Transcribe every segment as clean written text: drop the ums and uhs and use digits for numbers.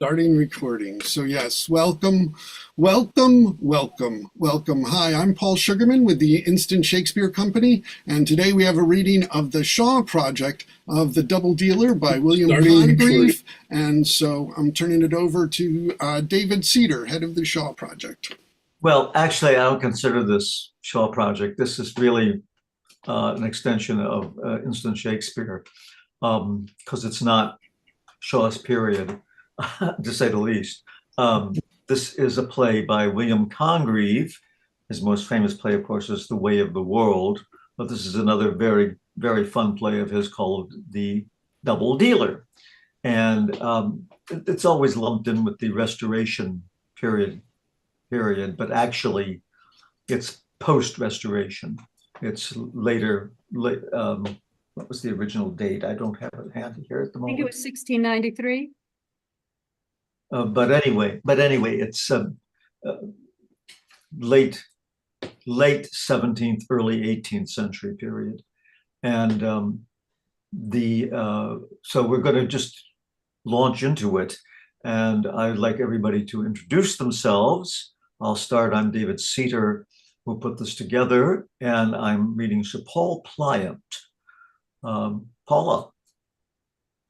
Starting recording. So yes, welcome, welcome, welcome, welcome. Hi, I'm Paul Sugarman with the Instant Shakespeare Company, and today we have a reading of the Shaw Project of The Double Dealer by William Congreve. And so I'm turning it over to David Cedar, head of the Shaw Project. Well, actually, I don't consider this Shaw Project. This is really an extension of Instant Shakespeare, because it's not Shaw's period, to say the least. This is a play by William Congreve. His most famous play, of course, is The Way of the World. But this is another very, very fun play of his called The Double Dealer. And it's always lumped in with the Restoration period, but actually it's post-Restoration. It's later, what was the original date? I don't have it handy here at the moment. I think it was 1693. But anyway, it's late 17th, early 18th century period. And so we're going to just launch into it. And I'd like everybody to introduce themselves. I'll start. I'm David Cedar, who put this together, and I'm reading Sir Paul Pliant. Paula.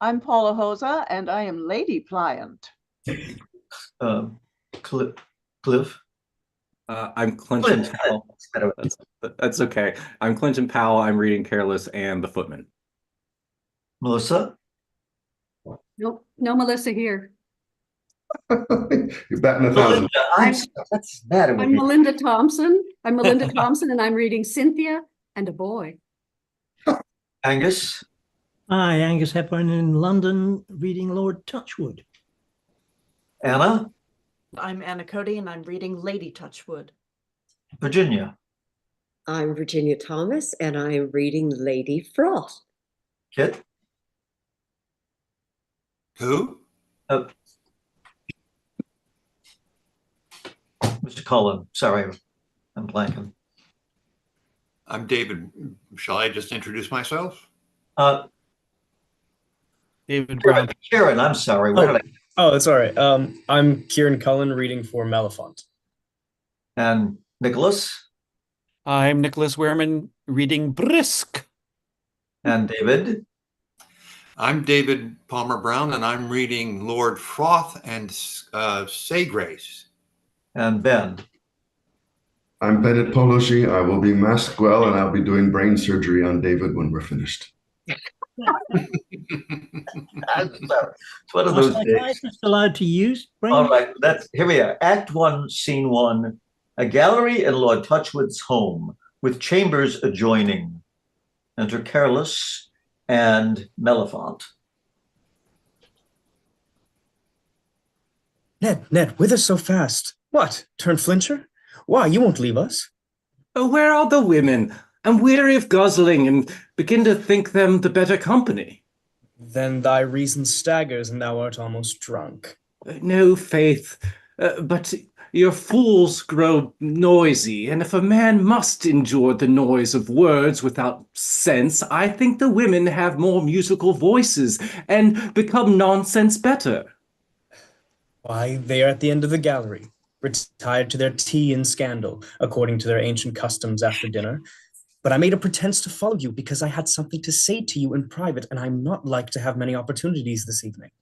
I'm Paula Hosa, and I am Lady Pliant. Cliff. I'm Clinton Powell. That's okay. I'm Clinton Powell. I'm reading Careless and The Footman. Melissa. Nope, no Melissa here. You're batting 1,000. That's matter with I'm me. Melinda Thompson. I'm Melinda Thompson, and I'm reading Cynthia and a Boy. Angus. Hi, Angus Hepburn in London, reading Lord Touchwood. Anna. I'm Anna Cody, and I'm reading Lady Touchwood. Virginia. I'm Virginia Thomas, and I am reading Lady Froth. Kit. Who? Mr. Cullen. Sorry, I'm blanking. I'm David. Shall I just introduce myself? David Brown. Kieran, I'm sorry. Where did I? Oh, it's all right. I'm Kieran Cullen reading for Malafont. And Nicholas. I'm Nicholas Wehrman reading Brisk. And David. I'm David Palmer Brown, and I'm reading Lord Froth and Say Grace. And Ben. I'm Bennett Poloshi. I will be Maskwell, and I'll be doing brain surgery on David when we're finished. I'm sorry. It's one of those days. Allowed to use brain? All right, here we are. Act 1, Scene 1. A gallery in Lord Touchwood's home, with chambers adjoining. Enter Careless and Mellifont. Ned, whither so fast? What, turn flincher? Why, you won't leave us? Oh, where are the women? I'm weary of guzzling and begin to think them the better company. Then thy reason staggers, and thou art almost drunk. No, faith, but your fools grow noisy, and if a man must endure the noise of words without sense, I think the women have more musical voices and become nonsense better. Why, they are at the end of the gallery, retired to their tea and scandal, according to their ancient customs after dinner. But I made a pretense to follow you because I had something to say to you in private, and I'm not like to have many opportunities this evening.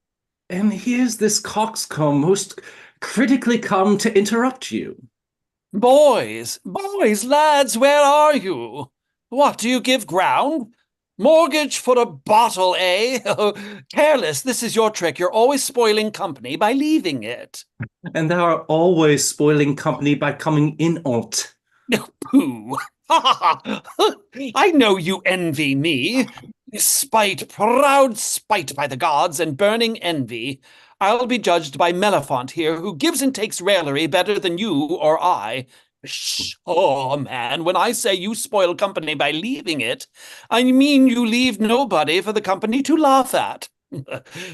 And here's this coxcomb most critically come to interrupt you. Boys, lads, where are you? What, do you give ground? Mortgage for a bottle, eh? Careless, this is your trick. You're always spoiling company by leaving it. And thou art always spoiling company by coming in on't. Pooh. I know you envy me. Spite, proud spite by the gods, and burning envy. I'll be judged by Mellifont here, who gives and takes raillery better than you or I. Shh, oh man, when I say you spoil company by leaving it, I mean you leave nobody for the company to laugh at.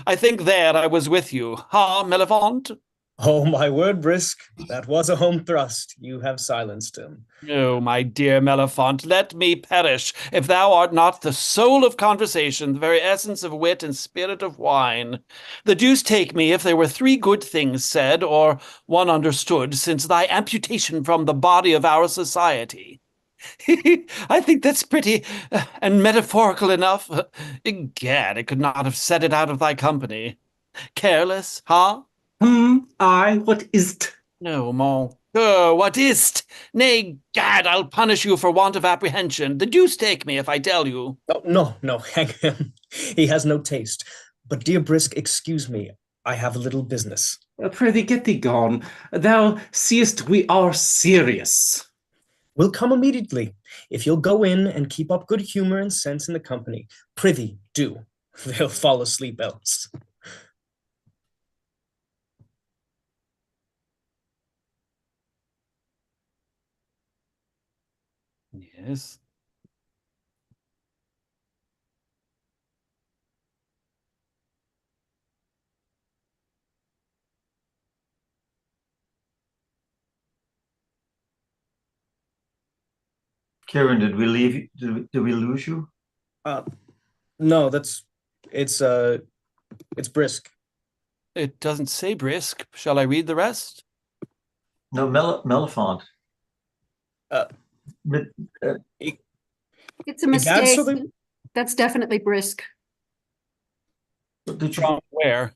I think there I was with you, huh, Mellifont? Oh, my word, Brisk. That was a home thrust. You have silenced him. Oh, my dear Mellifont, let me perish, if thou art not the soul of conversation, the very essence of wit and spirit of wine. The deuce take me if there were 3 good things said, or one understood, since thy amputation from the body of our society. I think that's pretty and metaphorical enough. Egad, I could not have said it out of thy company. Careless, huh? Aye, what is't? No, mon cœur, what is't? Nay, gad, I'll punish you for want of apprehension. The deuce take me if I tell you. Oh, no, hang him. He has no taste. But, dear Brisk, excuse me. I have a little business. Prithee, get thee gone. Thou seest we are serious. We'll come immediately. If you'll go in and keep up good humor and sense in the company, prithee, do. They'll fall asleep else. Yes. Karen, did we leave? Did we lose you? No, it's Brisk. It doesn't say Brisk. Shall I read the rest? No, Mellifont. It's a mistake. That's definitely Brisk. Did From where?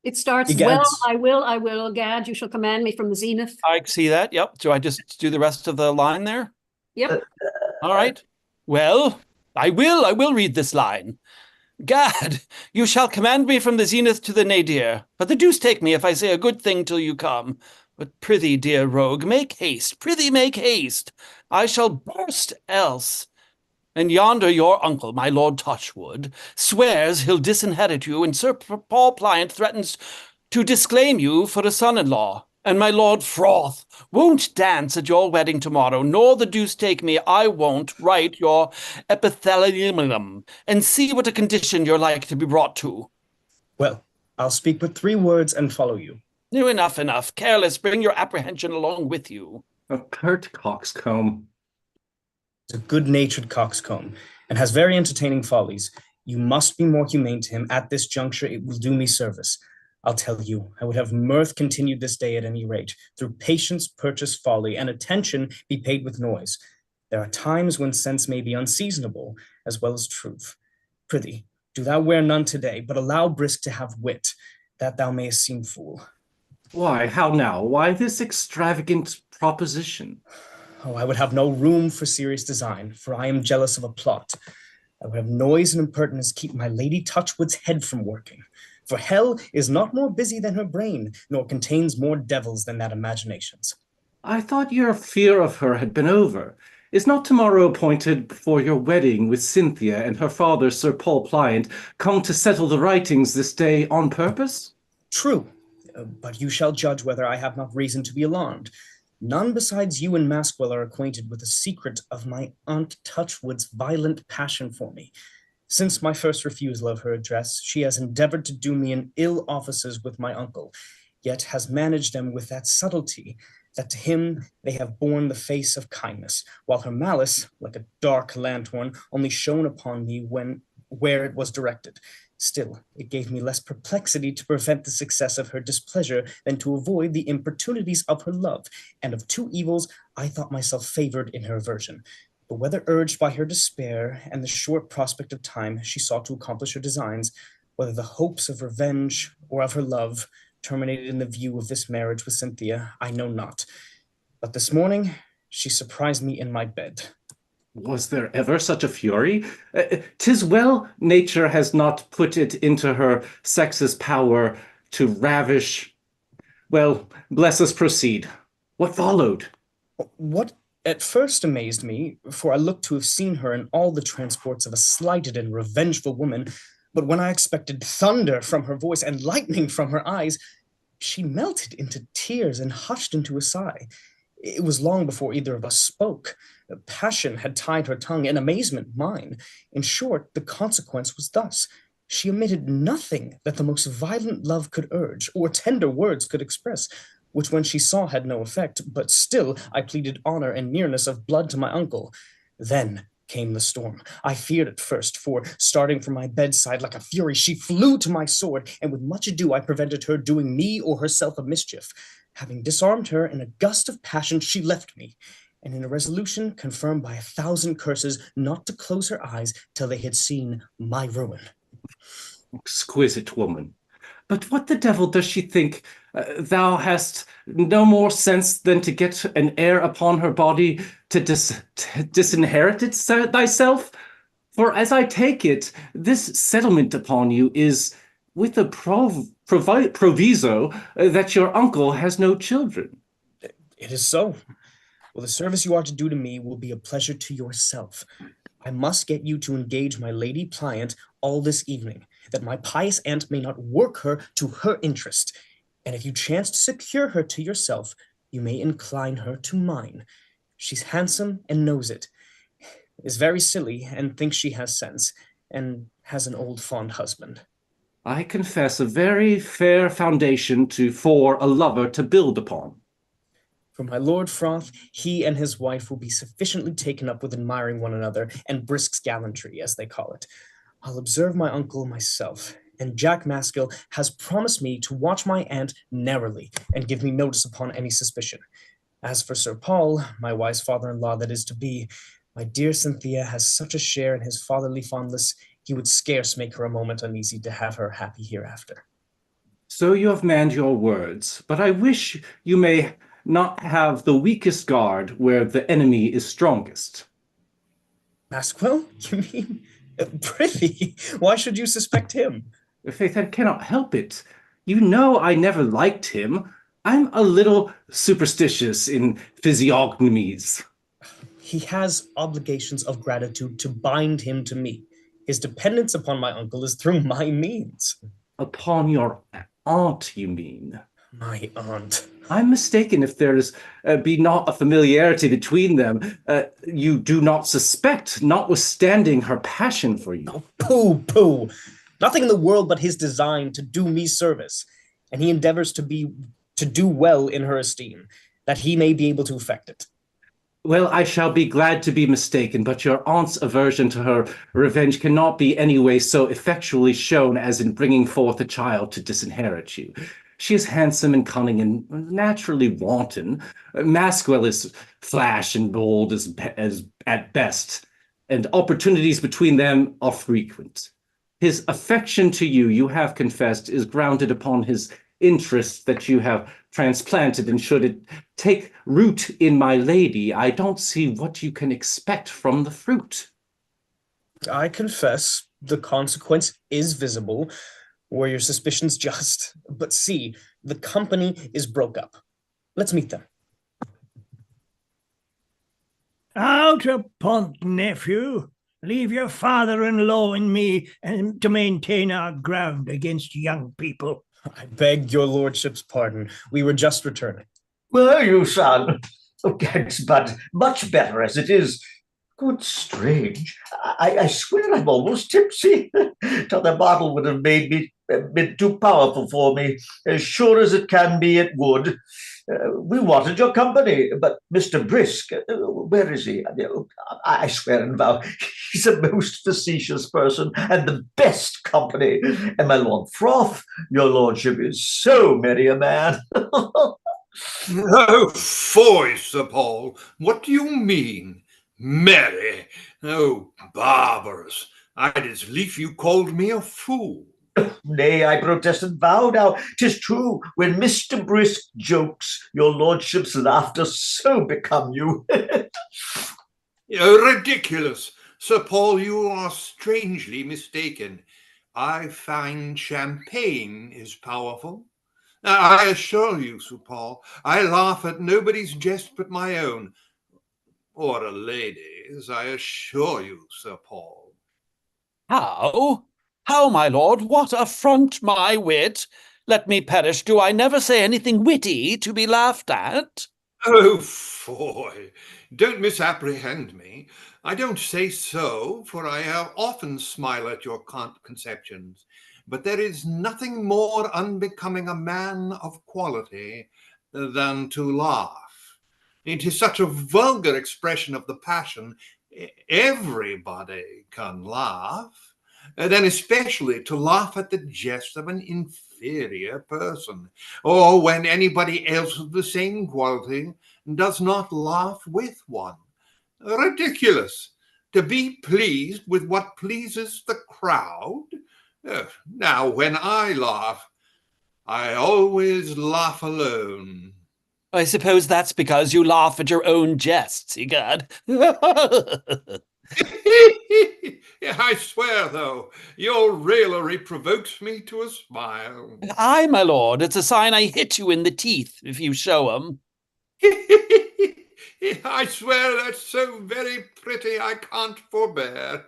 It starts, Egads. well, I will, Gad, you shall command me from the zenith. I see that. Yep. Do I just do the rest of the line there? Yep. All right. Well, I will read this line. Gad, you shall command me from the zenith to the nadir, but the deuce take me if I say a good thing till you come. But prithee, dear rogue, make haste, prithee make haste. I shall burst else. And yonder your uncle, my Lord Touchwood, swears he'll disinherit you, and Sir Paul Pliant threatens to disclaim you for a son-in-law. And my Lord Froth won't dance at your wedding tomorrow, nor the deuce take me, I won't write your epithelium, and see what a condition you're like to be brought to. Well, I'll speak but 3 words and follow you. Enough. Careless, bring your apprehension along with you. A pert coxcomb. A good-natured coxcomb, and has very entertaining follies. You must be more humane to him at this juncture. It will do me service. I'll tell you, I would have mirth continued this day at any rate, through patience purchase folly, and attention be paid with noise. There are times when sense may be unseasonable, as well as truth. Prithee, do thou wear none today, but allow Brisk to have wit, that thou mayest seem fool. Why, how now? Why this extravagant proposition? Oh, I would have no room for serious design, for I am jealous of a plot. I would have noise and impertinence keep my Lady Touchwood's head from working. For hell is not more busy than her brain, nor contains more devils than that imaginations. I thought your fear of her had been over. Is not tomorrow appointed for your wedding with Cynthia and her father, Sir Paul Pliant, come to settle the writings this day on purpose? True, but you shall judge whether I have not reason to be alarmed. None besides you and Maskwell are acquainted with the secret of my Aunt Touchwood's violent passion for me. Since my first refusal of her address, she has endeavored to do me in ill offices with my uncle, yet has managed them with that subtlety that to him they have borne the face of kindness, while her malice, like a dark lanthorn, only shone upon me where it was directed. Still, it gave me less perplexity to prevent the success of her displeasure than to avoid the importunities of her love, and of 2 evils I thought myself favored in her aversion. But whether urged by her despair and the short prospect of time she sought to accomplish her designs, whether the hopes of revenge or of her love terminated in the view of this marriage with Cynthia, I know not. But this morning she surprised me in my bed. Was there ever such a fury? 'Tis well nature has not put it into her sex's power to ravish. Well, bless us proceed. What followed? What at first amazed me, for I looked to have seen her in all the transports of a slighted and revengeful woman, but when I expected thunder from her voice and lightning from her eyes, she melted into tears and hushed into a sigh. It was long before either of us spoke. Passion had tied her tongue, and amazement mine. In short, the consequence was thus. She omitted nothing that the most violent love could urge, or tender words could express, which when she saw had no effect, but still I pleaded honor and nearness of blood to my uncle. Then came the storm. I feared at first, for starting from my bedside like a fury, she flew to my sword, and with much ado I prevented her doing me or herself a mischief. Having disarmed her in a gust of passion, she left me, and in a resolution confirmed by 1,000 curses not to close her eyes till they had seen my ruin. Exquisite woman. But what the devil does she think? Thou hast no more sense than to get an heir upon her body to disinherit it thyself? For as I take it, this settlement upon you is with a proviso that your uncle has no children. It is so. Well, the service you are to do to me will be a pleasure to yourself. I must get you to engage my lady pliant all this evening, that my pious aunt may not work her to her interest. And if you chance to secure her to yourself, you may incline her to mine. She's handsome and knows it, is very silly and thinks she has sense, and has an old fond husband. I confess a very fair foundation for a lover to build upon. For my Lord Froth, he and his wife will be sufficiently taken up with admiring one another, and brisk gallantry, as they call it. I'll observe my uncle myself, and Jack Maskell has promised me to watch my aunt narrowly, and give me notice upon any suspicion. As for Sir Paul, my wise father-in-law that is to be, my dear Cynthia has such a share in his fatherly fondness, he would scarce make her a moment uneasy to have her happy hereafter. So you have manned your words, but I wish you may not have the weakest guard where the enemy is strongest. Maskwell, you mean? Prithee, why should you suspect him? Faith, I cannot help it. You know I never liked him. I'm a little superstitious in physiognomies. He has obligations of gratitude to bind him to me. His dependence upon my uncle is through my means. Upon your aunt, you mean? My aunt. I'm mistaken if there's be not a familiarity between them. You do not suspect, notwithstanding her passion for you. Oh, pooh, pooh. Nothing in the world but his design to do me service, and he endeavors to do well in her esteem, that he may be able to effect it. Well, I shall be glad to be mistaken, but your aunt's aversion to her revenge cannot be any way so effectually shown as in bringing forth a child to disinherit you. She is handsome and cunning and naturally wanton. Maskwell is flash and bold as at best, and opportunities between them are frequent. His affection to you, you have confessed, is grounded upon his interest that you have transplanted, and should it take root in my lady, I don't see what you can expect from the fruit. I confess the consequence is visible. Were your suspicions just? But see, the company is broke up. Let's meet them. Out upon nephew. Leave your father-in-law and me and to maintain our ground against young people. I beg your lordship's pardon. We were just returning. Were you, son? Oh, it's but much better as it is. Good strange. I swear I'm almost tipsy. The bottle would have made me a bit too powerful for me. As sure as it can be, it would. We wanted your company, but Mr. Brisk, where is he? I swear and vow, he's a most facetious person and the best company. And my Lord Froth, your lordship is so merry a man. Oh, foy, Sir Paul. What do you mean? Merry? Oh, barbarous. I'd as lief you called me a fool. Nay, I protest and vow now, 'tis true, when Mr. Brisk jokes, your lordship's laughter so become you. Oh, ridiculous. Sir Paul, you are strangely mistaken. I find champagne is powerful. I assure you, Sir Paul, I laugh at nobody's jest but my own. Or a lady's, I assure you, Sir Paul. How? How, my lord? What affront my wit? Let me perish, do I never say anything witty to be laughed at? Oh, foy, don't misapprehend me. I don't say so, for I have often smile at your conceptions, but there is nothing more unbecoming a man of quality than to laugh. It is such a vulgar expression of the passion. Everybody can laugh, then especially to laugh at the jest of an inferior person, or when anybody else of the same quality does not laugh with one. Ridiculous. To be pleased with what pleases the crowd? Now, when I laugh, I always laugh alone. I suppose that's because you laugh at your own jests, egad. I swear, though, your raillery provokes me to a smile. Aye, my lord, it's a sign I hit you in the teeth if you show 'em. I swear that's so very pretty I can't forbear.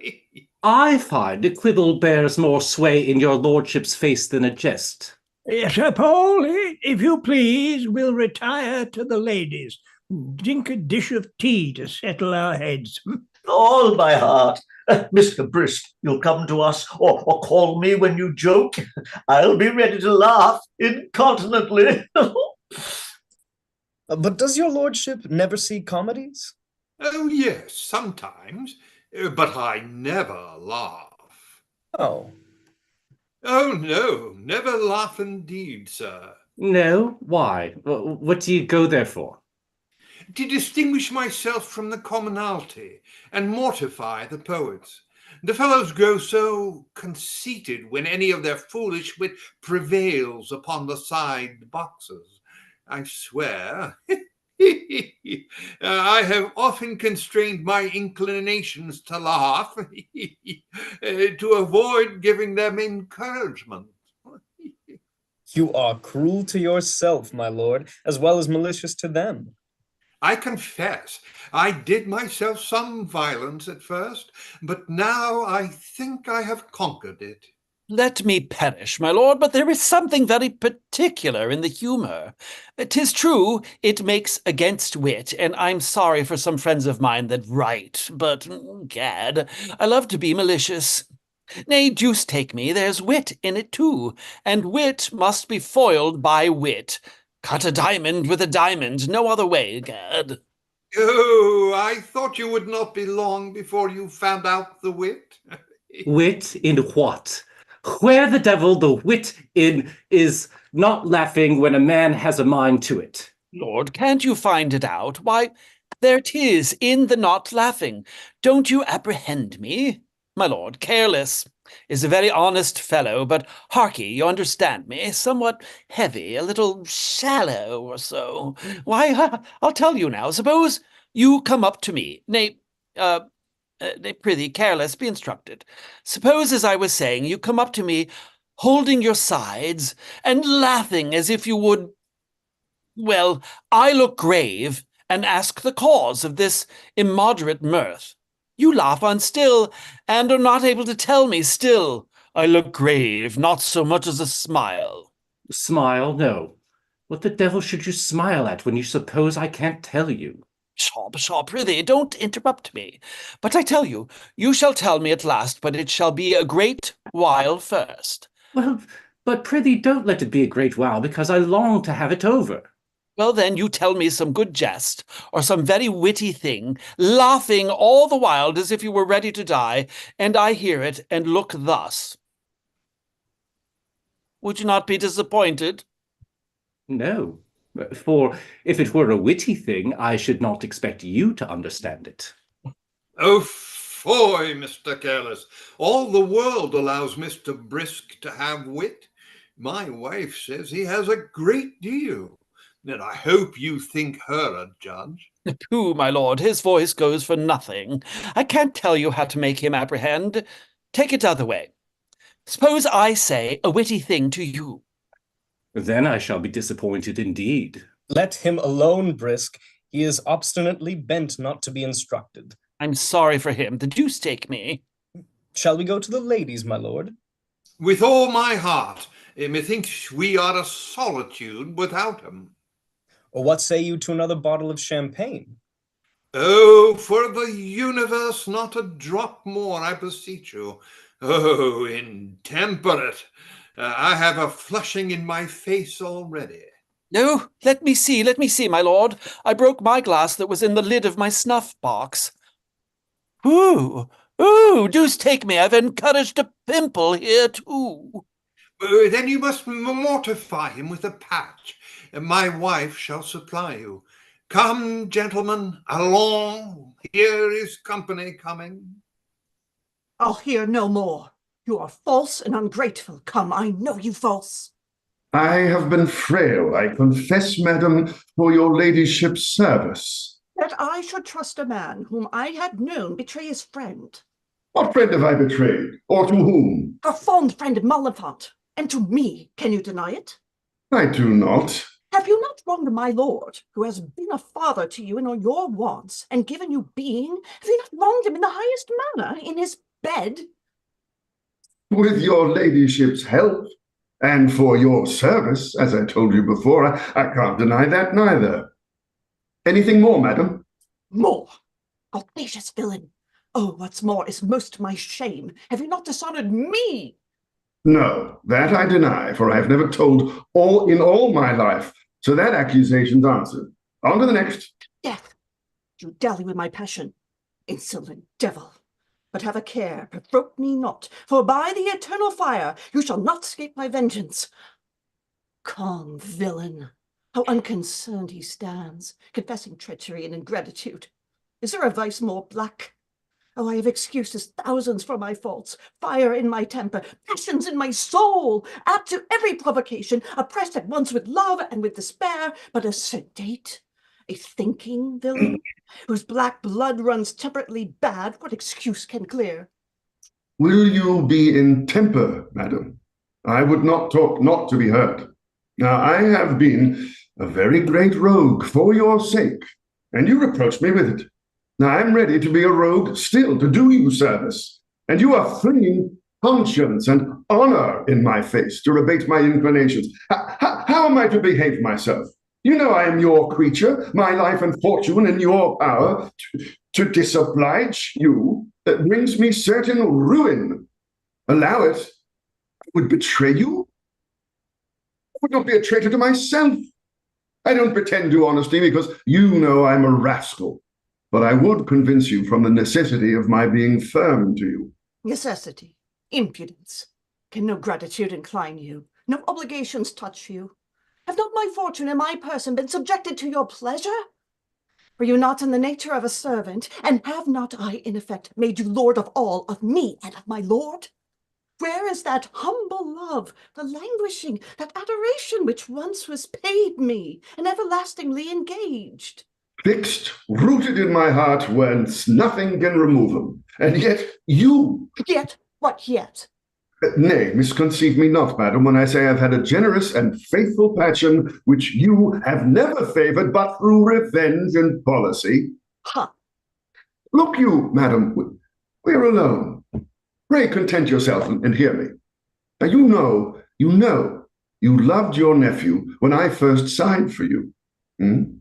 I find a quibble bears more sway in your lordship's face than a jest. Sir Paul, if you please, we'll retire to the ladies. Drink a dish of tea to settle our heads. All my heart. Mr. Brisk, you'll come to us or call me when you joke. I'll be ready to laugh incontinently. But does your lordship never see comedies? Oh, yes, sometimes, but I never laugh. Oh. Oh, no, never laugh indeed, sir. No? Why? What do you go there for? To distinguish myself from the commonalty and mortify the poets. The fellows grow so conceited when any of their foolish wit prevails upon the side boxes. I swear, I have often constrained my inclinations to laugh to avoid giving them encouragement. You are cruel to yourself, my lord, as well as malicious to them. I confess, I did myself some violence at first, but now I think I have conquered it. Let me perish, my lord, but there is something very particular in the humour. 'Tis true, it makes against wit, and I'm sorry for some friends of mine that write, but, gad, I love to be malicious. Nay, deuce take me, there's wit in it too, and wit must be foiled by wit. Cut a diamond with a diamond, no other way, gad. Oh, I thought you would not be long before you found out the wit. Wit in what? Where the devil the wit in is not laughing when a man has a mind to it? Lord, can't you find it out? Why, there 'tis in the not laughing. Don't you apprehend me? My lord, Careless is a very honest fellow, but harkee, you understand me, somewhat heavy, a little shallow or so. Why, I'll tell you now. Suppose you come up to me, nay, prithee, Careless, be instructed. Suppose, as I was saying, you come up to me, holding your sides, and laughing as if you would... Well, I look grave, and ask the cause of this immoderate mirth. You laugh on still, and are not able to tell me still. I look grave, not so much as a smile. Smile? No. What the devil should you smile at when you suppose I can't tell you? Pshaw, prithee, don't interrupt me. But I tell you, you shall tell me at last, but it shall be a great while first. Well, but prithee don't let it be a great while, because I long to have it over. Well, then, you tell me some good jest, or some very witty thing, laughing all the while as if you were ready to die, and I hear it, and look thus. Would you not be disappointed? No, for if it were a witty thing, I should not expect you to understand it. Oh, foy, Mr. Careless. All the world allows Mr. Brisk to have wit. My wife says he has a great deal. And I hope you think her a judge. Pooh, my lord, his voice goes for nothing. I can't tell you how to make him apprehend. Take it other way. Suppose I say a witty thing to you. Then I shall be disappointed indeed. Let him alone, Brisk. He is obstinately bent not to be instructed. I'm sorry for him. The deuce take me. Shall we go to the ladies, my lord? With all my heart. Methinks we are a solitude without him. Or what say you to another bottle of champagne? Oh, for the universe, not a drop more, I beseech you. Oh, intemperate! I have a flushing in my face already. No, let me see, my lord. I broke my glass that was in the lid of my snuff box. Ooh, ooh, deuce take me, I've encouraged a pimple here too. Then you must mortify him with a patch. My wife shall supply you. Come, gentlemen, along. Here is company coming. I'll hear no more. You are false and ungrateful. Come, I know you false. I have been frail, I confess, madam, for your ladyship's service. That I should trust a man whom I had known betray his friend. What friend have I betrayed, or to whom? Your fond friend Malafont, and to me. Can you deny it? I do not. Have you not wronged my lord, who has been a father to you in all your wants, and given you being? Have you not wronged him in the highest manner, in his bed? With your ladyship's help, and for your service, as I told you before, I can't deny that neither. Anything more, madam? More! Audacious villain! Oh, what's more is most my shame. Have you not dishonored me? No, that I deny, for I have never told in all my life, so that accusation's answered. On to the next. Death! You dally with my passion, insolent devil. But have a care, provoke me not, for by the eternal fire you shall not escape my vengeance. Calm villain, how unconcerned he stands, confessing treachery and ingratitude. Is there a vice more black? Oh, I have excuses thousands for my faults, fire in my temper, passions in my soul, apt to every provocation, oppressed at once with love and with despair, but a sedate, a thinking villain, whose black blood runs temperately bad, what excuse can clear? Will you be in temper, madam? I would not talk not to be heard. Now, I have been a very great rogue for your sake, and you reproach me with it. Now, I'm ready to be a rogue still, to do you service, and you are flinging conscience and honor in my face to rebate my inclinations. How am I to behave myself? You know I am your creature, my life and fortune in your power. To disoblige you, that brings me certain ruin. Allow it, I would betray you. I would not be a traitor to myself. I don't pretend to honesty because you know I'm a rascal. But I would convince you from the necessity of my being firm to you. Necessity, impudence. Can no gratitude incline you? No obligations touch you? Have not my fortune and my person been subjected to your pleasure? Were you not in the nature of a servant, and have not I, in effect, made you lord of all, of me and of my lord? Where is that humble love, the languishing, that adoration which once was paid me, and everlastingly engaged? Fixed, rooted in my heart, whence nothing can remove them. And yet you... Yet? What yet? Nay, misconceive me not, madam, when I say I've had a generous and faithful passion, which you have never favored but through revenge and policy. Ha! Look you, madam, we're alone. Pray content yourself and hear me. Now you know, you loved your nephew when I first sighed for you.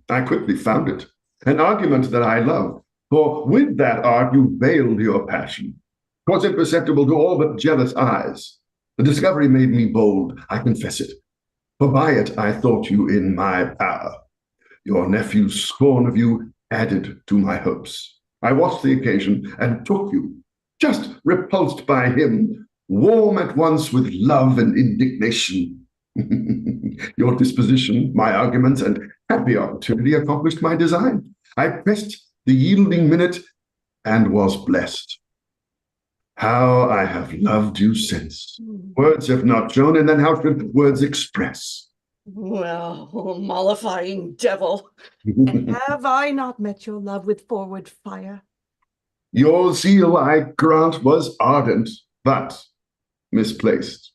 I quickly found it, an argument that I loved, for with that art you veiled your passion. 'Twas imperceptible to all but jealous eyes. The discovery made me bold, I confess it, for by it I thought you in my power. Your nephew's scorn of you added to my hopes. I watched the occasion and took you, just repulsed by him, warm at once with love and indignation. Your disposition, my arguments, and happy opportunity accomplished my design. I pressed the yielding minute and was blessed. How I have loved you since. Words have not shown, and then how should words express? Well, mollifying devil, and have I not met your love with forward fire? Your zeal, I grant, was ardent, but misplaced.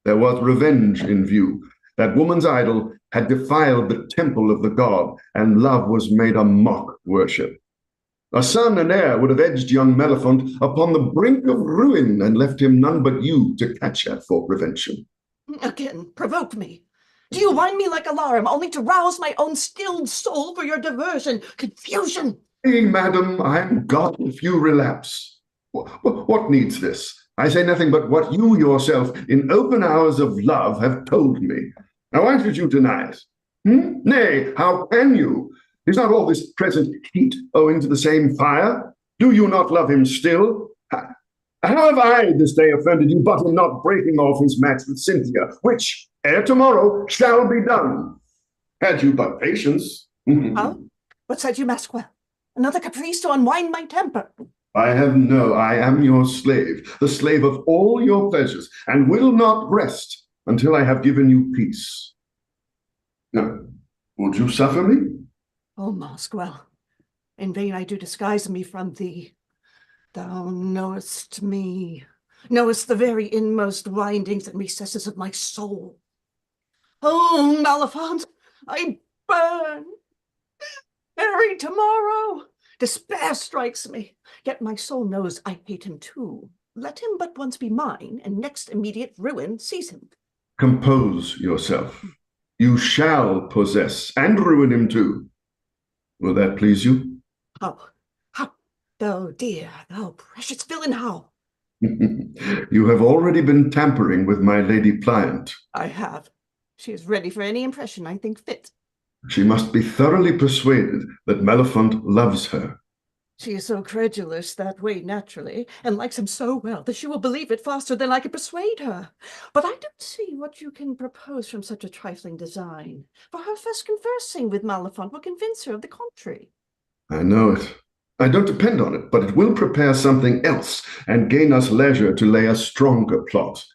There was revenge in view. That woman's idol had defiled the temple of the god, and love was made a mock worship. A son and heir would have edged young Melephant upon the brink of ruin and left him none but you to catch at for prevention. Again, provoke me. Do you wind me like alarm, only to rouse my own stilled soul for your diversion? Confusion! Hey, madam, I'm God if you relapse. What needs this? I say nothing but what you yourself, in open hours of love, have told me. Now, why should you deny it? Nay, how can you? Is not all this present heat owing to the same fire? Do you not love him still? How have I this day offended you but in not breaking off his match with Cynthia, which, ere tomorrow, shall be done? Had you but patience. How? What said you, Masquel? Another caprice to unwind my temper. I am your slave, the slave of all your pleasures, and will not rest until I have given you peace. Now, would you suffer me? Oh, Masquel, in vain I do disguise me from thee. Thou knowest me, knowest the very inmost windings and recesses of my soul. Oh, Malafont, I burn. Every tomorrow, despair strikes me, yet my soul knows I hate him too. Let him but once be mine, and next immediate ruin seize him. Compose yourself. You shall possess and ruin him too. Will that please you? How? Thou dear, thou precious villain, how? You have already been tampering with my lady pliant. I have. She is ready for any impression I think fit. She must be thoroughly persuaded that Mellifont loves her. She is so credulous that way naturally, and likes him so well that she will believe it faster than I can persuade her. But I don't see what you can propose from such a trifling design, for her first conversing with Malafont will convince her of the contrary. I know it. I don't depend on it, but it will prepare something else and gain us leisure to lay a stronger plot.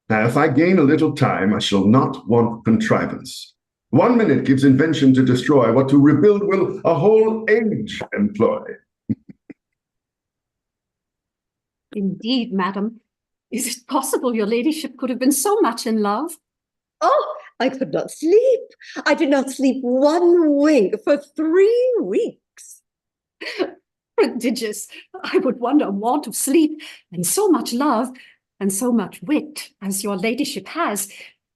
Now, if I gain a little time, I shall not want contrivance. 1 minute gives invention to destroy, what to rebuild will a whole age employ. Indeed, madam. Is it possible your ladyship could have been so much in love? Oh, I could not sleep. I did not sleep one wink for 3 weeks. Prodigious. I would wonder a want of sleep and so much love and so much wit as your ladyship has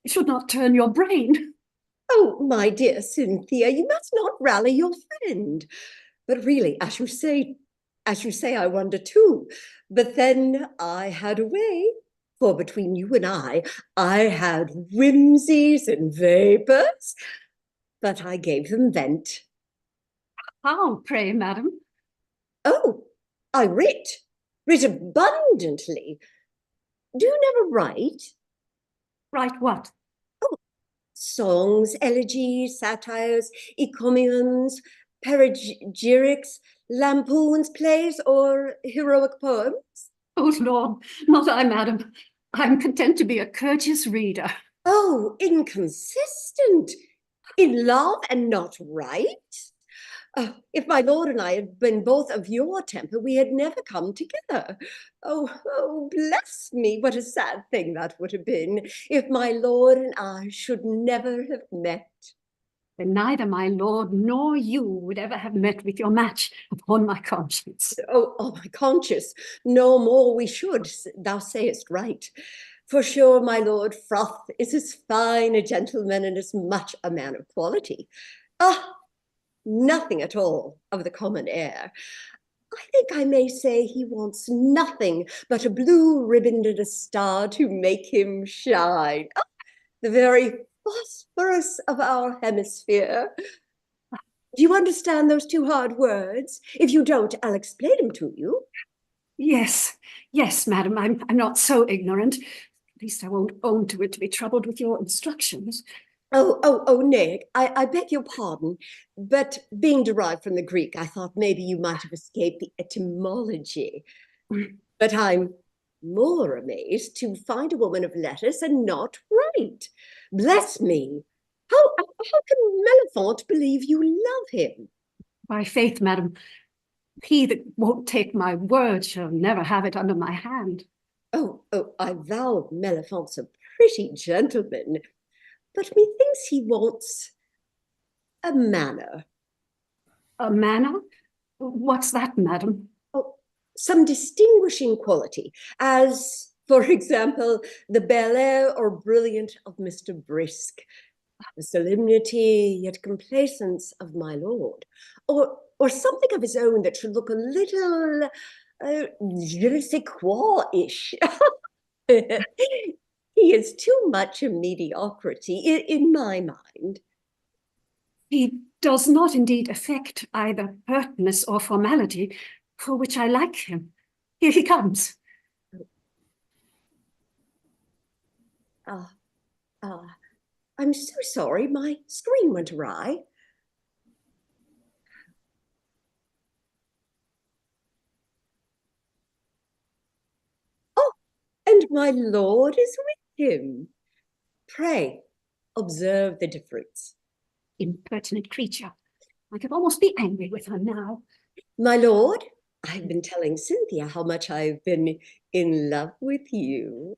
should not turn your brain. Oh, my dear Cynthia, you must not rally your friend. But really, as you say, I wonder too. But then I had a way, for between you and I had whimsies and vapors, but I gave them vent. How, pray, madam? Oh, I writ abundantly. Do you never write? Write what? Oh, songs, elegies, satires, encomiums, panegyrics, lampoons, plays, or heroic poems? Oh, Lord, not I, madam. I'm content to be a courteous reader. Oh, inconsistent. In love and not right? Oh, if my lord and I had been both of your temper, we had never come together. Oh, bless me, what a sad thing that would have been if my lord and I should never have met. Then neither my lord nor you would ever have met with your match, upon my conscience. Oh, my conscience, no more we should, thou sayest right. For sure, my lord Froth is as fine a gentleman and as much a man of quality. Ah, nothing at all of the common air. I think I may say he wants nothing but a blue ribbon and a star to make him shine. Ah, the very phosphorus of our hemisphere. Do you understand those 2 hard words? If you don't, I'll explain them to you. Yes, madam, I'm not so ignorant. At least I won't own to it to be troubled with your instructions. Oh, nay, I beg your pardon, but being derived from the Greek, I thought maybe you might have escaped the etymology. But I'm more amazed to find a woman of letters and not right. Bless me. How can Mellifont believe you love him? By faith, madam, he that won't take my word shall never have it under my hand. Oh, I vow Mellifont's a pretty gentleman, but methinks he wants a manner. A manner? What's that, madam? Oh, some distinguishing quality, as, for example, the bel air or brilliant of Mr. Brisk. The solemnity yet complacence of my lord, or something of his own that should look a little je ne sais quoi-ish. He is too much a mediocrity in my mind. He does not indeed affect either pertness or formality, for which I like him. Here he comes. I'm so sorry, my screen went awry. Oh, and my lord is with him. Pray, observe the difference. Impertinent creature. I could almost be angry with her now. My lord, I've been telling Cynthia how much I've been in love with you.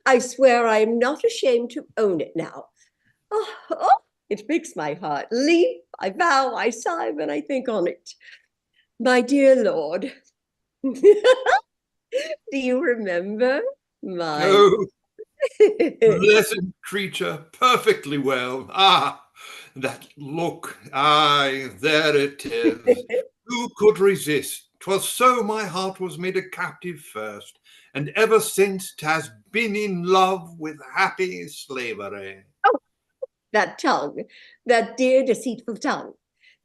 I swear I am not ashamed to own it now. It makes my heart leap. I vow, I sigh when I think on it. My dear lord, do you remember my... Oh, blessed creature, perfectly well. Ah, that look. Aye, there it is. Who could resist? 'Twas so my heart was made a captive first, and ever since 'has been in love with happy slavery. Oh, that tongue, that dear deceitful tongue,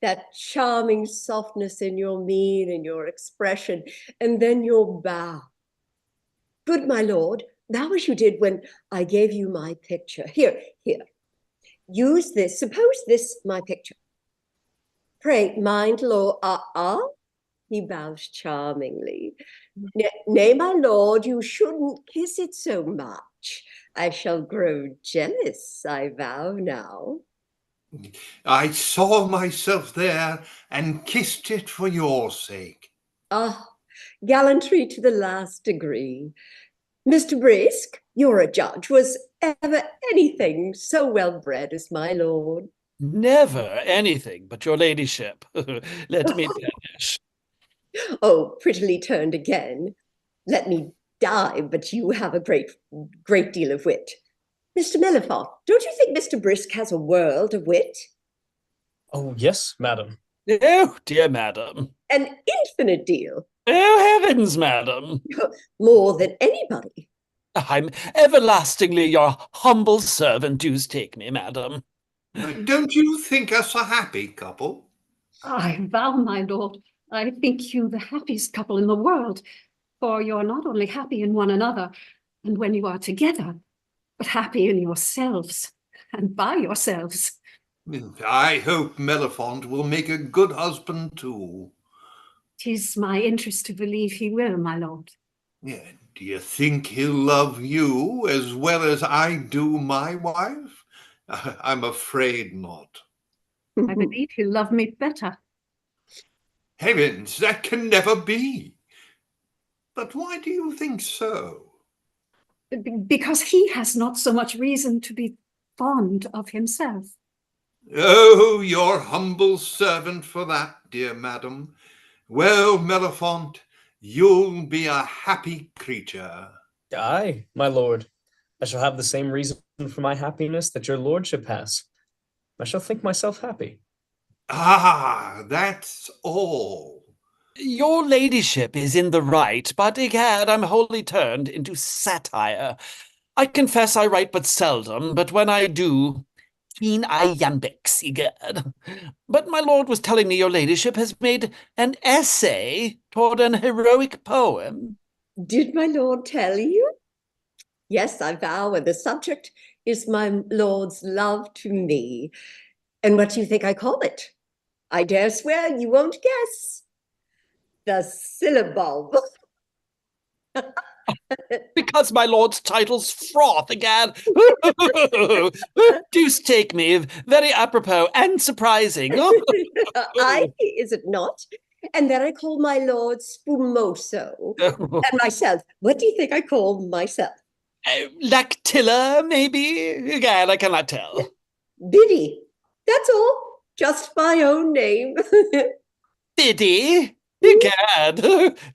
that charming softness in your mien and your expression, and then your bow. Good my lord, thou as you did when I gave you my picture. Here, use this, suppose this my picture. Pray, mind, lord, he bows charmingly. Nay, my lord, you shouldn't kiss it so much. I shall grow jealous, I vow now. I saw myself there and kissed it for your sake. Gallantry to the last degree. Mr. Brisk, you're a judge, was ever anything so well bred as my lord? Never anything but your ladyship. Let me perish. Oh, prettily turned again. Let me die, but you have a great deal of wit. Mr. Mellifont, don't you think Mr. Brisk has a world of wit? Oh, yes, madam. Oh, dear madam. An infinite deal. Oh, heavens, madam. More than anybody. I'm everlastingly your humble servant, deuce take me, madam. Don't you think us a happy couple? I vow, my lord, I think you the happiest couple in the world, for you're not only happy in one another, and when you are together, but happy in yourselves, and by yourselves. I hope Mellifont will make a good husband too. 'Tis my interest to believe he will, my lord. Yeah, do you think he'll love you as well as I do my wife? I'm afraid not. I believe he'll love me better. Heavens, that can never be. But why do you think so? Because he has not so much reason to be fond of himself. Oh, your humble servant for that, dear madam. Well, Mellifont, you'll be a happy creature. Aye, my lord. I shall have the same reason for my happiness that your lordship has. I shall think myself happy. Ah, that's all. Your ladyship is in the right, but egad, I'm wholly turned into satire. I confess I write but seldom, but when I do, keen iambics, egad. But my lord was telling me your ladyship has made an essay toward an heroic poem. Did my lord tell you? Yes, I vow, and the subject is my lord's love to me. And what do you think I call it? I dare swear you won't guess. The syllable. Because my lord's title's froth again. Deuce take me, very apropos and surprising. I, is it not? And then I call my lord Spumoso. And myself, what do you think I call myself? Lactilla, maybe? Again, I cannot tell. Biddy. That's all. Just my own name. Biddy? Egad,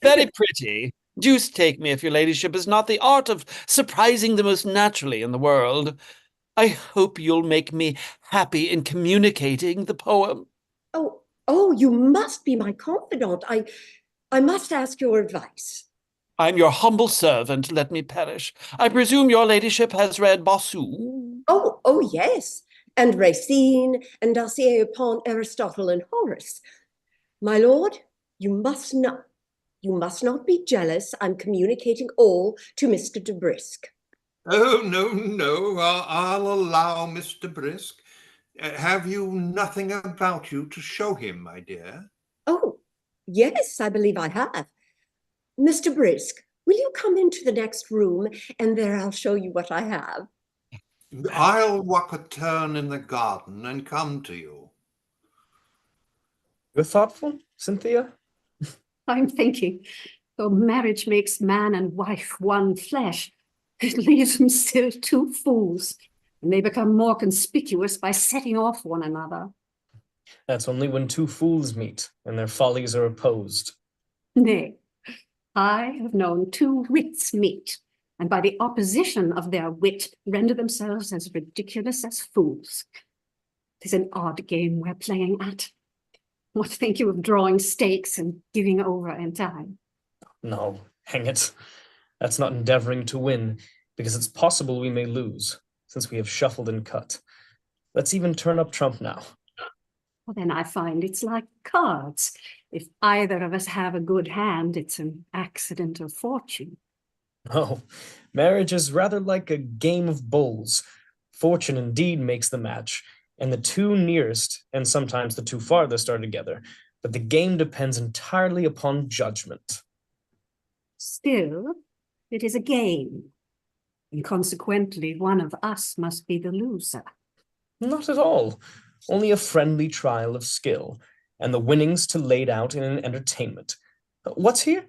very pretty. Deuce take me if your ladyship is not the art of surprising the most naturally in the world. I hope you'll make me happy in communicating the poem. Oh, you must be my confidant. I must ask your advice. I'm your humble servant, let me perish. I presume your ladyship has read Bossuet? Oh, yes, and Racine, and dossier upon Aristotle and Horace. My lord, you must not be jealous. I'm communicating all to Mr. de Brisk. Oh, no, I'll allow Mr. Brisk. Have you nothing about you to show him, my dear? Oh, yes, I believe I have. Mr. Brisk, will you come into the next room, and there I'll show you what I have. I'll walk a turn in the garden and come to you. You're thoughtful, Cynthia? I'm thinking, though marriage makes man and wife one flesh, it leaves them still two fools, and they become more conspicuous by setting off one another. That's only when two fools meet and their follies are opposed. Nay, I have known two wits meet, and by the opposition of their wit render themselves as ridiculous as fools. 'Tis an odd game we're playing at. What think you of drawing stakes and giving over in time? No, hang it. That's not endeavoring to win, because it's possible we may lose, since we have shuffled and cut. Let's even turn up trump now. Well, then I find it's like cards. If either of us have a good hand, it's an accident of fortune. Oh, marriage is rather like a game of bowls. Fortune indeed makes the match, and the two nearest, and sometimes the two farthest, are together. But the game depends entirely upon judgment. Still, it is a game, and consequently one of us must be the loser. Not at all. Only a friendly trial of skill, and the winnings to laid out in an entertainment. What's here?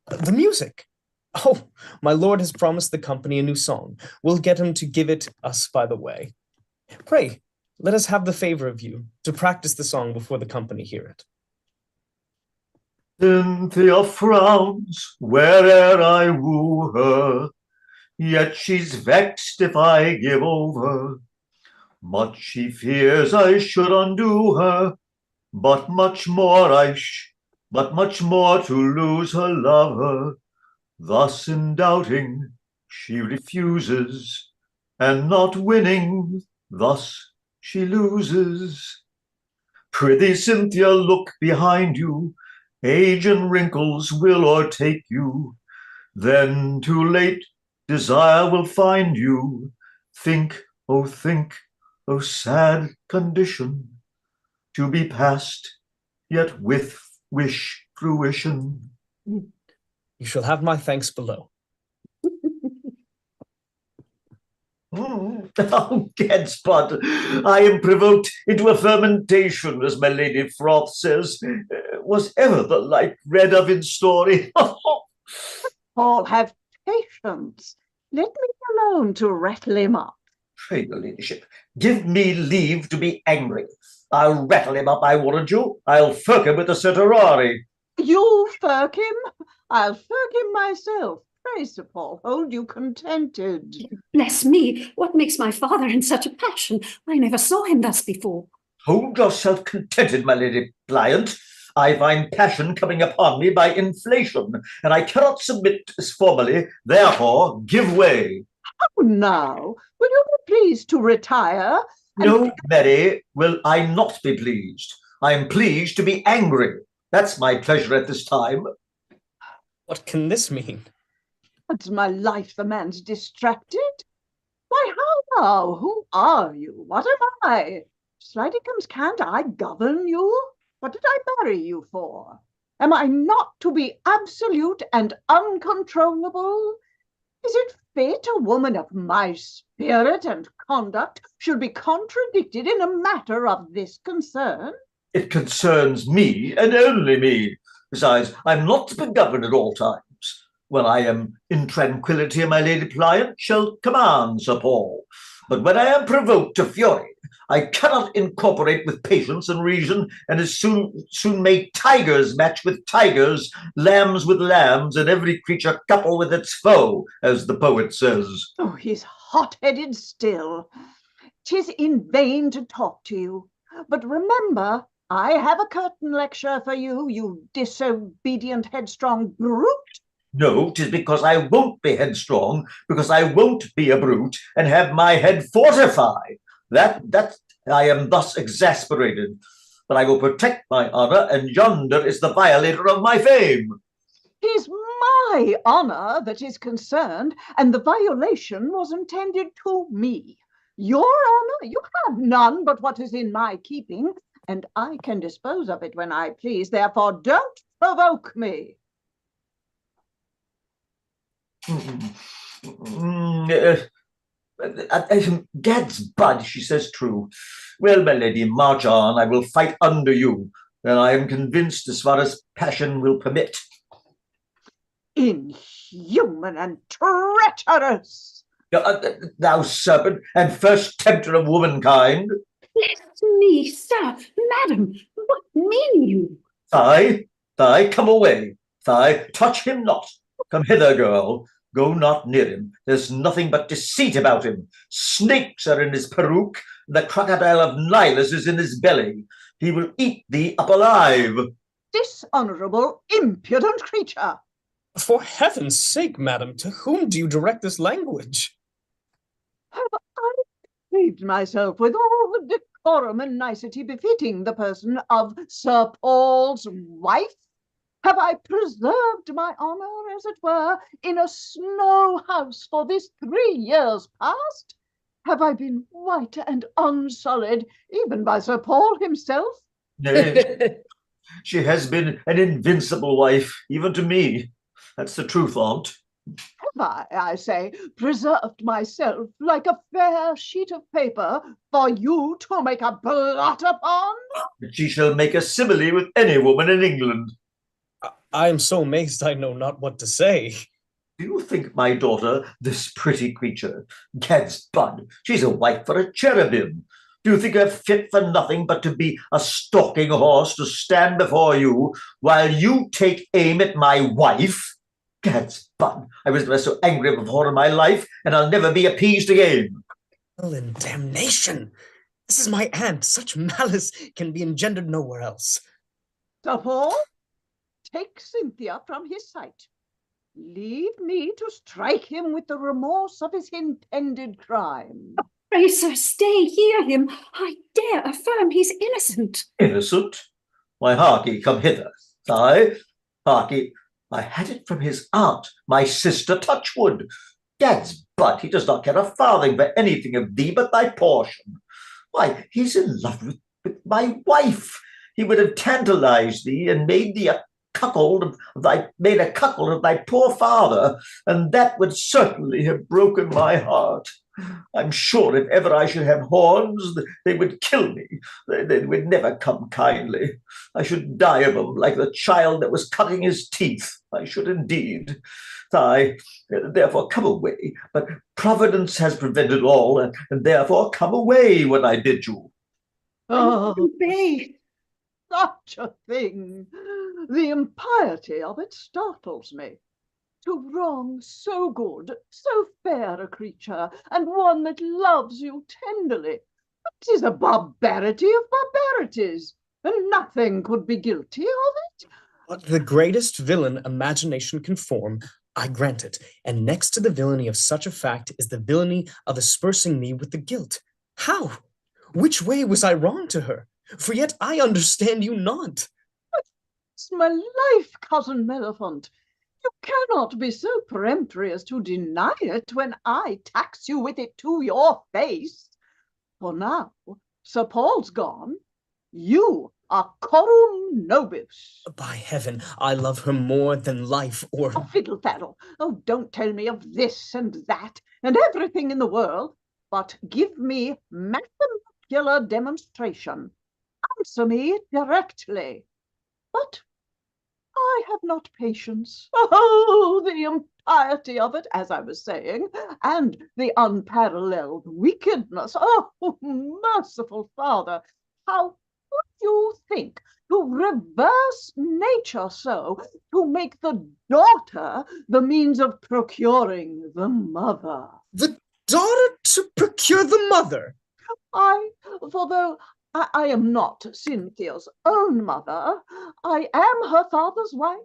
The music. Oh, my lord has promised the company a new song. We'll get him to give it us by the way. Pray, let us have the favor of you to practice the song before the company hear it. Cynthia frowns where'er I woo her, yet she's vexed if I give over. Much she fears I should undo her, but much more to lose her lover. Thus in doubting she refuses, and not winning, thus she loses. Prithee, Cynthia, look behind you, age and wrinkles will o'ertake you. Then too late desire will find you. Think, O sad condition, to be past, yet with wish fruition. You shall have my thanks below. Oh, Gadspot, I am provoked into a fermentation, as my Lady Froth says. Was ever the like read of in story? Paul, have patience. Let me alone to rattle him up. Pray, your ladyship, give me leave to be angry. I'll rattle him up, I warrant you. I'll firk him with the certiorari. You'll firk him? I'll firk him myself. Pray, Sir Paul, hold you contented. Bless me, what makes my father in such a passion? I never saw him thus before. Hold yourself contented, my lady pliant. I find passion coming upon me by inflation, and I cannot submit as formerly, therefore give way. Oh, now, will you be pleased to retire? No, Mary, will I not be pleased. I am pleased to be angry. That's my pleasure at this time. What can this mean? It's my life the man's distracted. Why, how now? Who are you? What am I? Slidicums, can't I govern you? What did I marry you for? Am I not to be absolute and uncontrollable? Is it fit a woman of my spirit and conduct should be contradicted in a matter of this concern? It concerns me and only me. Besides, I'm not to be governed at all times. When I am in tranquillity, my lady pliant shall command, Sir Paul. But when I am provoked to fury, I cannot incorporate with patience and reason, and as soon may tigers match with tigers, lambs with lambs, and every creature couple with its foe, as the poet says. Oh, he's hot-headed still. 'Tis in vain to talk to you. But remember, I have a curtain lecture for you, you disobedient, headstrong brute. No, 'tis because I won't be headstrong, because I won't be a brute, and have my head fortified. That I am thus exasperated. But I will protect my honor, and yonder is the violator of my fame. 'Tis my honor that is concerned, and the violation was intended to me. Your honor, you have none but what is in my keeping, and I can dispose of it when I please. Therefore, don't provoke me. Gad's bud, she says true. Well, my lady, march on. I will fight under you, and I am convinced as far as passion will permit. Inhuman and treacherous! Thou serpent, and first tempter of womankind. Bless me, sir, madam, what mean you? Thy, come away. Thy, touch him not. Come hither, girl. Go not near him. There's nothing but deceit about him. Snakes are in his peruke. The crocodile of Nilus is in his belly. He will eat thee up alive. Dishonorable, impudent creature! For heaven's sake, madam, to whom do you direct this language? Have I behaved myself with all the decorum and nicety befitting the person of Sir Paul's wife? Have I preserved my honor, as it were, in a snow house for this 3 years past? Have I been white and unsullied, even by Sir Paul himself? Nay, she has been an invincible wife, even to me. That's the truth, aunt. Have I say, preserved myself like a fair sheet of paper for you to make a blot upon? She shall make a simile with any woman in England. I am so amazed I know not what to say. Do you think my daughter, this pretty creature, Gad's bud, she's a wife for a cherubim? Do you think her fit for nothing but to be a stalking horse to stand before you while you take aim at my wife? Gad's bud, I was never so angry before in my life, and I'll never be appeased again. Well, in damnation! This is my aunt. Such malice can be engendered nowhere else. Sir Paul, take Cynthia from his sight. Leave me to strike him with the remorse of his intended crime. Pray, sir, stay, hear him. I dare affirm he's innocent. Innocent? Why, harkee, come hither. I, harkee, I had it from his aunt, my sister Touchwood. Gad's bud, he does not care a farthing for anything of thee but thy portion. Why, he's in love with my wife. He would have tantalized thee and made thee a cuckold of thy poor father, and that would certainly have broken my heart. I'm sure if ever I should have horns, they would kill me. They would never come kindly. I should die of them like the child that was cutting his teeth. I should indeed. Therefore come away. But Providence has prevented all, and therefore come away when I bid you. Oh, Obey. such a thing! The impiety of it startles me. To wrong so good, so fair a creature, and one that loves you tenderly. It is a barbarity of barbarities, and nothing could be guilty of it. But the greatest villain imagination can form, I grant it, and next to the villainy of such a fact is the villainy of aspersing me with the guilt. How? Which way was I wrong to her? For yet I understand you not. It's my life, cousin Mellifont. You cannot be so peremptory as to deny it when I tax you with it to your face. For now, Sir Paul's gone. You are corum nobis. By heaven, I love her more than life or... Oh, fiddle faddle. Oh, don't tell me of this and that and everything in the world, but give me mathematical demonstration. Answer me directly. But I have not patience. Oh, the impiety of it, as I was saying, and the unparalleled wickedness. Oh, merciful Father, how could you think to reverse nature so, to make the daughter the means of procuring the mother? The daughter to procure the mother? For though I am not Cynthia's own mother, I am her father's wife,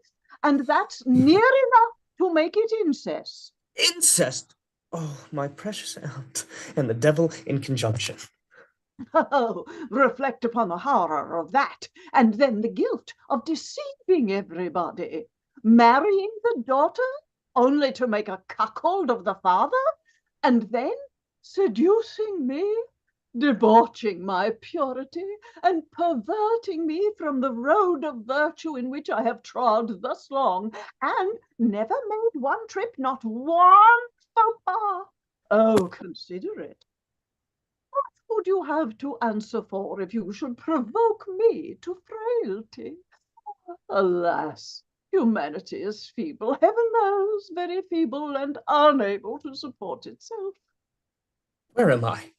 and that's near enough to make it incest. Incest? Oh, my precious aunt, and the devil in conjunction. Oh, reflect upon the horror of that, and then the guilt of deceiving everybody. Marrying the daughter, only to make a cuckold of the father, and then seducing me, debauching my purity, and perverting me from the road of virtue in which I have trod thus long, and never made one trip, not one faux pas. Oh, consider it. What would you have to answer for if you should provoke me to frailty? Alas, humanity is feeble, heaven knows, very feeble and unable to support itself. Where am I?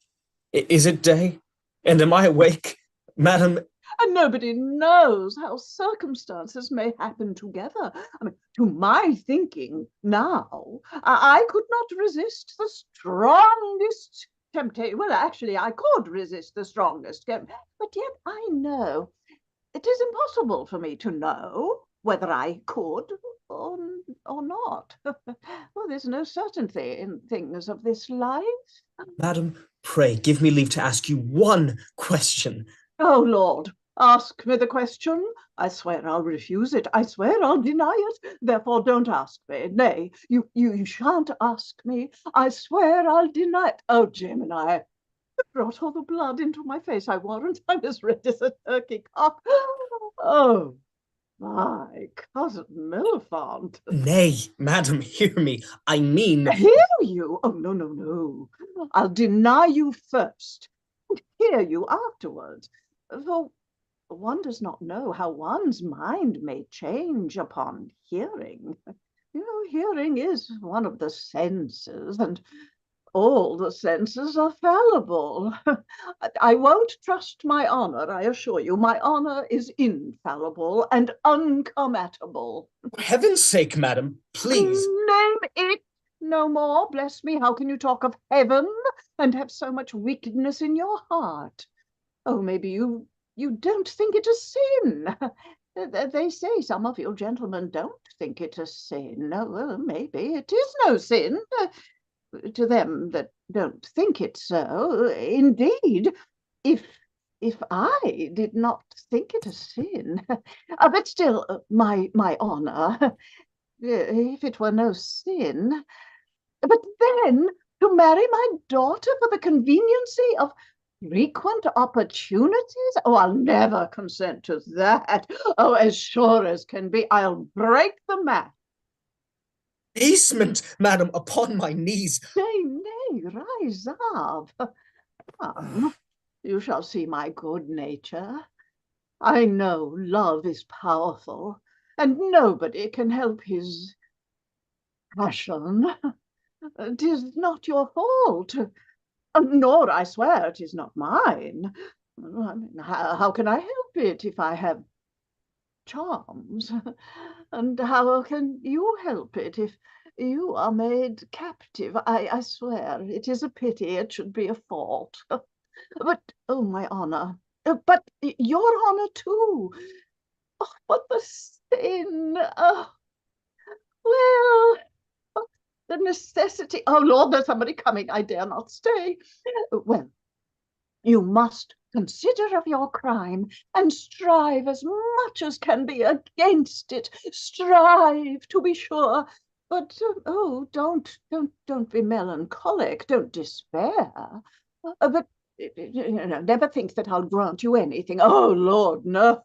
Is it day? And am I awake? Madam, And nobody knows how circumstances may happen together. I mean, to my thinking now, I could not resist the strongest temptation. Well, actually, I could resist the strongest, but yet I know it is impossible for me to know whether I could or not. Well, there's no certainty in things of this life. madam, pray give me leave to ask you one question. Oh, Lord, ask me the question. I swear I'll refuse it. I swear I'll deny it. Therefore, don't ask me. Nay, you shan't ask me. I swear I'll deny it. Oh, Gemini, you brought all the blood into my face. I warrant I'm as red as a turkey cock. Oh, my cousin Millifont. Nay, madam, hear me. I mean... Hear you? Oh, no, no, no. I'll deny you first, and hear you afterwards. For one does not know how one's mind may change upon hearing. You know, hearing is one of the senses, and all the senses are fallible. I won't trust my honor, I assure you. My honor is infallible and uncommatable. For heaven's sake, madam, please. Name it no more. Bless me, how can you talk of heaven and have so much wickedness in your heart? Oh, maybe you don't think it a sin. They say some of you gentlemen don't think it a sin. No, well, maybe it is no sin to them that don't think it so. Indeed, if I did not think it a sin, but still, my honor, if it were no sin, but then to marry my daughter for the conveniency of frequent opportunities? Oh, I'll never consent to that. Oh, as sure as can be, I'll break the match. Basement, madam, upon my knees. Nay, nay, rise up. Come, you shall see my good nature. I know love is powerful, and nobody can help his passion. 'Tis not your fault. Nor, I swear, 'tis not mine. I mean, how can I help it if I have charms? And how can you help it if you are made captive? I swear, it is a pity it should be a fault. But, oh, my honor, but your honor too. Oh, but the sin, oh, well, the necessity. Oh, Lord, there's somebody coming. I dare not stay. Well, you must consider of your crime and strive as much as can be against it. Strive, to be sure. But, oh, don't be melancholic. Don't despair. But, never think that I'll grant you anything. Oh, Lord, no.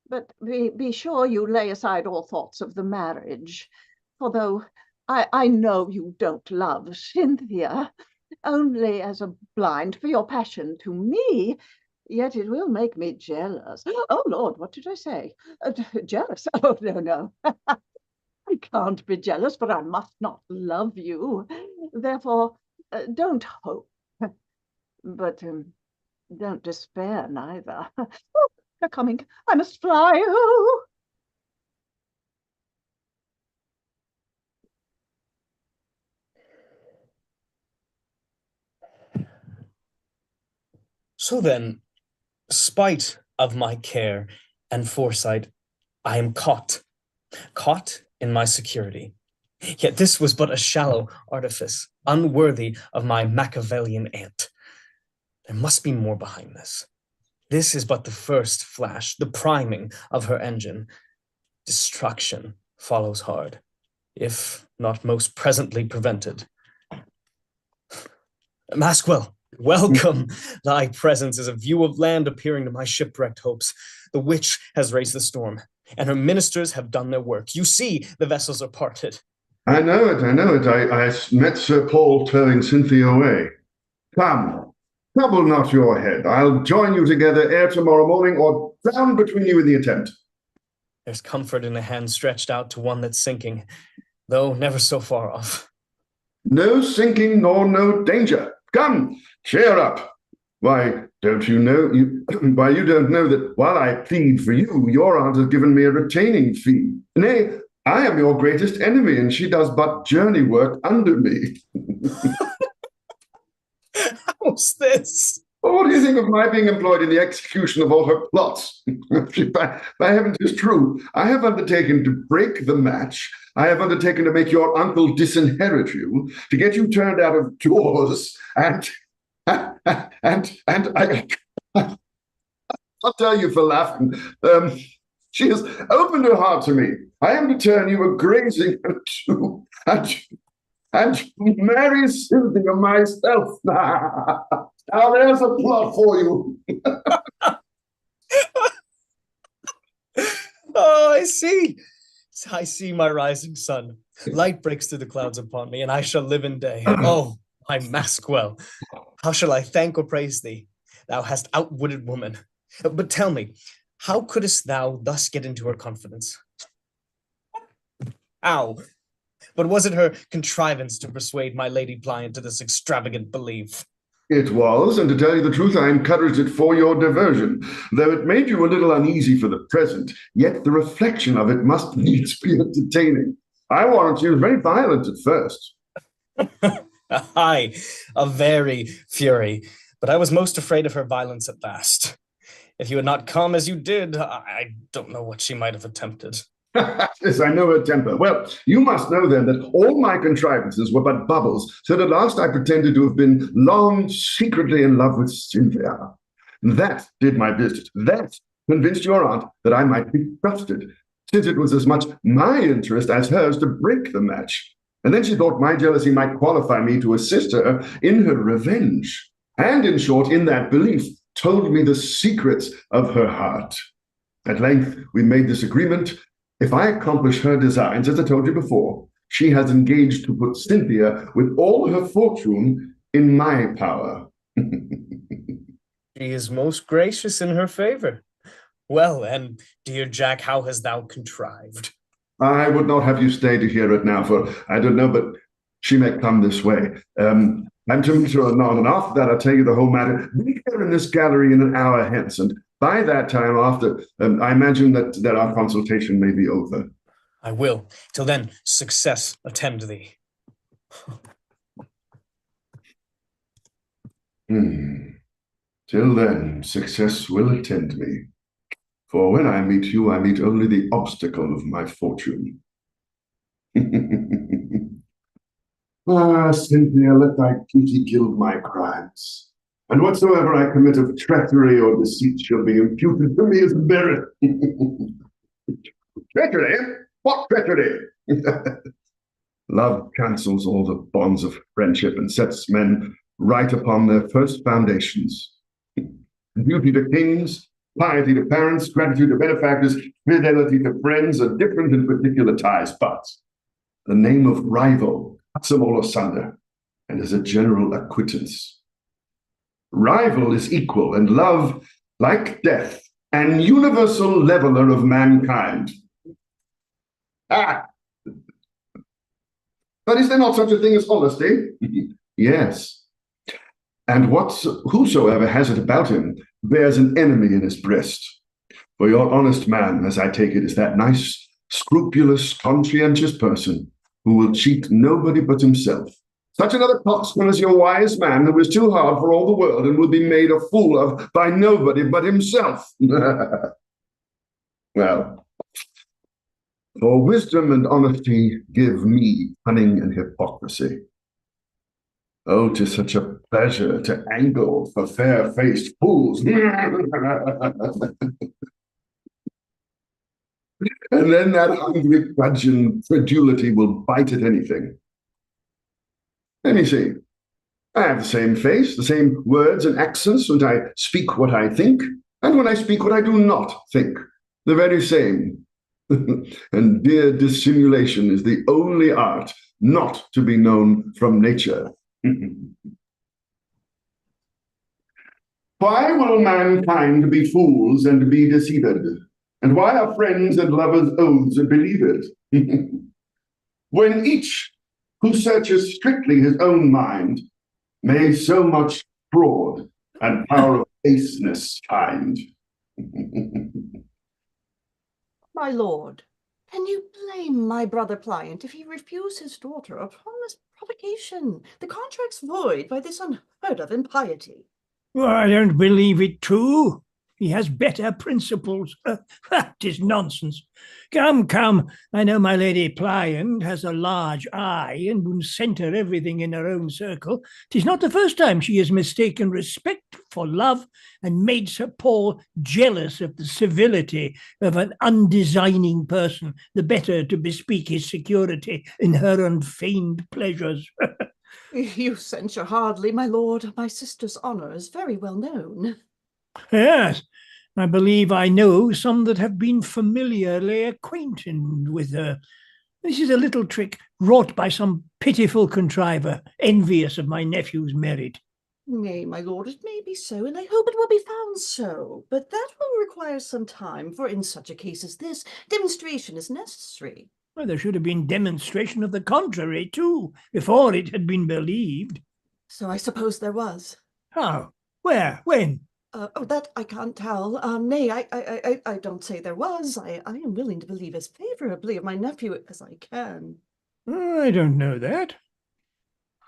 But be sure you lay aside all thoughts of the marriage. For though I know you don't love Cynthia, only as a blind for your passion to me, yet it will make me jealous. Oh, Lord, what did I say? Jealous? Oh, no. I can't be jealous, but I must not love you. Therefore, don't hope, but don't despair neither. Oh, they're coming. I must fly. Oh. So then, spite of my care and foresight, I am caught in my security. Yet this was but a shallow artifice, unworthy of my Machiavellian aunt. There must be more behind this. This is but the first flash, the priming of her engine. Destruction follows hard, if not most presently prevented. Maskwell, welcome. Thy presence is a view of land appearing to my shipwrecked hopes. The witch has raised the storm, and her ministers have done their work. You see, the vessels are parted. I know it. I met Sir Paul towing Cynthia away. Come, trouble not your head. I'll join you together ere tomorrow morning, or drown between you in the attempt. There's comfort in a hand stretched out to one that's sinking, though never so far off. No sinking nor no danger. Come, cheer up. Why, don't you know, you don't know that while I plead for you, your aunt has given me a retaining fee. Nay, I am your greatest enemy, and she does but journey work under me. How's this? Well, what do you think of my being employed in the execution of all her plots? By heavens, it's true. I have undertaken to break the match. I have undertaken to make your uncle disinherit you, to get you turned out of doors, and I'll tell you for laughing. She has opened her heart to me. I am to turn you a grazing and marry Cynthia myself. Now there's a plot for you. Oh, I see, my rising sun. Light breaks through the clouds upon me, and I shall live in day. Oh, my Maskwell, how shall I thank or praise thee? Thou hast outwitted woman. But tell me, how couldst thou thus get into her confidence? How? But was it her contrivance to persuade my lady Pliant to this extravagant belief? It was, and to tell you the truth, I encouraged it for your diversion. Though it made you a little uneasy for the present, yet the reflection of it must needs be entertaining. I warrant she was very violent at first. Aye, a very fury, but I was most afraid of her violence at last. If you had not come as you did, I don't know what she might have attempted. Yes, I know her temper. Well, you must know then that all my contrivances were but bubbles, so that at last I pretended to have been long secretly in love with Cynthia. That did my business. That convinced your aunt that I might be trusted, since it was as much my interest as hers to break the match. And then she thought my jealousy might qualify me to assist her in her revenge. And in short, in that belief, told me the secrets of her heart. At length, we made this agreement. If I accomplish her designs, as I told you before, she has engaged to put Cynthia with all her fortune in my power. She is most gracious in her favor. Well, and dear Jack, how hast thou contrived? I would not have you stay to hear it now, for I don't know, but she may come this way. I'm to meet her anon, and after that I'll tell you the whole matter. Be here in this gallery in an hour hence, and by that time after, I imagine that our consultation may be over. I will. Till then, success attend thee. Till then, success will attend me. For when I meet you, I meet only the obstacle of my fortune. Ah, Cynthia, let thy beauty gild my crimes, and whatsoever I commit of treachery or deceit shall be imputed to me as merit. Treachery? What treachery? Love cancels all the bonds of friendship and sets men right upon their first foundations. Duty to kings, piety to parents, gratitude to benefactors, fidelity to friends are different in particular ties, but the name of rival cuts them all asunder and is a general acquittance. Rival is equal, and love, like death, an universal leveler of mankind. Ah! But is there not such a thing as honesty? Yes. And whosoever has it about him bears an enemy in his breast. For your honest man, as I take it, is that nice, scrupulous, conscientious person who will cheat nobody but himself. Such another coxcomb as your wise man who is too hard for all the world and will be made a fool of by nobody but himself. Well, for wisdom and honesty give me cunning and hypocrisy. Oh, 'tis such a pleasure to angle for fair-faced fools. And then that hungry gudgeon credulity will bite at anything. Let me see. I have the same face, the same words and accents when I speak what I think, and when I speak what I do not think. The very same. And dear dissimulation is the only art not to be known from nature. Why will mankind be fools and be deceived? And why are friends and lovers oaths believed? When each who searches strictly his own mind may so much fraud and power of baseness find. My lord, can you blame my brother Pliant if he refuse his daughter upon this provocation? The contract's void by this unheard of impiety. Well, I don't believe it too. He has better principles. That is nonsense. Come, come. I know my Lady Pliant has a large eye and will centre everything in her own circle. 'Tis not the first time she has mistaken respect for love and made Sir Paul jealous of the civility of an undesigning person, the better to bespeak his security in her unfeigned pleasures. You censure hardly, my lord. My sister's honour is very well known. Yes, I believe I know some that have been familiarly acquainted with her. This is a little trick wrought by some pitiful contriver, envious of my nephew's merit. Nay, my lord, it may be so, and I hope it will be found so. But that will require some time, for in such a case as this, demonstration is necessary. Well, there should have been demonstration of the contrary, too, before it had been believed. So I suppose there was. How? Where? When? Oh, that I can't tell. Nay, I don't say there was. I am willing to believe as favorably of my nephew as I can. I don't know that.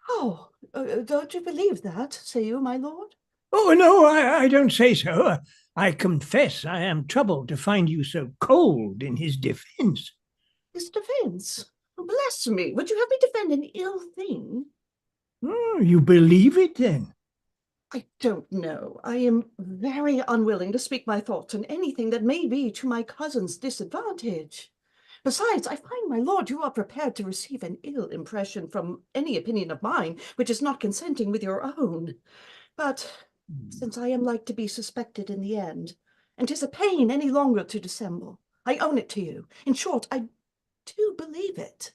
Oh, don't you believe that, say you, my lord? Oh, no, I don't say so. I confess I am troubled to find you so cold in his defence. His defence? Bless me, would you have me defend an ill thing? You believe it, then? I don't know. I am very unwilling to speak my thoughts on anything that may be to my cousin's disadvantage. Besides, I find, my lord, you are prepared to receive an ill impression from any opinion of mine which is not consenting with your own. But since I am like to be suspected in the end, and 'tis a pain any longer to dissemble, I own it to you. In short, I do believe it.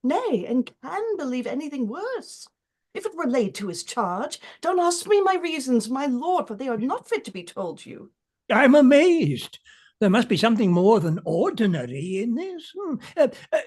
Nay, and can believe anything worse. If it were laid to his charge, don't ask me my reasons, my lord, for they are not fit to be told you. I'm amazed. There must be something more than ordinary in this.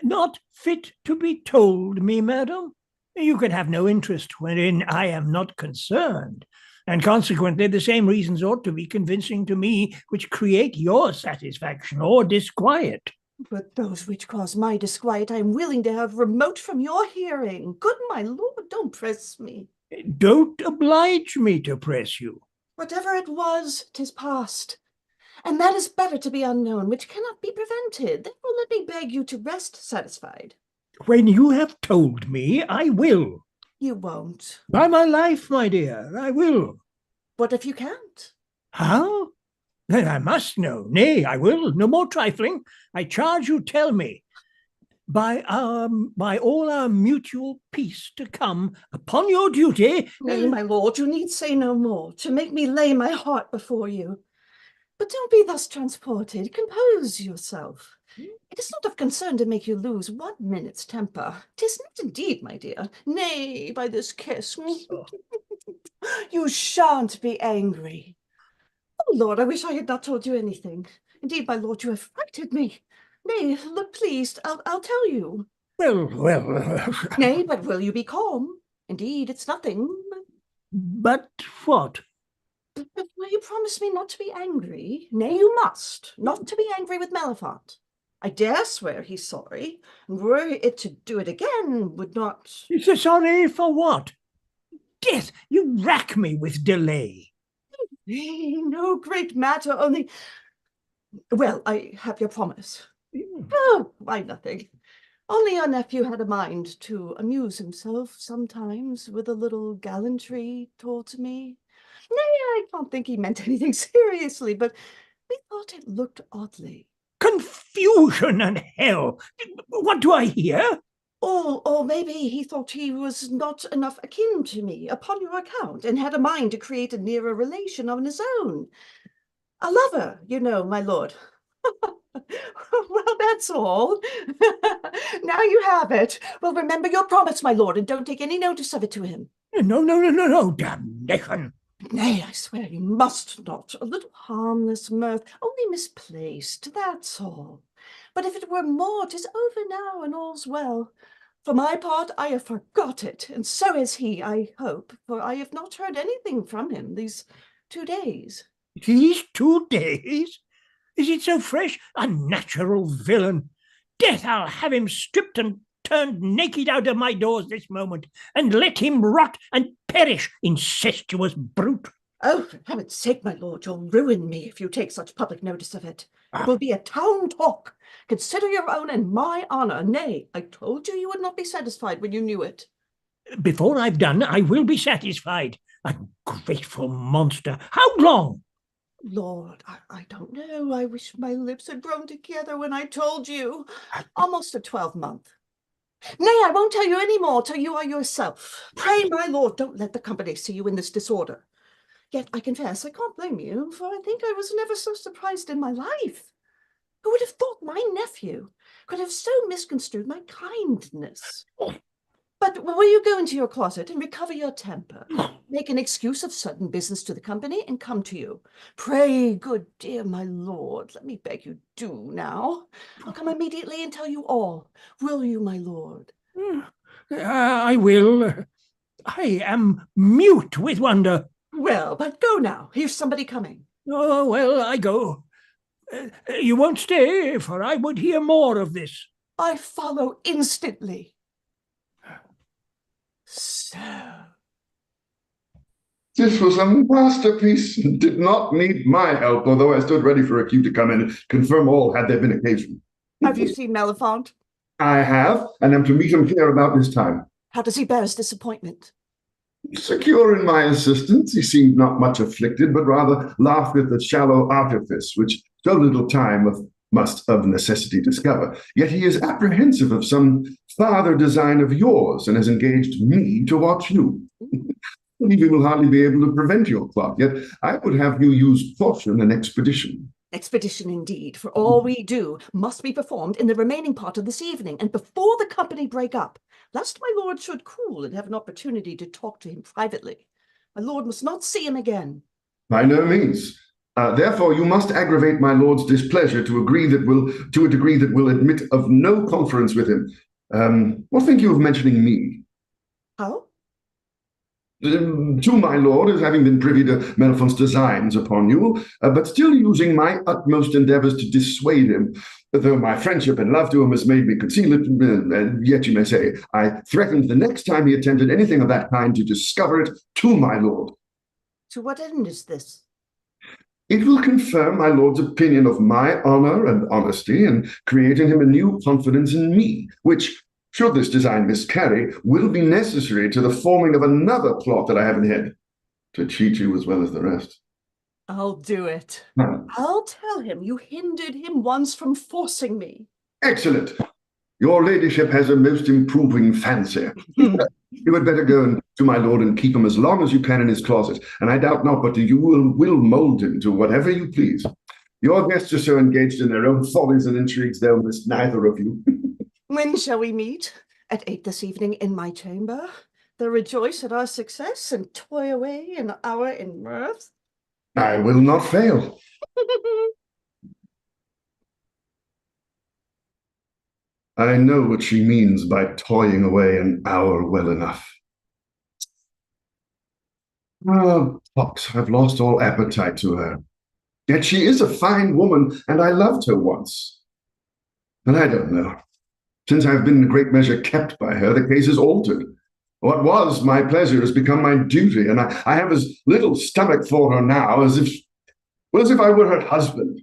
Not fit to be told me, madam. You can have no interest wherein I am not concerned, and consequently the same reasons ought to be convincing to me which create your satisfaction or disquiet. But those which cause my disquiet I am willing to have remote from your hearing. Good my lord, don't press me. Don't oblige me to press you. Whatever it was, 'tis past. And that is better to be unknown, which cannot be prevented. Therefore let me beg you to rest satisfied. When you have told me, I will. You won't. By my life, my dear, I will. What if you can't? How? Then I must know. Nay, I will. No more trifling. I charge you tell me. By all our mutual peace to come, upon your duty. Nay, my lord, you need say no more, to make me lay my heart before you. But don't be thus transported. Compose yourself. It is not of concern to make you lose 1 minute's temper. 'Tis not indeed, my dear. Nay, by this kiss. You shan't be angry. Oh, Lord, I wish I had not told you anything. Indeed, my lord, you have frightened me. Nay, look pleased. I'll tell you. Well. Nay, but will you be calm? Indeed, it's nothing. But what? But will you promise me not to be angry? Nay, you must. Not to be angry with Malafont. I dare swear he's sorry, and were it to do it again, would not. Sorry for what? Death, you rack me with delay. No great matter, only. Well, I have your promise. Oh, why nothing. Only your nephew had a mind to amuse himself sometimes with a little gallantry towards me. Nay, I don't think he meant anything seriously, but we thought it looked oddly. Confusion and hell! What do I hear? Or maybe he thought he was not enough akin to me upon your account, and had a mind to create a nearer relation of his own. A lover, you know, my lord. Well, that's all. Now you have it. Well, remember your promise, my lord, and don't take any notice of it to him. No, damnation. Nay, I swear you must not. A little harmless mirth, only misplaced, that's all. But if it were more, 'tis over now, and all's well. For my part, I have forgot it, and so has he, I hope, for I have not heard anything from him these 2 days. These 2 days? Is it so fresh? Unnatural villain! Death, I'll have him stripped and turned naked out of my doors this moment, and let him rot and perish, incestuous brute! Oh, for heaven's sake, my lord, you'll ruin me if you take such public notice of it. It will be a town talk. Consider your own and my honour. Nay, I told you you would not be satisfied when you knew it. Before I've done, I will be satisfied. Ungrateful monster! How long? Lord, I don't know. I wish my lips had grown together when I told you. Almost a 12-month. Nay, I won't tell you any more till you are yourself. Pray, my lord, don't let the company see you in this disorder. Yet I confess I can't blame you, for I think I was never so surprised in my life. Who would have thought my nephew could have so misconstrued my kindness? But will you go into your closet and recover your temper, make an excuse of certain business to the company, and come to you? Pray, good dear my lord, let me beg you do now. I'll come immediately and tell you all. Will you, my lord? I will. I am mute with wonder. Well, but go now. Here's somebody coming. Oh, well, I go. You won't stay, for I would hear more of this. I follow instantly. So. This was a masterpiece and did not need my help, although I stood ready for a cue to come in and confirm all had there been occasion. Have you seen Meliphant? I have, and am to meet him here about this time. How does he bear his disappointment? Secure in my assistance, he seemed not much afflicted, but rather laughed at the shallow artifice which so little time must of necessity discover. Yet he is apprehensive of some farther design of yours, and has engaged me to watch you. Believe he will hardly be able to prevent your plot, yet I would have you use caution and expedition. Expedition indeed, for all we do must be performed in the remaining part of this evening, and before the company break up, lest my lord should cool and have an opportunity to talk to him privately. My lord must not see him again. By no means. Therefore, you must aggravate my lord's displeasure to a degree that will admit of no conference with him. What think you of mentioning me? How? To my lord, as having been privy to Meliphant's designs upon you, but still using my utmost endeavours to dissuade him. Though my friendship and love to him has made me conceal it, yet you may say, I threatened the next time he attempted anything of that kind to discover it to my lord. To what end is this? It will confirm my lord's opinion of my honour and honesty, and create in him a new confidence in me, which, should this design miscarry, will be necessary to the forming of another plot that I have in head, to cheat you as well as the rest. I'll do it. Now, I'll tell him you hindered him once from forcing me. excellent. Your ladyship has a most improving fancy. You had better go to my lord and keep him as long as you can in his closet, and I doubt not but that you will mould him to whatever you please. Your guests are so engaged in their own follies and intrigues, they'll miss neither of you. When shall we meet? At 8 this evening in my chamber? They'll rejoice at our success and toy away an hour in mirth? I will not fail. I know what she means by toying away an hour well enough. Ah, Pox, I've lost all appetite to her. Yet she is a fine woman, and I loved her once. But I don't know. Since I've been in a great measure kept by her, the case is altered. What was my pleasure has become my duty, and I have as little stomach for her now as if I were her husband.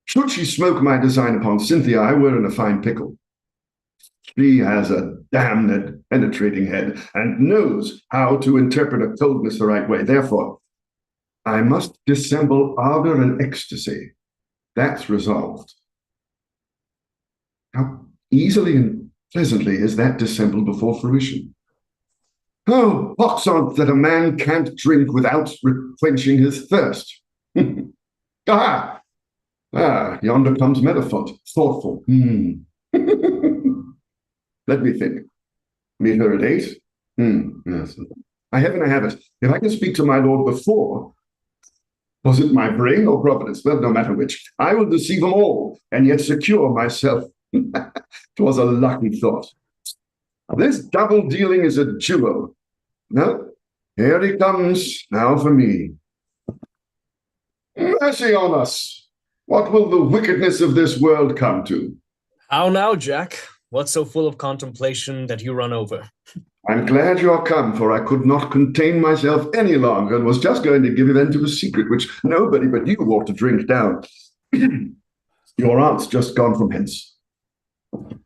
Should she smoke my design upon Cynthia, I were in a fine pickle. She has a damned penetrating head and knows how to interpret a coldness the right way. Therefore, I must dissemble ardor and ecstasy. That's resolved. How easily and pleasantly is that dissembled before fruition? Oh, pox on't that a man can't drink without quenching his thirst. Yonder comes Mellifont, thoughtful. Let me think. Meet her at 8? Yes. I have it. If I can speak to my lord before, was it my brain or Providence? Well, no matter which. I will deceive them all, and yet secure myself. 'Twas a lucky thought. This double dealing is a jewel. No, here he comes, now for me. Mercy on us! What will the wickedness of this world come to? How now, Jack? What's so full of contemplation that you run over? I'm glad you're come, for I could not contain myself any longer, and was just going to give vent to a secret which nobody but you ought to drink down. Your aunt's just gone from hence.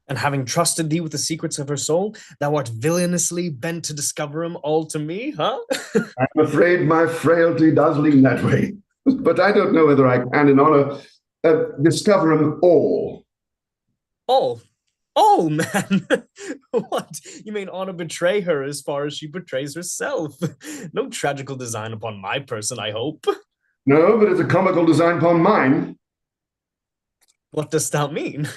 And having trusted thee with the secrets of her soul, thou art villainously bent to discover 'em all to me, huh? I'm afraid my frailty does lean that way. But I don't know whether I can, in honor, discover 'em all. All? All, man! What? You mean honor betray her as far as she betrays herself? No tragical design upon my person, I hope. No, but it's a comical design upon mine. What dost thou mean?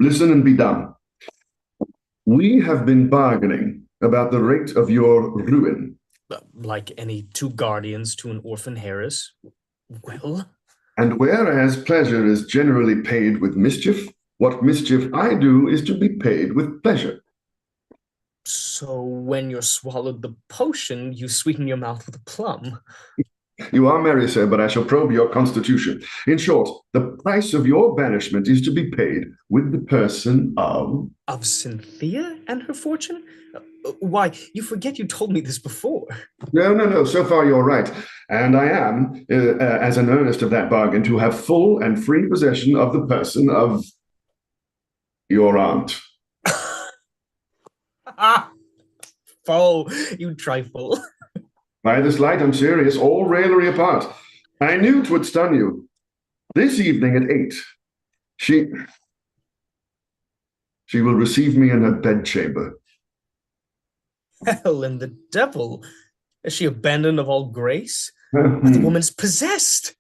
Listen and be dumb. We have been bargaining about the rate of your ruin. Like any two guardians to an orphan heiress. Well? And whereas pleasure is generally paid with mischief, what mischief I do is to be paid with pleasure. So when you're swallowed the potion, you sweeten your mouth with a plum. You are merry, sir, but I shall probe your constitution. In short, the price of your banishment is to be paid with the person of... Of Cynthia and her fortune? Why, you forget you told me this before. No, so far you're right. And I am, as an earnest of that bargain, to have full and free possession of the person of your aunt. Foe, you trifle. By this light, I'm serious, all raillery apart. I knew 'twould stun you. This evening at 8, she will receive me in her bedchamber. Hell and the devil! Is she abandoned of all grace? But the woman's possessed!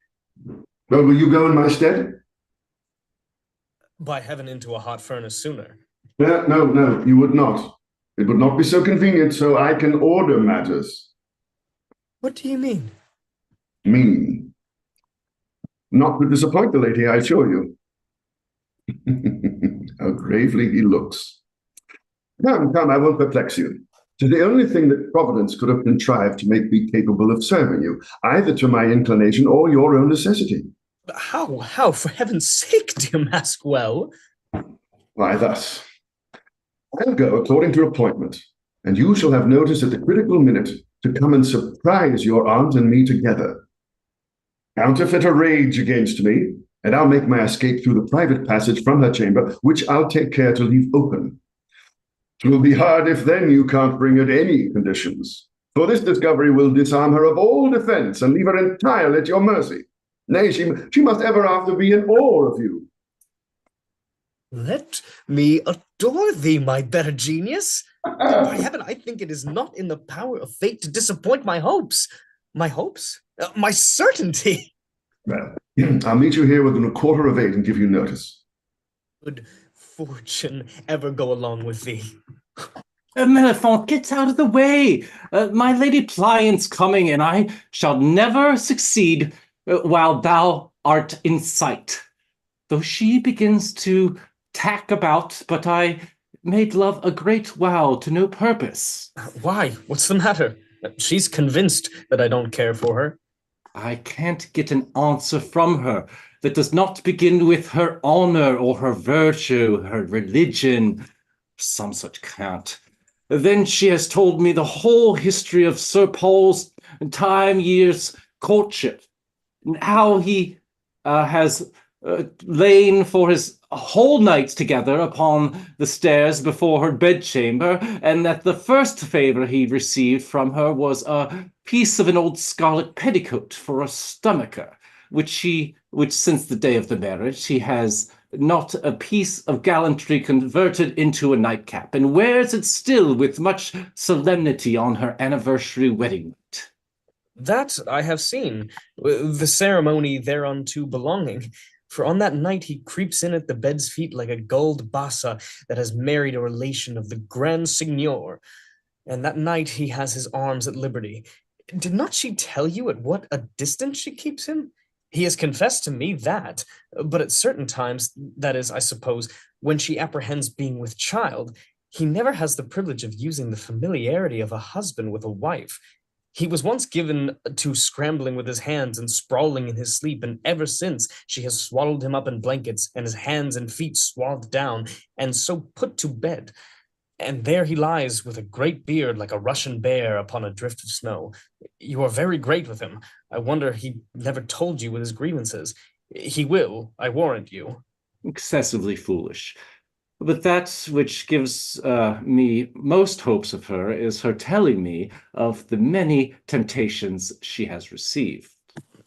Well, will you go in my stead? By heaven, into a hot furnace sooner. No, you would not. It would not be so convenient, so I can order matters. What do you mean? Mean. Not to disappoint the lady, I assure you. How gravely he looks. Come, I won't perplex you. 'Tis the only thing that Providence could have contrived to make me capable of serving you, either to my inclination or your own necessity. How, for heaven's sake, dear Maskwell? Why, thus. I'll go according to appointment, and you shall have notice at the critical minute to come and surprise your aunt and me together. Counterfeit a rage against me, and I'll make my escape through the private passage from her chamber, which I'll take care to leave open. 'Twill be hard if then you can't bring at any conditions, for this discovery will disarm her of all defense and leave her entirely at your mercy. Nay, she must ever after be in awe of you. Let me adore thee, my better genius. By heaven, I think it is not in the power of fate to disappoint my hopes. My hopes? My certainty. Well, I'll meet you here within 7:15 and give you notice. Good fortune ever go along with thee. Mellifont, get out of the way. My Lady Pliant's coming, and I shall never succeed while thou art in sight. Though she begins to tack about, but I made love a great while to no purpose. Why? What's the matter? She's convinced that I don't care for her. I can't get an answer from her that does not begin with her honor or her virtue, her religion, some such cant. Then she has told me the whole history of Sir Paul's years courtship, and how he has lain for his whole night together upon the stairs before her bedchamber, and that the first favor he received from her was a piece of an old scarlet petticoat for a stomacher, which since the day of the marriage he has not a piece of gallantry converted into a nightcap, and wears it still with much solemnity on her anniversary wedding night. That I have seen, the ceremony thereunto belonging. For on that night he creeps in at the bed's feet like a gold bassa that has married a relation of the Grand Signor. And that night he has his arms at liberty. Did not she tell you at what a distance she keeps him? He has confessed to me that, but at certain times, that is, I suppose, when she apprehends being with child, he never has the privilege of using the familiarity of a husband with a wife. He was once given to scrambling with his hands and sprawling in his sleep, and ever since she has swaddled him up in blankets, and his hands and feet swathed down, and so put to bed. And there he lies with a great beard like a Russian bear upon a drift of snow. You are very great with him. I wonder he never told you what his grievances. He will, I warrant you. Excessively foolish. But that which gives me most hopes of her is her telling me of the many temptations she has received.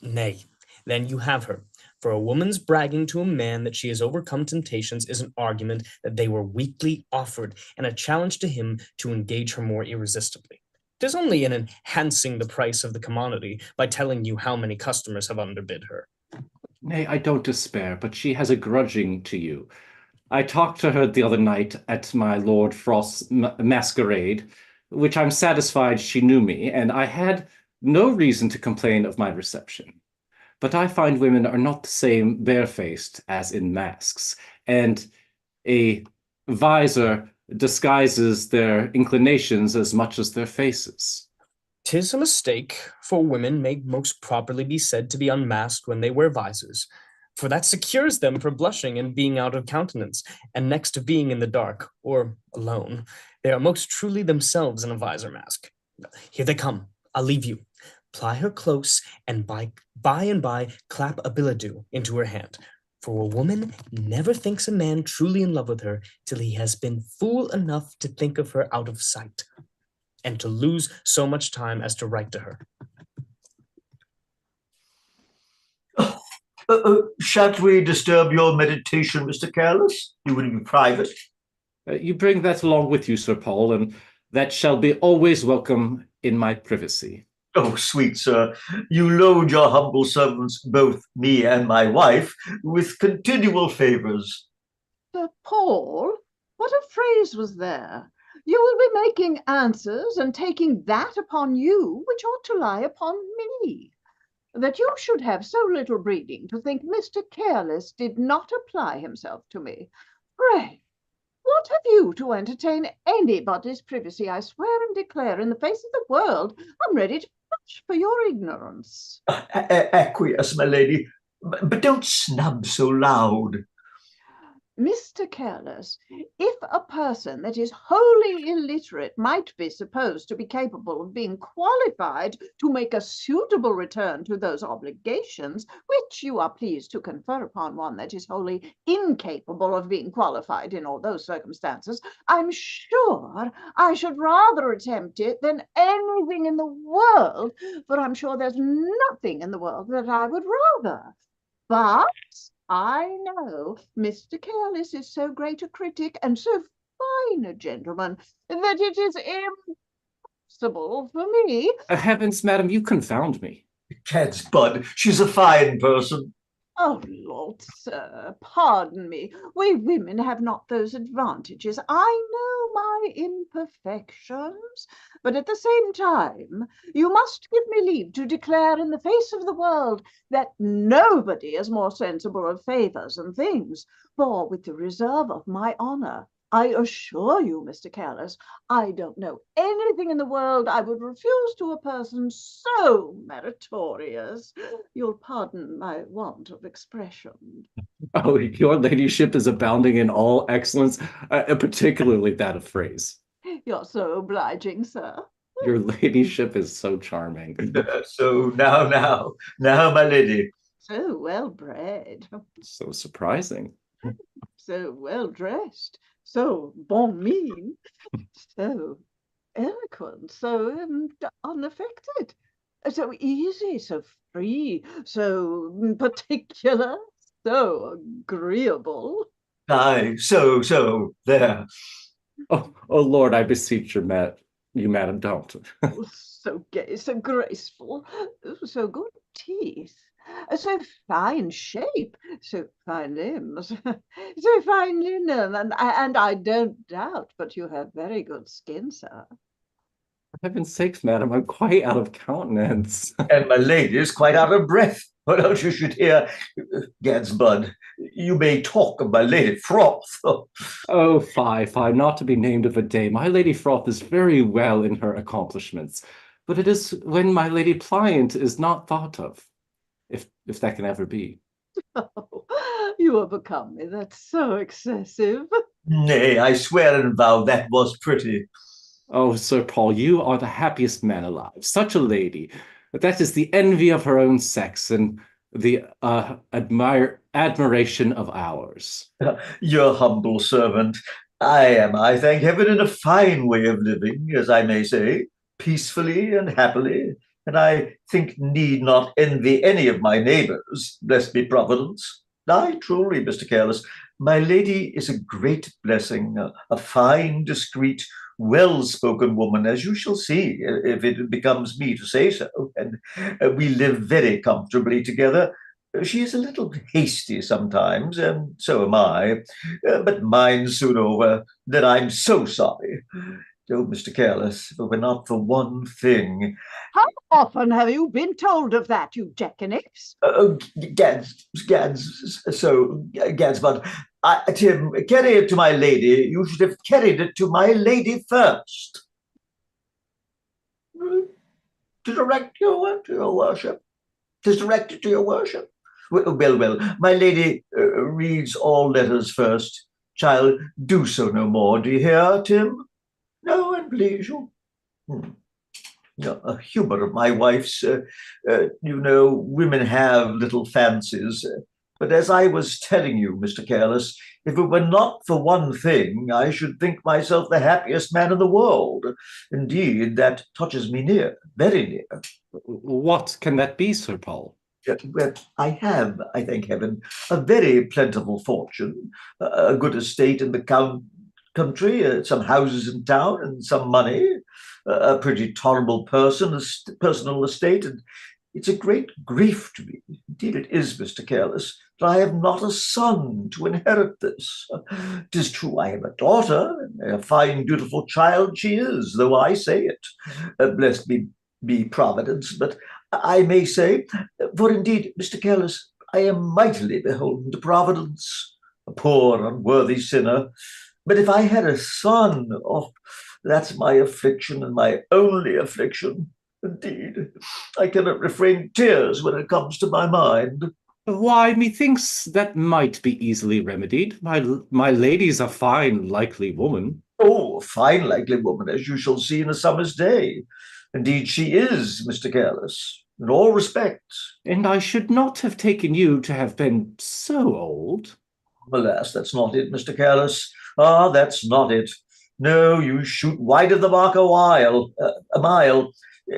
Nay, then you have her. For a woman's bragging to a man that she has overcome temptations is an argument that they were weakly offered, and a challenge to him to engage her more irresistibly. 'Tis only in enhancing the price of the commodity by telling you how many customers have underbid her. Nay, I don't despair, but she has a grudging to you. I talked to her the other night at my Lord Frost's masquerade, which I'm satisfied she knew me, and I had no reason to complain of my reception. But I find women are not the same barefaced as in masks, and a visor disguises their inclinations as much as their faces. 'Tis a mistake, for women may most properly be said to be unmasked when they wear visors, for that secures them from blushing and being out of countenance, and next to being in the dark, or alone, they are most truly themselves in a visor mask. Here they come. I'll leave you. Ply her close, and by and by clap a billet-doux into her hand. For a woman never thinks a man truly in love with her till he has been fool enough to think of her out of sight, and to lose so much time as to write to her. Shan't we disturb your meditation, Mr. Careless? You would be private. You bring that along with you, Sir Paul, and that shall be always welcome in my privacy. Oh, sweet sir, you load your humble servants, both me and my wife, with continual favors. Sir Paul, what a phrase was there! You will be making answers and taking that upon you which ought to lie upon me. That you should have so little breeding to think Mr. Careless did not apply himself to me. Pray, what have you to entertain anybody's privacy? I swear and declare in the face of the world, I'm ready to blush for your ignorance. Acquiesce, my lady, but don't snub so loud. Mr. Careless, if a person that is wholly illiterate might be supposed to be capable of being qualified to make a suitable return to those obligations which you are pleased to confer upon one that is wholly incapable of being qualified in all those circumstances, I'm sure I should rather attempt it than anything in the world, for I'm sure there's nothing in the world that I would rather. But I know Mr. Careless is so great a critic and so fine a gentleman that it is impossible for me. Heavens, madam, you confound me. Cad's bud, she's a fine person. Oh, Lord, sir, pardon me. We women have not those advantages. I know my imperfections, but at the same time, you must give me leave to declare in the face of the world that nobody is more sensible of favours and things, for with the reserve of my honour, I assure you, Mr. Careless, I don't know anything in the world I would refuse to a person so meritorious. You'll pardon my want of expression. Oh, your ladyship is abounding in all excellence, particularly that of phrase. You're so obliging, sir. Your ladyship is so charming. So now, my lady. So well bred, So surprising. so well dressed, so bon mine, so eloquent, so unaffected, so easy, so free, so particular, so agreeable. Aye, so, there. Oh Lord, I beseech you, madam, don't. Oh, so gay, so graceful, so good teeth, so fine shape, so fine limbs, so fine linen, and I don't doubt but you have very good skin, sir. For heaven's sakes, madam, I'm quite out of countenance. And my lady is quite out of breath. What else you should hear? Gad's blood. You may talk of my lady Froth. Oh, fie, not to be named of a day. My lady Froth is very well in her accomplishments, but it is when my lady Pliant is not thought of, if that can ever be. Oh, you overcome me. That's so excessive. Nay, I swear and vow that was pretty. Oh, Sir Paul, you are the happiest man alive. Such a lady. That is the envy of her own sex and the admiration of ours. Your humble servant. I thank heaven, in a fine way of living, as I may say, peacefully and happily, and I think need not envy any of my neighbors, blessed be Providence. Aye, truly, Mr. Careless, my lady is a great blessing, a fine, discreet, well-spoken woman, as you shall see, if it becomes me to say so, and we live very comfortably together. She is a little hasty sometimes, and so am I, but mine's soon over. Then I'm so sorry. Oh, Mr. Careless, if it were not for one thing. How often have you been told of that, you jackanapes? Gads, but Tim, carry it to my lady. You should have carried it to my lady first. To direct to your worship. Tis directed to your worship. Well, my lady reads all letters first. Child, do so no more. Do you hear, Tim? No, and please you. A humor of my wife's. Women have little fancies. But as I was telling you, Mr. Careless, if it were not for one thing, I should think myself the happiest man in the world. Indeed, that touches me near, very near. What can that be, Sir Paul? Well, I have, I thank heaven, a very plentiful fortune, a good estate in the country, some houses in town, and some money, a pretty tolerable personal estate, and it's a great grief to me. Indeed it is, Mr. Careless, that I have not a son to inherit this. 'Tis true I have a daughter, and a fine, beautiful child she is, though I say it. Blessed be Providence, but I may say, for indeed, Mr. Careless, I am mightily beholden to Providence, a poor, unworthy sinner. But if I had a son, oh, that's my affliction and my only affliction. Indeed, I cannot refrain tears when it comes to my mind. Why, methinks that might be easily remedied. My lady's a fine, likely woman. Oh, a fine, likely woman, as you shall see in a summer's day. Indeed, she is, Mr. Careless, in all respects. And I should not have taken you to have been so old. Alas, that's not it, Mr. Careless. Ah, that's not it. No, you shoot wide of the mark a mile.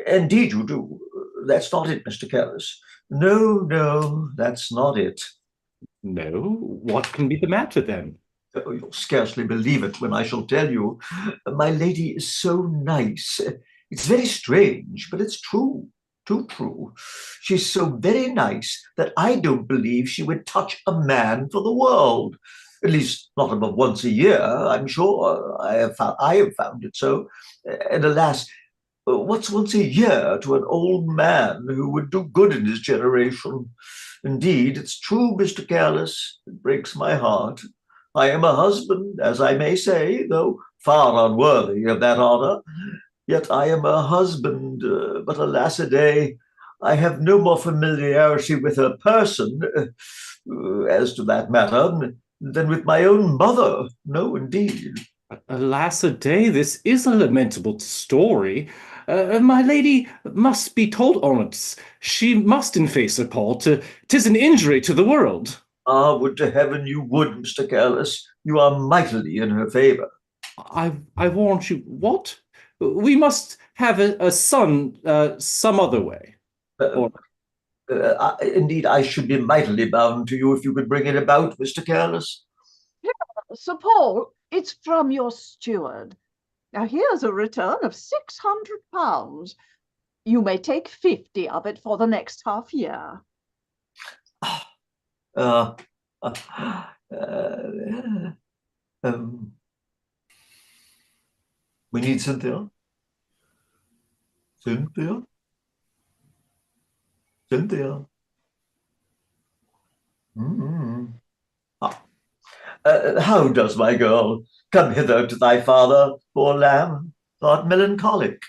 Indeed, you do. That's not it, Mr. Careless. No, that's not it. No? What can be the matter then? Oh, you'll scarcely believe it when I shall tell you. My lady is so nice. It's very strange, but it's true. Too true. She's so very nice that I don't believe she would touch a man for the world. At least not above once a year, I'm sure. I have found it so. And alas, what's once a year to an old man who would do good in his generation? Indeed, it's true, Mr. Careless. It breaks my heart. I am a husband, as I may say, though far unworthy of that honor. Yet I am a husband, but alas a day, I have no more familiarity with her person, as to that matter, than with my own mother. No, indeed. Alas a day, this is a lamentable story. My lady must be told on't. She must inface Sir Paul. 'Tis an injury to the world. Ah, would to heaven you would, Mr. Careless. You are mightily in her favor. I warrant you. What? We must have a son some other way. Or Indeed, I should be mightily bound to you if you could bring it about, Mr. Careless. Sir Paul, it's from your steward. Now here's a return of £600. You may take 50 of it for the next half year. Uh, uh, uh, um, we need Cynthia. Cynthia? Cynthia? Mm-hmm. How does my girl? Come hither to thy father, poor lamb. Art melancholic.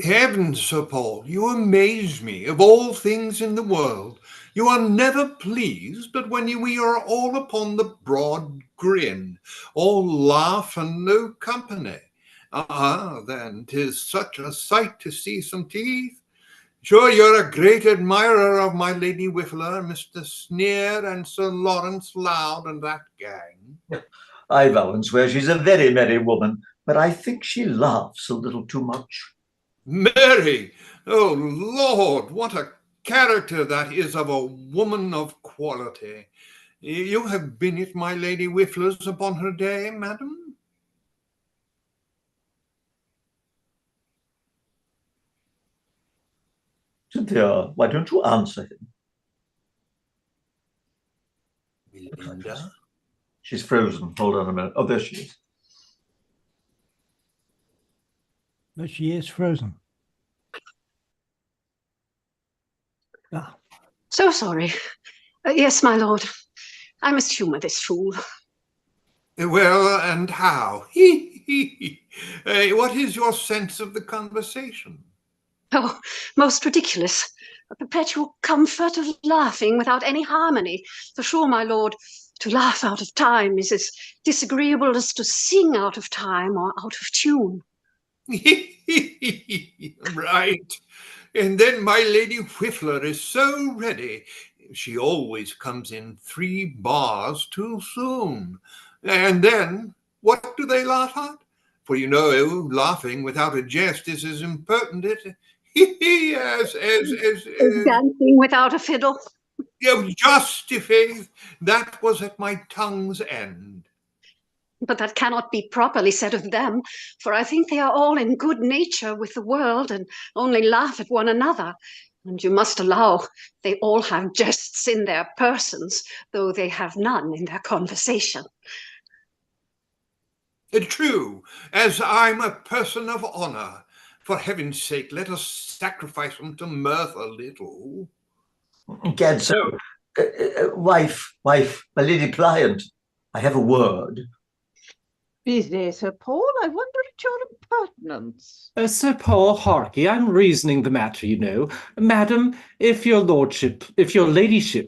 Heavens, Sir Paul, you amaze me. Of all things in the world, you are never pleased but when we are all upon the broad grin, all laugh and no company. Ah, then, 'tis such a sight to see some teeth. Sure, you're a great admirer of my Lady Whiffler, Mr. Sneer, and Sir Lawrence Loud, and that gang. I vow and swear she's a very merry woman, but I think she laughs a little too much. Mary! Oh, Lord, what a character that is of a woman of quality. You have been at my Lady Whiffler's upon her day, madam? Cynthia, why don't you answer him? Belinda? She's frozen. Hold on a minute. Oh, there she is. But she is frozen. Ah. So sorry. Yes, my lord. I must humour this fool. Well, and how? What is your sense of the conversation? Oh, most ridiculous. A perpetual comfort of laughing without any harmony. For sure, my lord, to laugh out of time is as disagreeable as to sing out of time or out of tune. Right. And then my Lady Whiffler is so ready. She always comes in 3 bars too soon. And then, what do they laugh at? For you know, laughing without a jest is as impertinent as dancing without a fiddle. Just, faith, that was at my tongue's end. But that cannot be properly said of them, for I think they are all in good nature with the world and only laugh at one another. And you must allow they all have jests in their persons, though they have none in their conversation. True, as I'm a person of honor. For heaven's sake, let us sacrifice them to mirth a little. Gad, so, wife, my lady pliant, I have a word. Busy, Sir Paul? I wonder at your impertinence. Sir Paul, harkye, I'm reasoning the matter, you know. Madam, if your ladyship,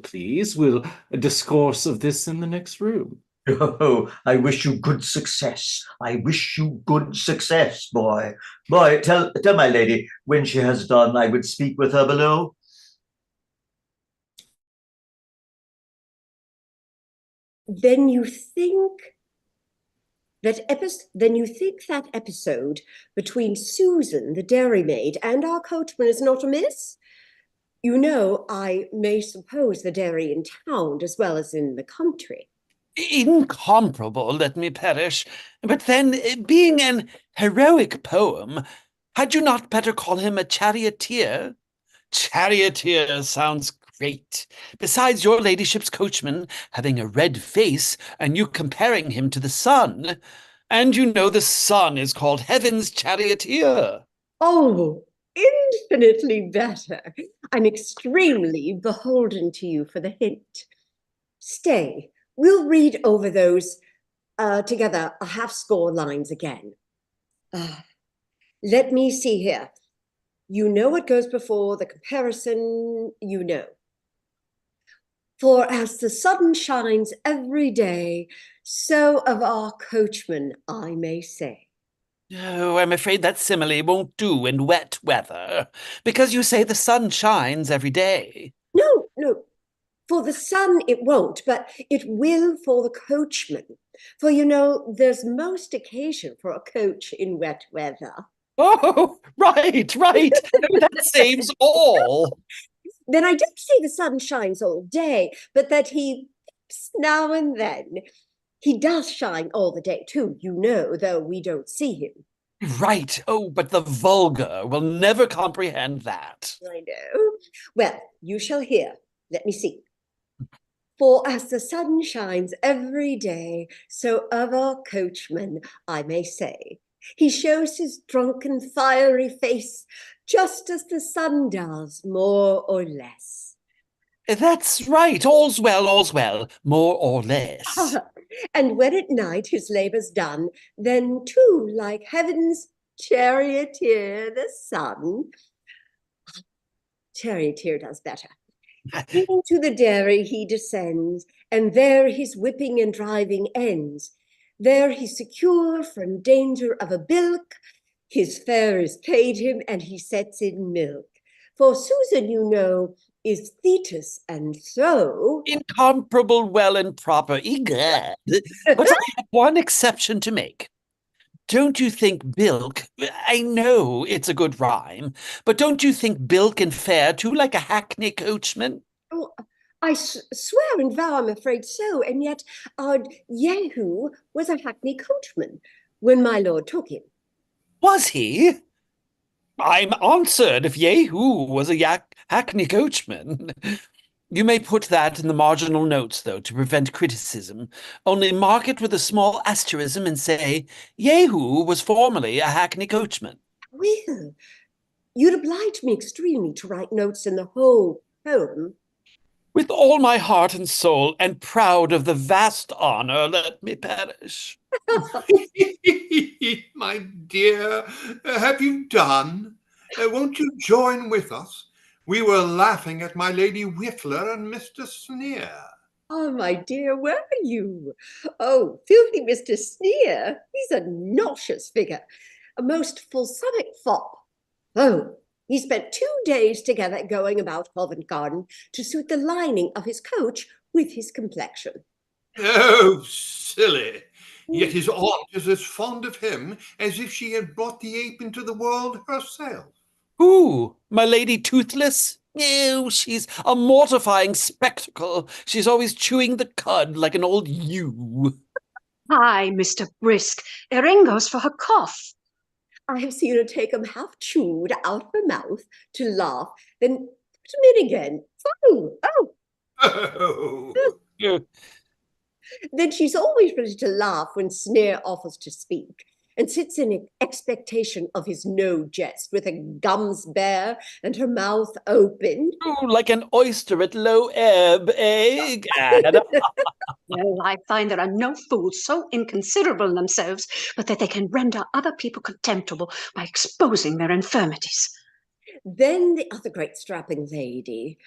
please, will discourse of this in the next room. Oh, I wish you good success. I wish you good success, boy. Boy, tell my lady, when she has done, I would speak with her below. Then you think that episode between Susan, the dairymaid, and our coachman is not amiss? You know, I may suppose the dairy in town as well as in the country. Incomparable, let me perish. But then, being an heroic poem, had you not better call him a charioteer? Charioteer sounds great. Besides your ladyship's coachman having a red face and you comparing him to the sun. And you know the sun is called heaven's charioteer. Oh, infinitely better. I'm extremely beholden to you for the hint. Stay, We'll read over those together, a half score lines again. Let me see here. You know what goes before the comparison, you know. For as the sun shines every day, so of our coachman I may say. Oh, I'm afraid that simile won't do in wet weather, because you say the sun shines every day. No, no, for the sun it won't, but it will for the coachman. For you know, there's most occasion for a coach in wet weather. Oh, right. That saves all. Then I don't say the sun shines all day, but that he peeps now and then. He does shine all the day too, you know, though we don't see him. Right. Oh, but the vulgar will never comprehend that. I know. Well, you shall hear. Let me see. For as the sun shines every day, so of our coachman I may say. He shows his drunken fiery face, just as the sun does, more or less. That's right. All's well, more or less. And when at night his labour's done, then too, like heaven's charioteer, the sun. Charioteer does better. Into the dairy he descends, and there his whipping and driving ends. There he's secure from danger of a bilk. His fare is paid him, and he sets in milk. For Susan, you know, is Thetis, and so... Incomparable, well and proper, egad. But I have one exception to make. Don't you think bilk, I know it's a good rhyme, but don't you think bilk and fare too like a hackney coachman? Oh, I swear and vow I'm afraid so, and yet our Jehu was a hackney coachman when my lord took him. Was he? I'm answered if Jehu was a hackney coachman. You may put that in the marginal notes, though, to prevent criticism. Only mark it with a small asterism and say, Jehu was formerly a hackney coachman. Well, you'd oblige me extremely to write notes in the whole poem. With all my heart and soul, and proud of the vast honor, let me perish. My dear, have you done? Won't you join with us? We were laughing at my Lady Whiffler and Mr. Sneer. Oh, my dear, where are you? Oh, filthy Mr. Sneer. He's a nauseous figure, a most fulsamic fop. Oh, he spent 2 days together going about Covent Garden to suit the lining of his coach with his complexion. Oh, silly. Yet his aunt is as fond of him as if she had brought the ape into the world herself. Who? My Lady Toothless? Oh, she's a mortifying spectacle. She's always chewing the cud like an old ewe. Hi, Mr. Brisk. Erengo's for her cough. I have seen her take 'em half chewed out of her mouth to laugh, then put 'em in again. Oh. Oh. Then she's always ready to laugh when Sneer offers to speak, and sits in expectation of his no jest, with her gums bare and her mouth open. Oh, like an oyster at low ebb, eh? Gad. Well, I find there are no fools so inconsiderable in themselves, but that they can render other people contemptible by exposing their infirmities. Then the other great strapping lady,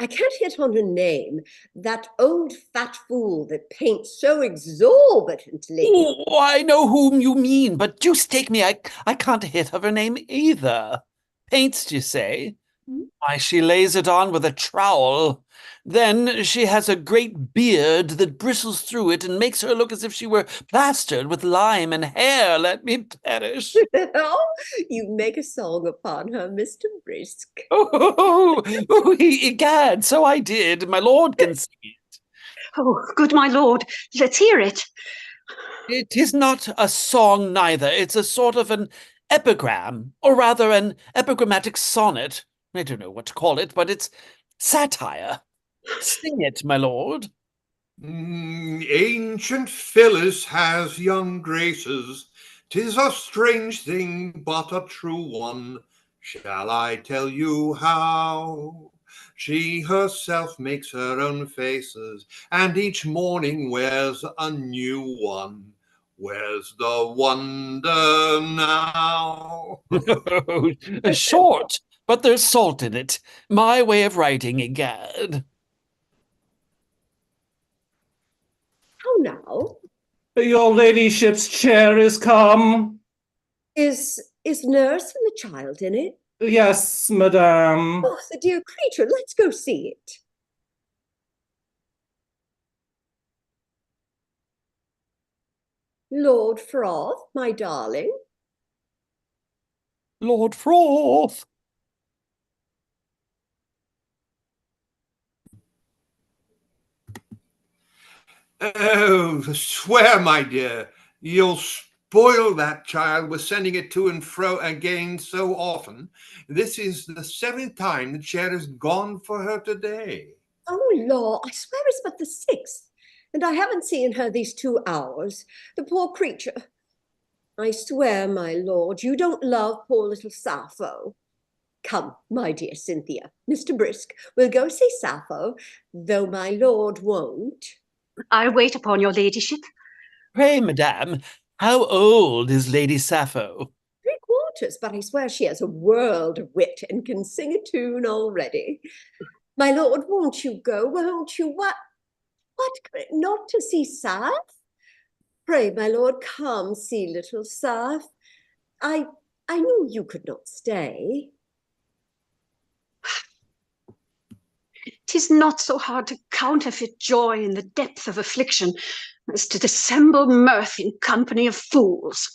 I can't hit on her name, that old fat fool that paints so exorbitantly. Oh, I know whom you mean, but deuce take me, I can't hit of her name either. Paints, you say? Why, she lays it on with a trowel. Then she has a great beard that bristles through it and makes her look as if she were plastered with lime and hair. Let me perish. Oh, you make a song upon her, Mr. Brisk. Egad, so I did. My lord can see it. Oh, good my lord, let's hear it. It is not a song neither. It's a sort of an epigram, or rather an epigrammatic sonnet. I don't know what to call it, but it's satire. Sing it, my lord. Ancient Phyllis has young graces. 'Tis a strange thing, but a true one. Shall I tell you how? She herself makes her own faces, and each morning wears a new one. Where's the wonder now? Short, but there's salt in it. My way of writing, egad. How now? Your ladyship's chair is come. Is nurse and the child in it? Yes, madame. Oh, the dear creature, let's go see it. Lord Froth, my darling. Lord Froth. Oh, I swear, my dear, you'll spoil that child with sending it to and fro again so often. This is the 7th time the chair has gone for her today. Oh, law, I swear it's but the 6th, and I haven't seen her these 2 hours. The poor creature. I swear, my lord, you don't love poor little Sappho. Come, my dear Cynthia, Mr. Brisk, we'll go see Sappho, though my lord won't. I'll wait upon your ladyship. Pray, madame, how old is Lady Sappho? 3/4, but I swear she has a world of wit and can sing a tune already. My lord, won't you go? Won't you? What? Not to see Saf? Pray, my lord, come see little Saf. I knew you could not stay. 'Tis not so hard to counterfeit joy in the depth of affliction as to dissemble mirth in company of fools.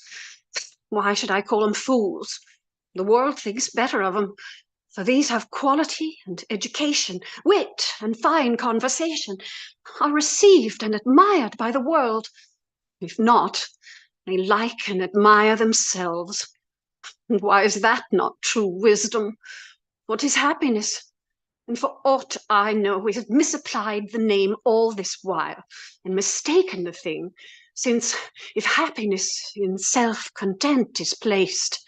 Why should I call them fools? The world thinks better of them, for these have quality and education, wit and fine conversation, are received and admired by the world. If not, they like and admire themselves. And why is that not true wisdom? What is happiness? And for aught I know, we have misapplied the name all this while, and mistaken the thing, since if happiness in self-content is placed,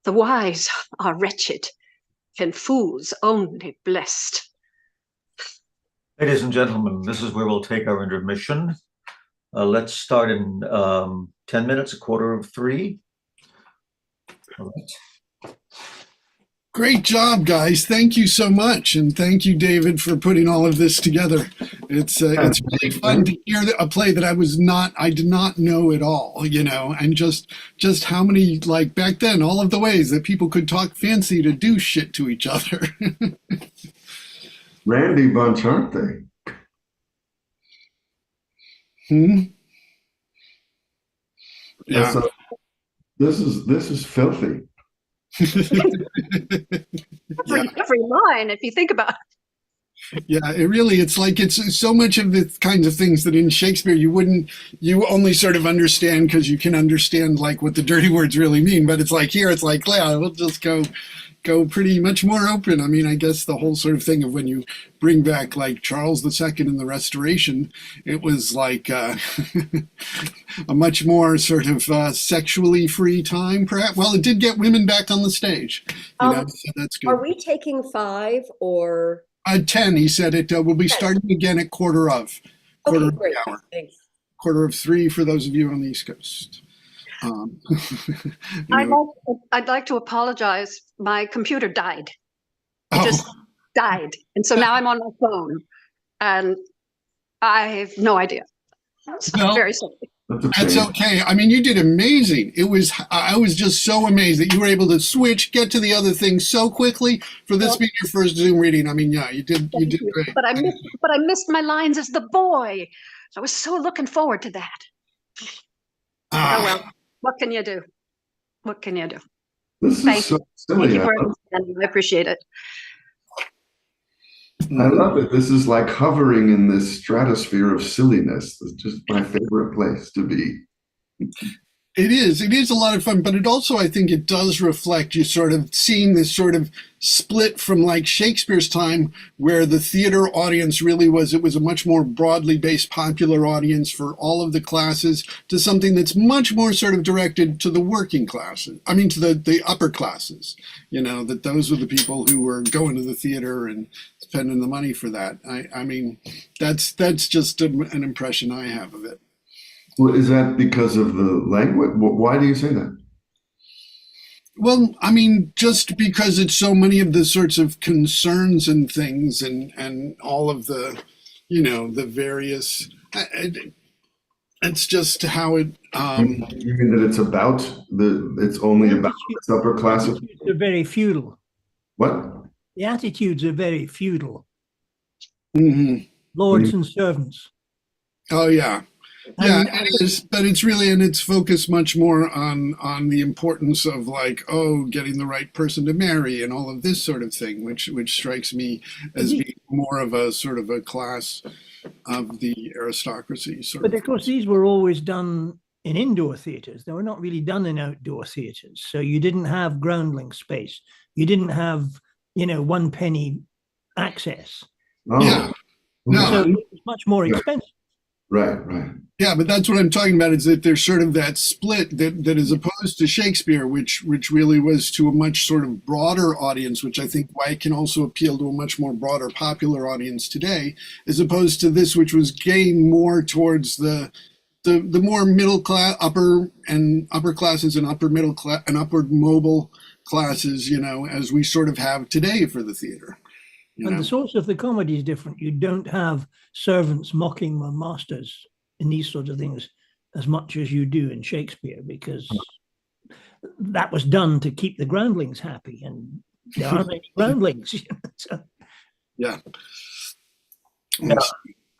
the wise are wretched, and fools only blessed. Ladies and gentlemen, this is where we'll take our intermission. Let's start in 10 minutes, 2:45. All right. Great job, guys. Thank you so much. And thank you, David, for putting all of this together. It's really fun to hear a play that I did not know at all, and just how many, like back then, all of the ways that people could talk fancy to do shit to each other. Randy bunch, aren't they? Yeah. This is filthy. Every line, if you think about it. Yeah, it's like it's so much of the kinds of things that in Shakespeare you only sort of understand because you can understand like what the dirty words really mean. But it's like here, it's like, yeah, we'll just go pretty much more open. I mean, I guess the whole sort of thing of when you bring back like Charles II in the Restoration, it was like a much more sort of sexually free time, perhaps. Well, it did get women back on the stage, so that's good. Are we taking 5 or? 10, he said it will be starting again at quarter of Okay, the great. hour. Thanks. 2:45 for those of you on the East Coast. I'd like to apologize. My computer died. It just died. And so now I'm on my phone and I have no idea. Well, Very sorry. That's okay. I mean, you did amazing. I was just so amazed that you were able to get to the other thing so quickly for this being your first Zoom reading. I mean, yeah, you did great. But I missed my lines as the boy. I was so looking forward to that. Oh well, what can you do? What can you do? This is so silly. Thank you for understanding. I appreciate it. I love it. This is like hovering in this stratosphere of silliness. It's just my favorite place to be. It is a lot of fun, but it also, I think it does reflect you sort of seeing this sort of split from like Shakespeare's time where the theater audience really it was a much more broadly based popular audience for all of the classes to something that's much more sort of directed to the working classes. I mean, to the upper classes, that those were the people who were going to the theater and spending the money for that. I mean, that's just an impression I have of it. Well, is that because of the language? Why do you say that? Well, I mean, just because it's so many of the sorts of concerns and things, and all of the, the various. It's just how it. You mean that it's about it's only about this upper class of people? They're very feudal. What? The attitudes are very feudal. Mm-hmm. Lords and servants. Oh yeah. Yeah, it is, but it's really, and it's focused much more on the importance of like, getting the right person to marry and all of this sort of thing, which strikes me as being more of a sort of a class of the aristocracy. But of course, these were always done in indoor theatres. They were not really done in outdoor theatres. So you didn't have groundling space. You didn't have, 1 penny access. Oh. Yeah. No. So it was much more expensive. Right. Yeah, but that's what I'm talking about, is that there's sort of that split that is opposed to Shakespeare, which really was to a much sort of broader audience, which I think why it can also appeal to a much more broader popular audience today, as opposed to this, which was gained more towards the more middle class, upper classes and upper middle class and upward mobile classes, as we sort of have today for the theater. And the source of the comedy is different. You don't have servants mocking their masters in these sorts of things as much as you do in Shakespeare, because that was done to keep the groundlings happy, and there aren't any groundlings. Yeah. Yeah,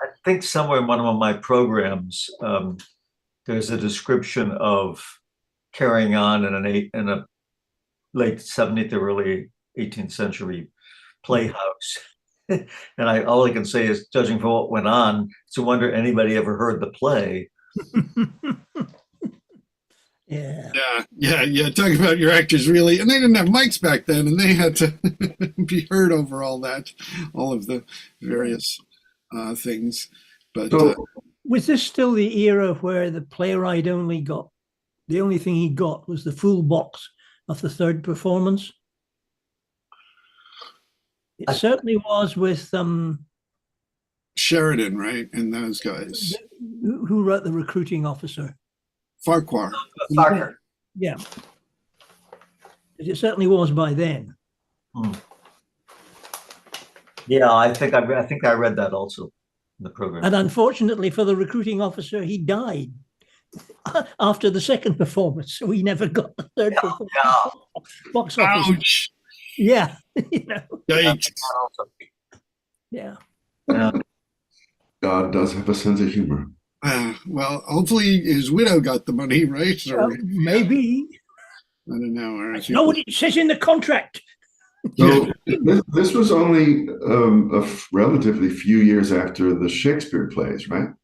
I think somewhere in one of my programs, there's a description of carrying on in a late 17th or early 18th century playhouse. And all I can say is, judging from what went on, it's a wonder anybody ever heard the play. Yeah. Talk about your actors, really. And they didn't have mics back then, and they had to be heard over all of the various things. But was this still the era where the playwright the only thing he got was the full box of the third performance? It certainly was with Sheridan, right? And those guys. Who wrote The Recruiting Officer? Farquhar. Yeah. It certainly was by then. Yeah, I think I read that also in the program. And unfortunately for The Recruiting Officer, he died after the second performance, so he never got the third performance. Box office. Ouch. Yeah. Yikes. Yeah. God does have a sense of humor. Well, hopefully his widow got the money, right? Or, maybe. I don't know. I know what it says in the contract. So this was only relatively few years after the Shakespeare plays, right?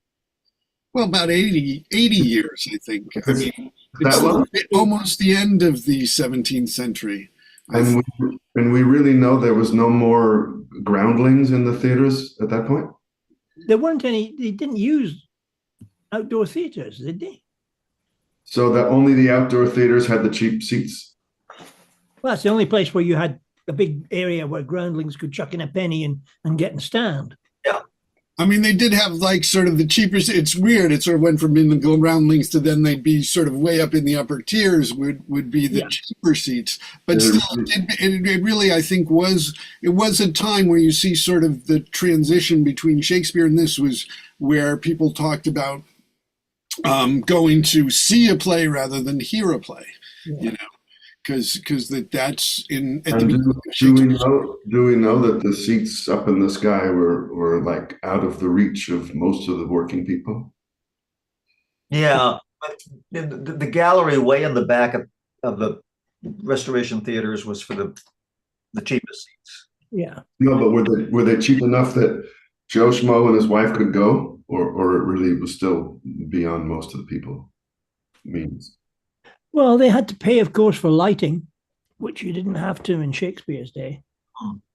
Well, about 80 years, I think. I mean, it's almost the end of the 17th century. And we really know there was no more groundlings in the theaters at that point? There weren't any, they didn't use outdoor theaters, did they? So that only the outdoor theaters had the cheap seats? Well, it's the only place where you had a big area where groundlings could chuck in a penny and get and stand. Yeah. I mean, they did have like sort of the cheaper, it's weird. It sort of went from in the groundlings to then they'd be sort of way up in the upper tiers would be the cheaper seats. But still, it really, I think, was a time where you see sort of the transition between Shakespeare and this was where people talked about going to see a play rather than hear a play, because that's in. At do we know that the seats up in the sky were like out of the reach of most of the working people? Yeah, but the gallery way in the back of the Restoration theaters was for the cheapest seats. Yeah. No, but were they cheap enough that Joe Schmo and his wife could go, or it really was still beyond most of the people means? Well, they had to pay, of course, for lighting, which you didn't have to in Shakespeare's day.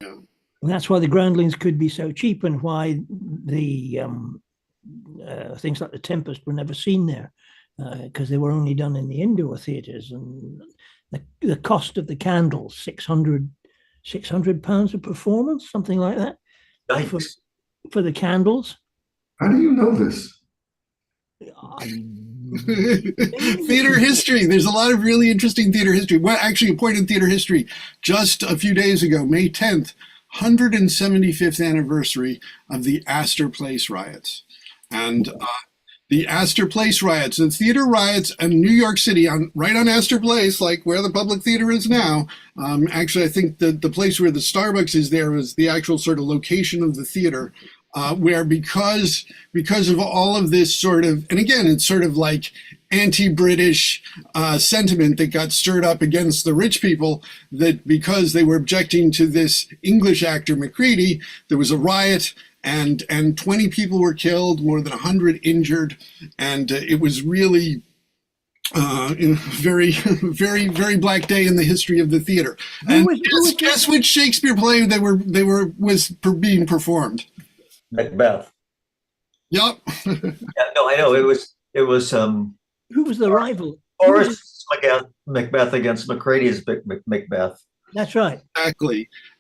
Yeah. And that's why the groundlings could be so cheap and why the things like The Tempest were never seen there, because they were only done in the indoor theatres. And the cost of the candles, £600 a performance, something like that. Yikes. for the candles. How do you know this? Theater history. There's a lot of really interesting theater history. Well, actually, a point in theater history. Just a few days ago, May 10th, 175th anniversary of the Astor Place riots. And the Astor Place riots, the theater riots in New York City, right on Astor Place, like where the public theater is now. Actually, I think the place where the Starbucks is there was the actual sort of location of the theater. Where because of all of this sort of, and again, it's sort of like anti-British sentiment that got stirred up against the rich people, that because they were objecting to this English actor Macready, there was a riot and 20 people were killed, more than 100 injured, and it was really very, very, very black day in the history of the theater. And guess which Shakespeare play was being performed? Macbeth. Yep. Yeah, no, I know. It was Who was the rival? Forrest's Macbeth against Macready's Macbeth. That's right.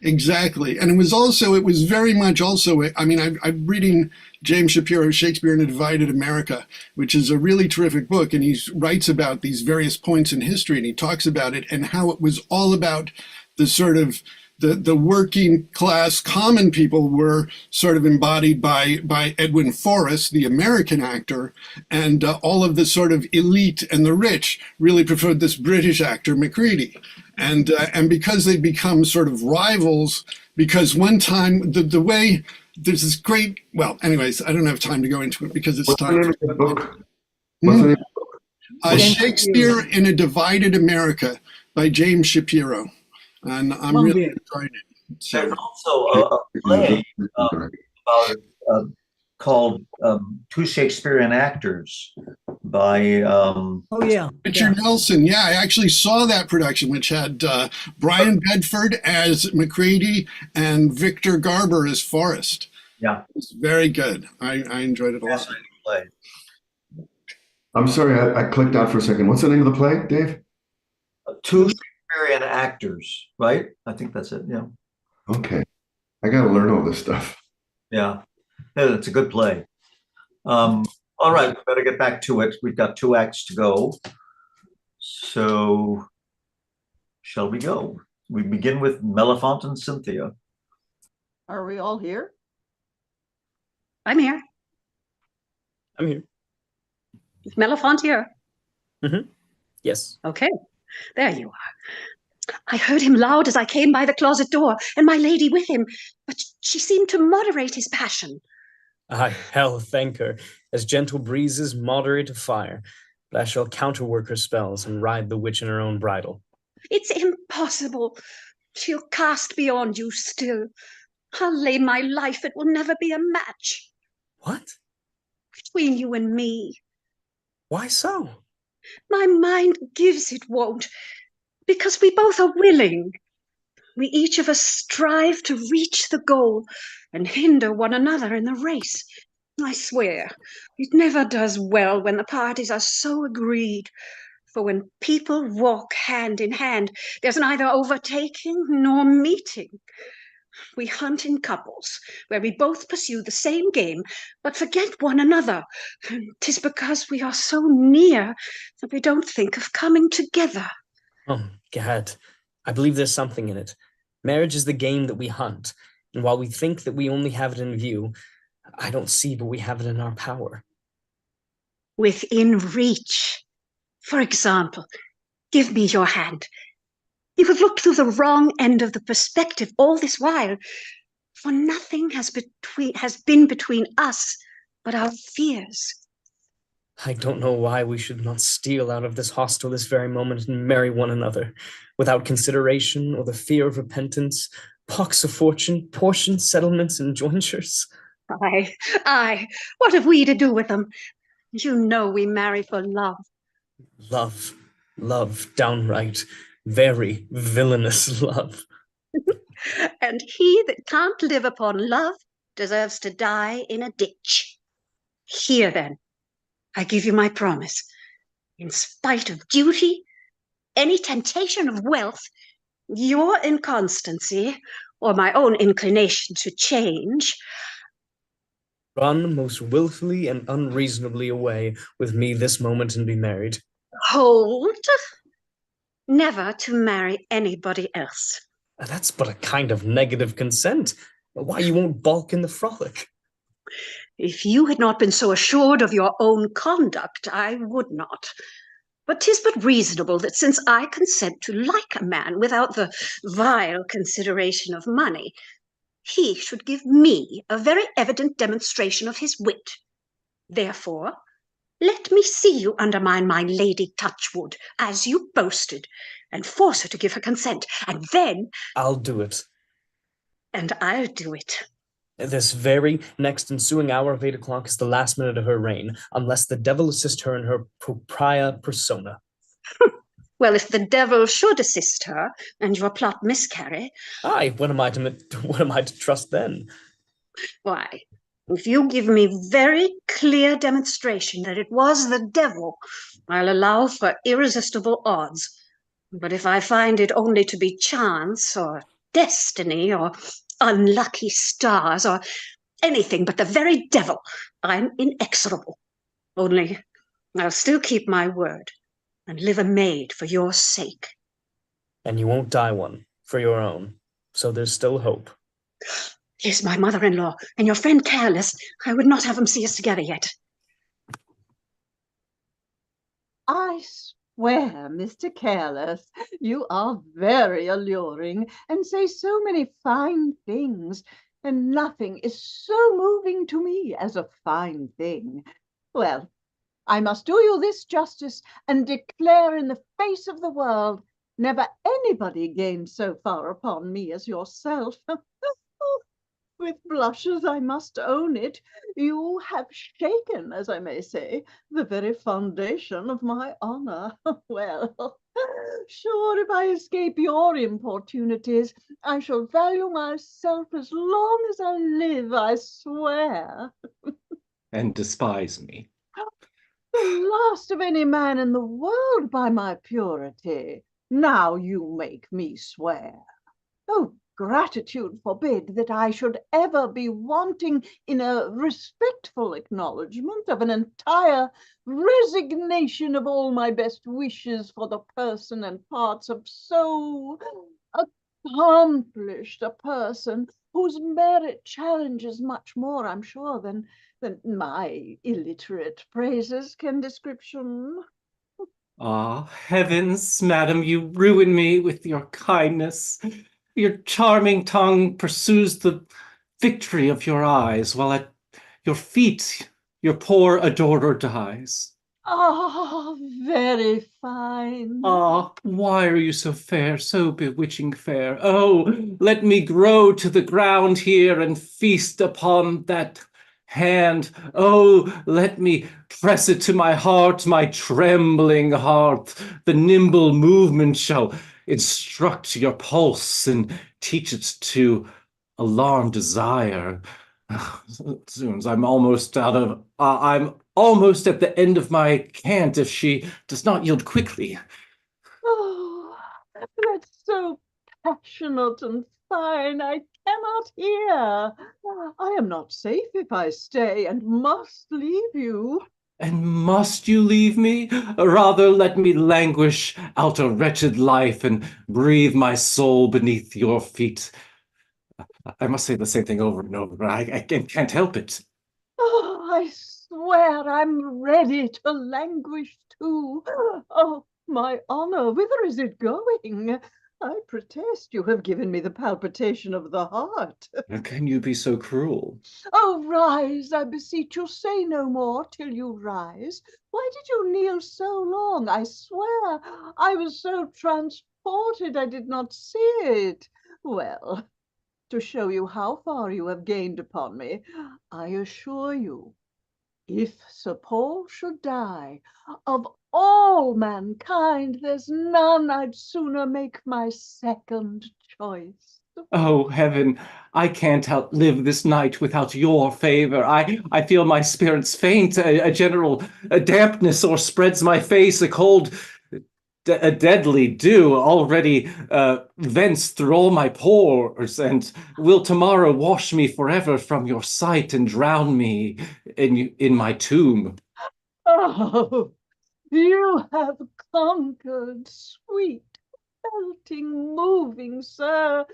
Exactly. And it was very much also, I mean, I'm reading James Shapiro's Shakespeare in a Divided America, which is a really terrific book. And he writes about these various points in history, and he talks about it and how it was all about the sort of the working class common people were sort of embodied by Edwin Forrest, the American actor, and all of the sort of elite and the rich really preferred this British actor, Macready. And because they become sort of rivals, because one time the way there's this great, well, anyways, I don't have time to go into it because it's time. What's the name of the book? What's the name of the book? Shakespeare in a Divided America by James Shapiro. And I'm really enjoying it. So. There's also a play called Two Shakespearean Actors by Richard Nelson. Yeah, I actually saw that production, which had Brian Bedford as Macready and Victor Garber as Forrest. Yeah, it's very good. I enjoyed it a lot. Play. I'm sorry, I clicked out for a second. What's the name of the play, Dave? Two Shakespearean Actors, right? I think that's it. Yeah. Okay, I got to learn all this stuff. Yeah, it's a good play. All right, we better get back to it. We've got 2 acts to go. So, shall we go? We begin with Meliphant and Cynthia. Are we all here? I'm here. I'm here. Is Meliphant here? Mm-hmm. Yes. Okay, there you are. I heard him loud as I came by the closet door, and my lady with him, but she seemed to moderate his passion. Aye, hell, thank her, as gentle breezes moderate a fire, but I shall counterwork her spells and ride the witch in her own bridle. It's impossible. She'll cast beyond you still. I'll lay my life it will never be a match. What? Between you and me. Why so? My mind gives it won't, because we both are willing. We each of us strive to reach the goal and hinder one another in the race. I swear, it never does well when the parties are so agreed. For when people walk hand in hand, there's neither overtaking nor meeting. We hunt in couples, where we both pursue the same game, but forget one another. 'Tis because we are so near that we don't think of coming together. Oh, Gad, I believe there's something in it. Marriage is the game that we hunt, and while we think that we only have it in view, I don't see but we have it in our power. Within reach. For example, give me your hand. You have looked through the wrong end of the perspective all this while, for nothing has been between us but our fears. I don't know why we should not steal out of this hostel this very moment and marry one another, without consideration or the fear of repentance, pox of fortune, portions, settlements, and jointures. Aye, what have we to do with them? You know we marry for love. Love, downright, very villainous love. And he that can't live upon love deserves to die in a ditch. Here then, I give you my promise. In spite of duty, any temptation of wealth, your inconstancy, or my own inclination to change. Run most wilfully and unreasonably away with me this moment and be married. Hold. Never to marry anybody else. That's but a kind of negative consent. Why, you won't balk in the frolic. If you had not been so assured of your own conduct, I would not. But 'tis but reasonable that since I consent to like a man without the vile consideration of money, he should give me a very evident demonstration of his wit. Therefore, let me see you undermine my Lady Touchwood, as you boasted, and force her to give her consent, and then... I'll do it. And I'll do it. This very next ensuing hour of 8 o'clock is the last minute of her reign, unless the devil assist her in her propria persona. Well, if the devil should assist her, and your plot miscarry... Aye, what am I to trust then? Why, if you give me very clear demonstration that it was the devil, I'll allow for irresistible odds. But if I find it only to be chance, or destiny, or unlucky stars, or anything but the very devil, I'm inexorable. Only I'll still keep my word and live a maid for your sake. And you won't die one, for your own. So there's still hope. Yes, my mother-in-law and your friend Careless. I would not have them see us together yet. I swear, Mr. Careless, you are very alluring and say so many fine things, and nothing is so moving to me as a fine thing. Well, I must do you this justice and declare in the face of the world, never anybody gained so far upon me as yourself. With blushes I must own it, you have shaken, as I may say, the very foundation of my honor. Well, sure, if I escape your importunities, I shall value myself as long as I live, I swear. And despise me. The last of any man in the world by my purity. Now you make me swear. Oh, gratitude forbid that I should ever be wanting in a respectful acknowledgement of an entire resignation of all my best wishes for the person and parts of so accomplished a person, whose merit challenges much more, I'm sure, than my illiterate praises can description. Ah, heavens, madam, you ruin me with your kindness. Your charming tongue pursues the victory of your eyes, while at your feet your poor adorer dies. Ah, very fine. Ah, why are you so fair, so bewitching fair? Oh, let me grow to the ground here and feast upon that hand. Oh, let me press it to my heart, my trembling heart. The nimble movement shall instruct your pulse and teach it to alarm desire. Zoons, I'm almost at the end of my cant if she does not yield quickly. Oh, that's so passionate and fine, I cannot hear. I am not safe if I stay, and must leave you. And must you leave me? Rather let me languish out a wretched life and breathe my soul beneath your feet. I must say the same thing over and over, but I can't help it. Oh, I swear I'm ready to languish too. Oh, my honor, whither is it going? I protest you have given me the palpitation of the heart. How can you be so cruel? Oh, rise, I beseech you, say no more till you rise. Why did you kneel so long? I swear I was so transported I did not see it. Well, to show you how far you have gained upon me, I assure you, if Sir Paul should die, of all mankind, there's none I'd sooner make my second choice. Oh, heaven, I can't outlive this night without your favor. I feel my spirits faint, a general dampness o'erspreads my face, a cold a deadly dew already vents through all my pores, and will tomorrow wash me forever from your sight and drown me in my tomb. Oh, you have conquered, sweet, melting, moving sir.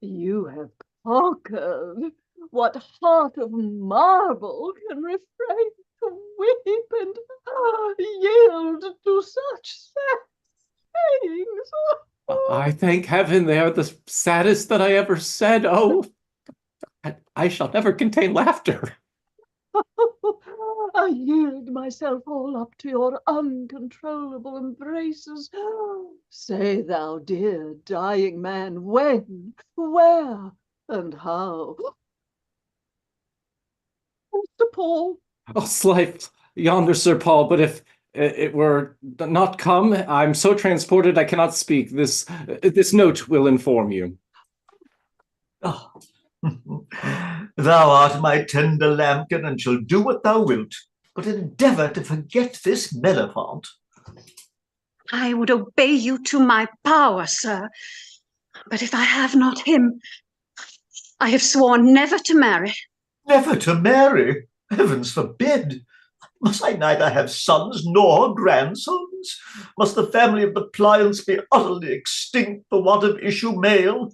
You have conquered what heart of marble can refrain to weep and yield to such sad sayings. I thank heaven they are the saddest that I ever said. Oh, I shall never contain laughter. I yield myself all up to your uncontrollable embraces. Say thou, dear dying man, when, where, and how? Mr. Paul. Oh, slight yonder, Sir Paul, but if it were not come, I'm so transported I cannot speak. This note will inform you. Oh. Thou art my tender lambkin, and shall do what thou wilt, but endeavour to forget this Mellifont. I would obey you to my power, sir. But if I have not him, I have sworn never to marry. Never to marry? Heavens forbid! Must I neither have sons nor grandsons? Must the family of the Pliants be utterly extinct for want of issue male?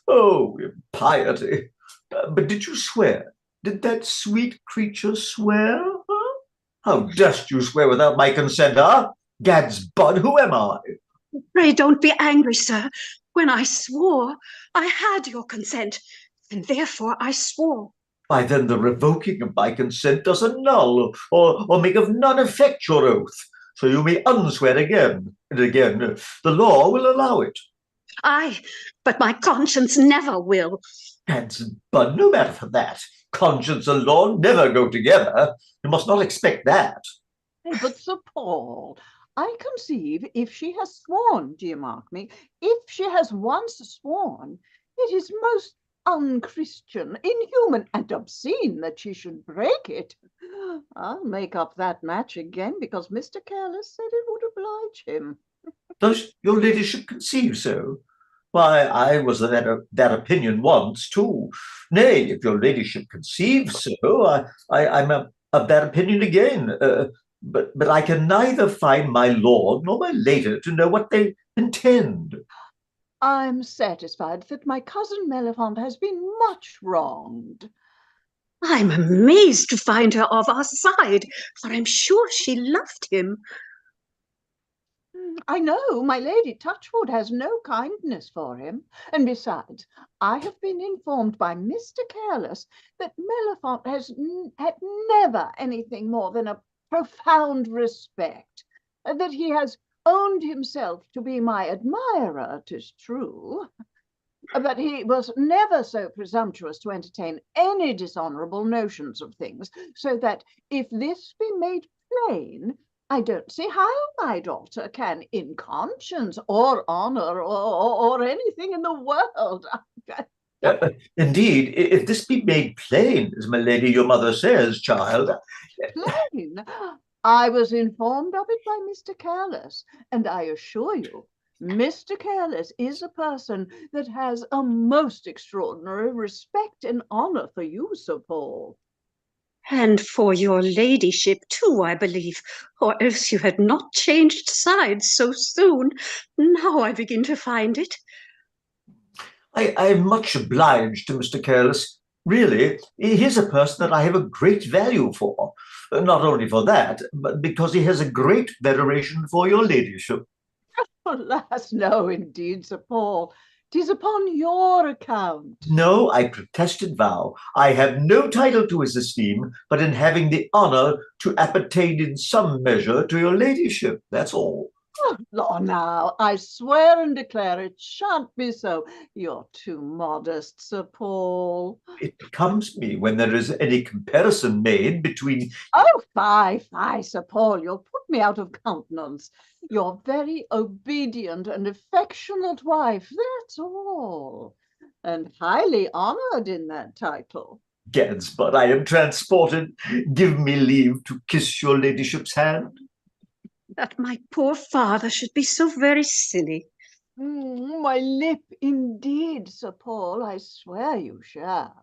Oh, impiety! But did you swear? Did that sweet creature swear? Huh? How durst you swear without my consent, huh? Gad's bud, who am I? Pray don't be angry, sir. When I swore, I had your consent, and therefore I swore. Why, then the revoking of my consent does annul or make of none effect your oath. So you may unswear again and again. The law will allow it. Aye, but my conscience never will. Gad's bud, no matter for that. Conscience and law never go together. You must not expect that. But Sir Paul, I conceive if she has sworn, do you mark me, if she has once sworn, it is most unchristian, inhuman, and obscene that she should break it. I'll make up that match again because Mr. Careless said it would oblige him. Does your ladyship conceive so? Why, I was of that opinion once, too. Nay, if your ladyship conceives so, I'm of that opinion again. But I can neither find my lord nor my lady to know what they intend. I'm satisfied that my cousin Mellifont has been much wronged. I'm amazed to find her of our side, for I'm sure she loved him. I know my Lady Touchwood has no kindness for him, and besides, I have been informed by Mr. Careless that Mellifont has had never anything more than a profound respect, that he has owned himself to be my admirer, 'tis true, but he was never so presumptuous to entertain any dishonourable notions of things, so that if this be made plain, I don't see how my daughter can, in conscience or honour or anything in the world. Indeed, if this be made plain, as my lady your mother says, child. Plain? I was informed of it by Mr. Careless, and I assure you, Mr. Careless is a person that has a most extraordinary respect and honour for you, Sir Paul. And for your ladyship too, I believe, or else you had not changed sides so soon. Now I begin to find it. I'm much obliged to Mr. Careless. Really, he is a person that I have a great value for. Not only for that, but because he has a great veneration for your ladyship. Alas, no, indeed, Sir Paul. 'Tis upon your account. No, I protested vow. I have no title to his esteem, but in having the honour to appertain in some measure to your ladyship. That's all. Oh, law now, I swear and declare it shan't be so. You're too modest, Sir Paul. It becomes me when there is any comparison made between... Oh, fie, Sir Paul, you'll put me out of countenance. Your very obedient and affectionate wife, that's all. And highly honoured in that title. Gads, but I am transported. Give me leave to kiss your ladyship's hand. That my poor father should be so very silly. My lip, indeed, Sir Paul. I swear you shall.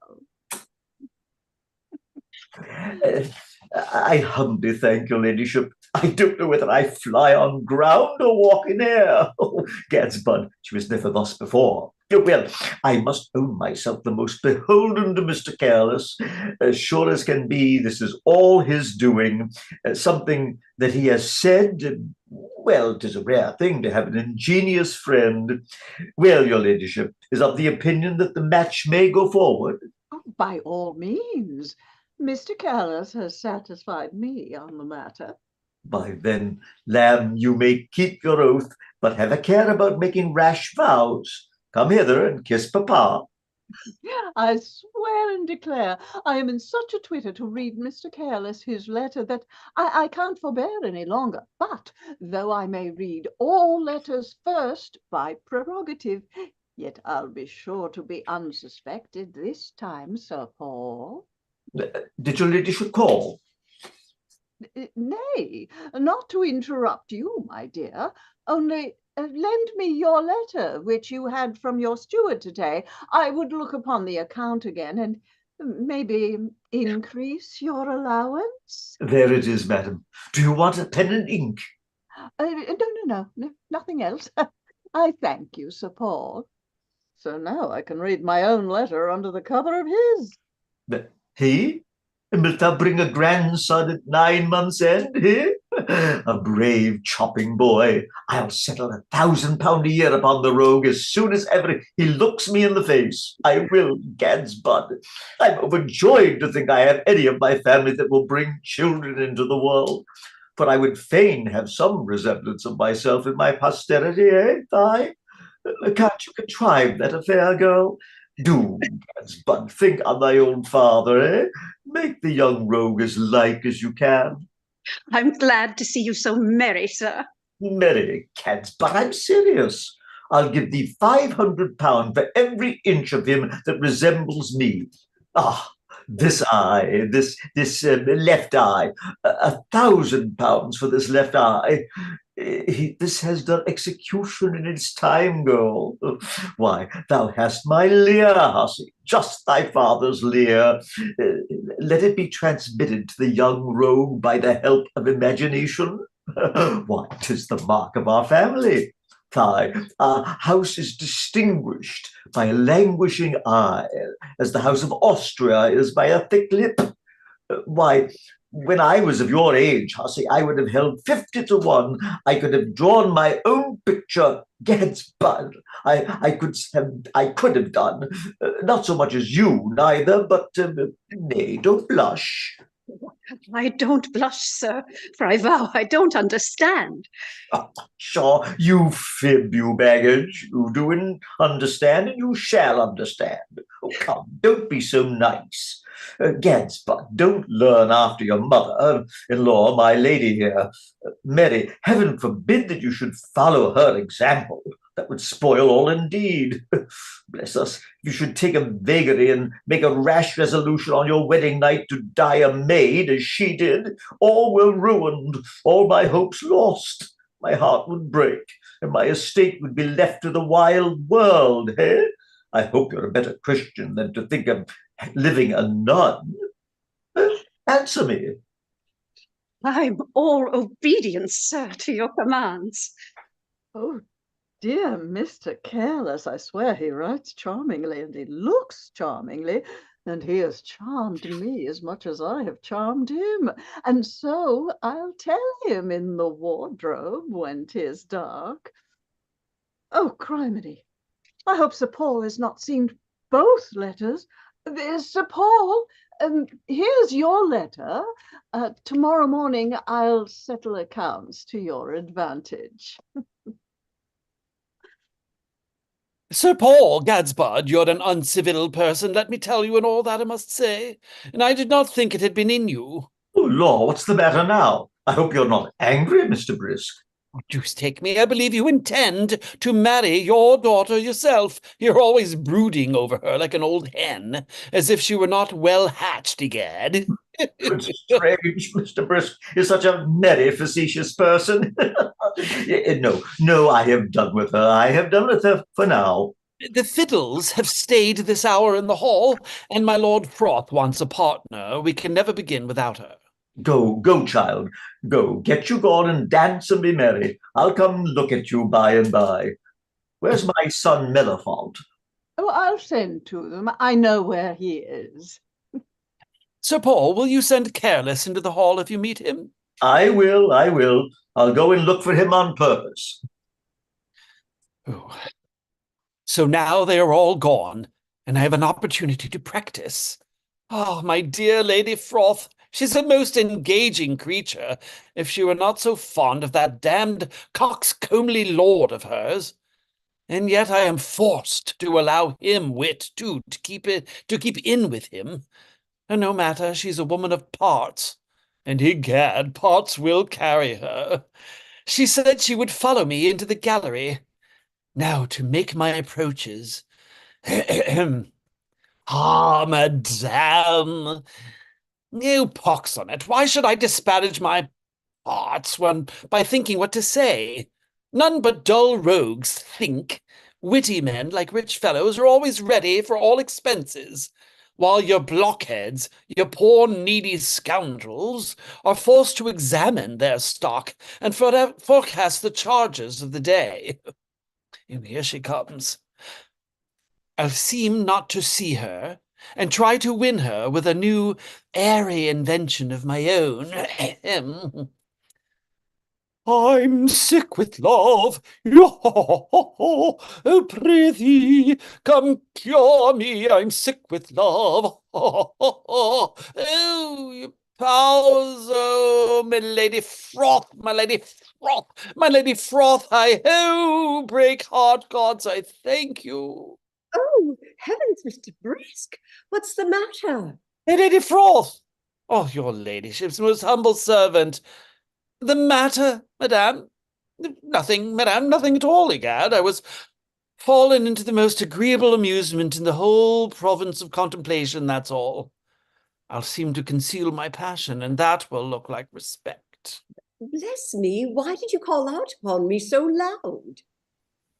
I humbly thank your ladyship. I don't know whether I fly on ground or walk in air. Oh, Gad's bud, she was never thus before. Well, I must own myself the most beholden to Mr. Careless. As sure as can be, this is all his doing. Something that he has said. Well, 'tis a rare thing to have an ingenious friend. Well, your ladyship is of the opinion that the match may go forward. Oh, by all means. Mr. Careless has satisfied me on the matter. Why then, lamb, you may keep your oath, but have a care about making rash vows. Come hither and kiss papa. I swear and declare I am in such a twitter to read Mr. Careless his letter that I can't forbear any longer. But though I may read all letters first by prerogative, yet I'll be sure to be unsuspected this time, Sir Paul. Did your ladyship call? Nay, not to interrupt you, my dear, only lend me your letter, which you had from your steward today. I would look upon the account again and maybe increase your allowance. There it is, madam. Do you want a pen and ink? No, nothing else. I thank you, Sir Paul. So now I can read my own letter under the cover of his. He? And wilt thou bring a grandson at 9 months' end, he? A brave chopping boy. I'll settle £1,000 a year upon the rogue as soon as ever he looks me in the face. I will, Gad's bud. I'm overjoyed to think I have any of my family that will bring children into the world. For I would fain have some resemblance of myself in my posterity, I? Can't you contrive that affair, girl? Do, Gad's bud, think on thy own father, Make the young rogue as like as you can. I'm glad to see you so merry, sir. Merry, Gad's bud, I'm serious. I'll give thee £500 for every inch of him that resembles me. Ah, this eye, this left eye, £1,000 for this left eye. This has done execution in its time, girl. Why, thou hast my leer, hussy, just thy father's leer. Let it be transmitted to the young rogue by the help of imagination. Why, 'tis the mark of our family. Our house is distinguished by a languishing eye, as the house of Austria is by a thick lip. Why, when I was of your age, hussy, I would have held 50 to 1. I could have drawn my own picture, Gad's bud. I could have done, not so much as you, neither, but nay, don't blush. I don't blush, sir, for I vow I don't understand. Oh, sure, you fib, you baggage. You do understand, and you shall understand. Oh, come, don't be so nice. Gad's bud, don't learn after your mother-in-law, my lady here. Mary, heaven forbid that you should follow her example. That would spoil all indeed. Bless us, if you should take a vagary and make a rash resolution on your wedding night to die a maid, as she did, all were ruined, all my hopes lost. My heart would break, and my estate would be left to the wild world, eh? I hope you're a better Christian than to think of living a nun. Answer me. I'm all obedience, sir, to your commands. Oh, dear Mr. Careless, I swear he writes charmingly and he looks charmingly, and he has charmed me as much as I have charmed him. And so I'll tell him in the wardrobe when 'tis dark. Oh, criminy! I hope Sir Paul has not seen both letters. Sir Paul, here's your letter. Tomorrow morning I'll settle accounts to your advantage. Sir Paul, Gadsbud, you're an uncivil person, let me tell you, and all that I must say. And I did not think it had been in you. Oh, law, what's the matter now? I hope you're not angry, Mr. Brisk. Oh, deuce take me, I believe you intend to marry your daughter yourself. You're always brooding over her like an old hen, as if she were not well hatched, egad. It's strange, Mr. Brisk is such a merry, facetious person. No, I have done with her. I have done with her for now. The fiddles have stayed this hour in the hall, and my Lord Froth wants a partner. We can never begin without her. Go, child. Go, get you gone and dance and be merry. I'll come look at you by and by. Where's my son Mellifont? Oh, I'll send to them. I know where he is. Sir Paul, will you send Careless into the hall if you meet him? I will. I'll go and look for him on purpose. Oh. So now they are all gone, and I have an opportunity to practice. Oh, my dear Lady Froth, she's a most engaging creature, if she were not so fond of that damned coxcombly lord of hers. And yet I am forced to allow him wit, too, to keep in with him. And no matter, she's a woman of parts, and egad, parts will carry her. She said she would follow me into the gallery. Now to make my approaches. Ah, madame. Oh, pox on it. Why should I disparage my parts by thinking what to say? None but dull rogues think. Witty men, like rich fellows, are always ready for all expenses, while your blockheads, your poor needy scoundrels, are forced to examine their stock and forecast the charges of the day. And here she comes. I'll seem not to see her, and try to win her with a new airy invention of my own. I'm sick with love. Oh, prithee, come cure me. I'm sick with love. Oh, you powers, oh, my Lady Froth, my Lady Froth, my Lady Froth, break heart gods, I thank you. Oh, heavens, Mr. Brisk, what's the matter? Hey, Lady Froth! Oh, your ladyship's most humble servant. The matter, madame? Nothing, madame, nothing at all, egad. I was fallen into the most agreeable amusement in the whole province of contemplation, that's all. I'll seem to conceal my passion, and that will look like respect. Bless me, why did you call out upon me so loud?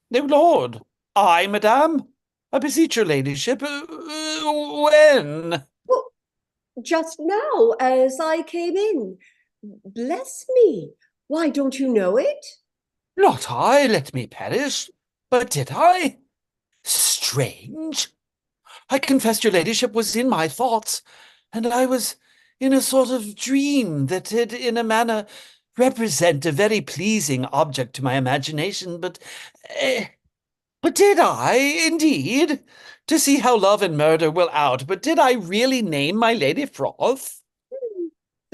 No, Lord. I, madame? I beseech your ladyship. When? Well, just now, as I came in. Bless me, why don't you know it? Not I, let me perish. But did I? Strange. I confess your ladyship was in my thoughts, and I was in a sort of dream that did, in a manner, represent a very pleasing object to my imagination, but did I, indeed? To see how love and murder will out, but did I really name my Lady Froth?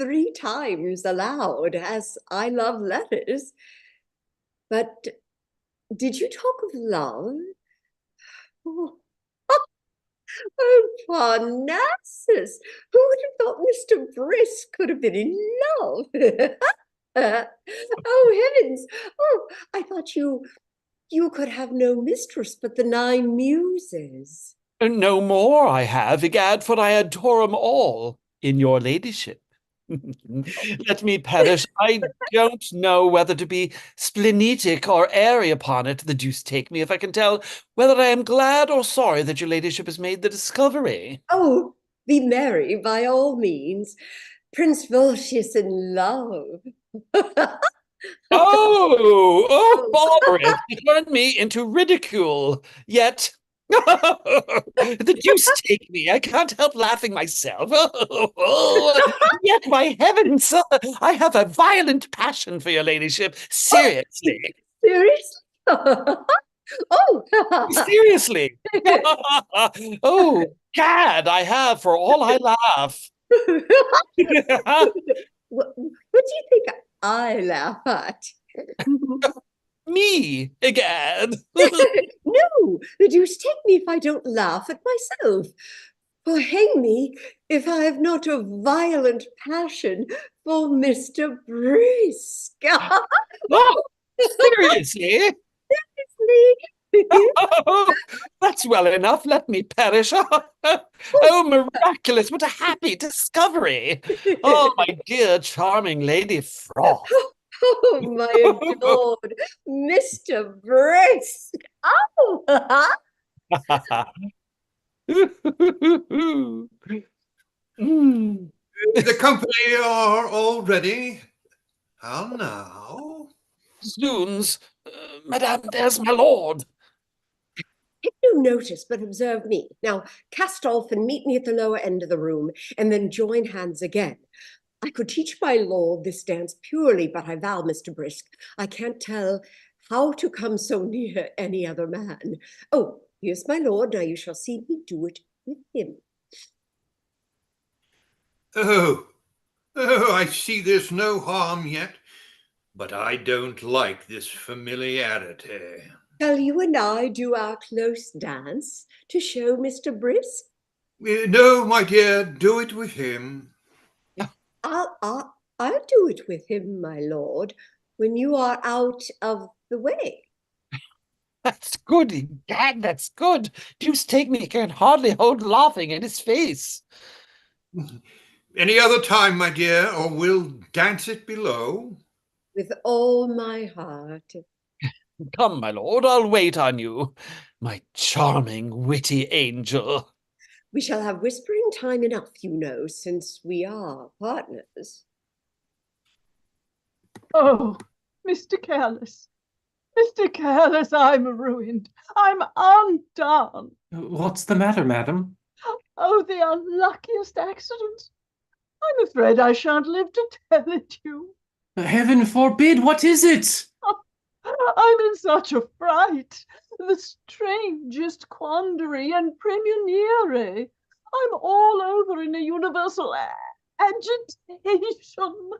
3 times aloud, as I love letters. But did you talk of love? Oh, Parnassus! Who would have thought Mr. Brisk could have been in love? Oh, heavens! Oh, I thought you could have no mistress but the 9 muses. No more I have, egad, for I adore 'em all in your ladyship. Let me perish. I don't know whether to be splenetic or airy upon it. The deuce take me if I can tell whether I am glad or sorry that your ladyship has made the discovery. Oh, be merry by all means. Prince Volscius in love. Boris, you turned me into ridicule. Yet, the deuce take me, I can't help laughing myself. Yet, my heavens, I have a violent passion for your ladyship. Seriously. Seriously? Oh, seriously. Oh, gad, I have for all I laugh. What do you think I laugh at? Me, egad. No, the deuce take me if I don't laugh at myself. For hang me if I have not a violent passion for Mr. Brisk. Oh, seriously? Seriously? Oh, that's well enough. Let me perish. Oh, miraculous. What a happy discovery. Oh, my dear, charming Lady Froth. Oh, my adored Mr. Brisk. Oh, Mm. The company are all ready. How now? Zoons. Madame, there's my lord. take no notice, but observe me. Now, cast off and meet me at the lower end of the room, and then join hands again. I could teach my lord this dance purely, but I vow, Mr. Brisk, I can't tell how to come so near any other man. Oh, here's my lord. Now you shall see me do it with him. Oh, I see there's no harm yet, but I don't like this familiarity. Shall you and I do our close dance to show Mr. Brisk? No, my dear, do it with him. I'll do it with him, my lord, when you are out of the way. That's good, egad, that's good. Deuce take me, can hardly hold laughing in his face. Any other time, my dear, or we'll dance it below. With all my heart. Come, my lord, I'll wait on you, my charming, witty angel. We shall have whispering time enough, you know, since we are partners. Oh, Mr. Careless. Mr. Careless, I'm ruined. I'm undone. What's the matter, madam? Oh, the unluckiest accident. I'm afraid I shan't live to tell it you. Heaven forbid, what is it? I'm in such a fright. The strangest quandary and praemunire. I'm all over in a universal agitation.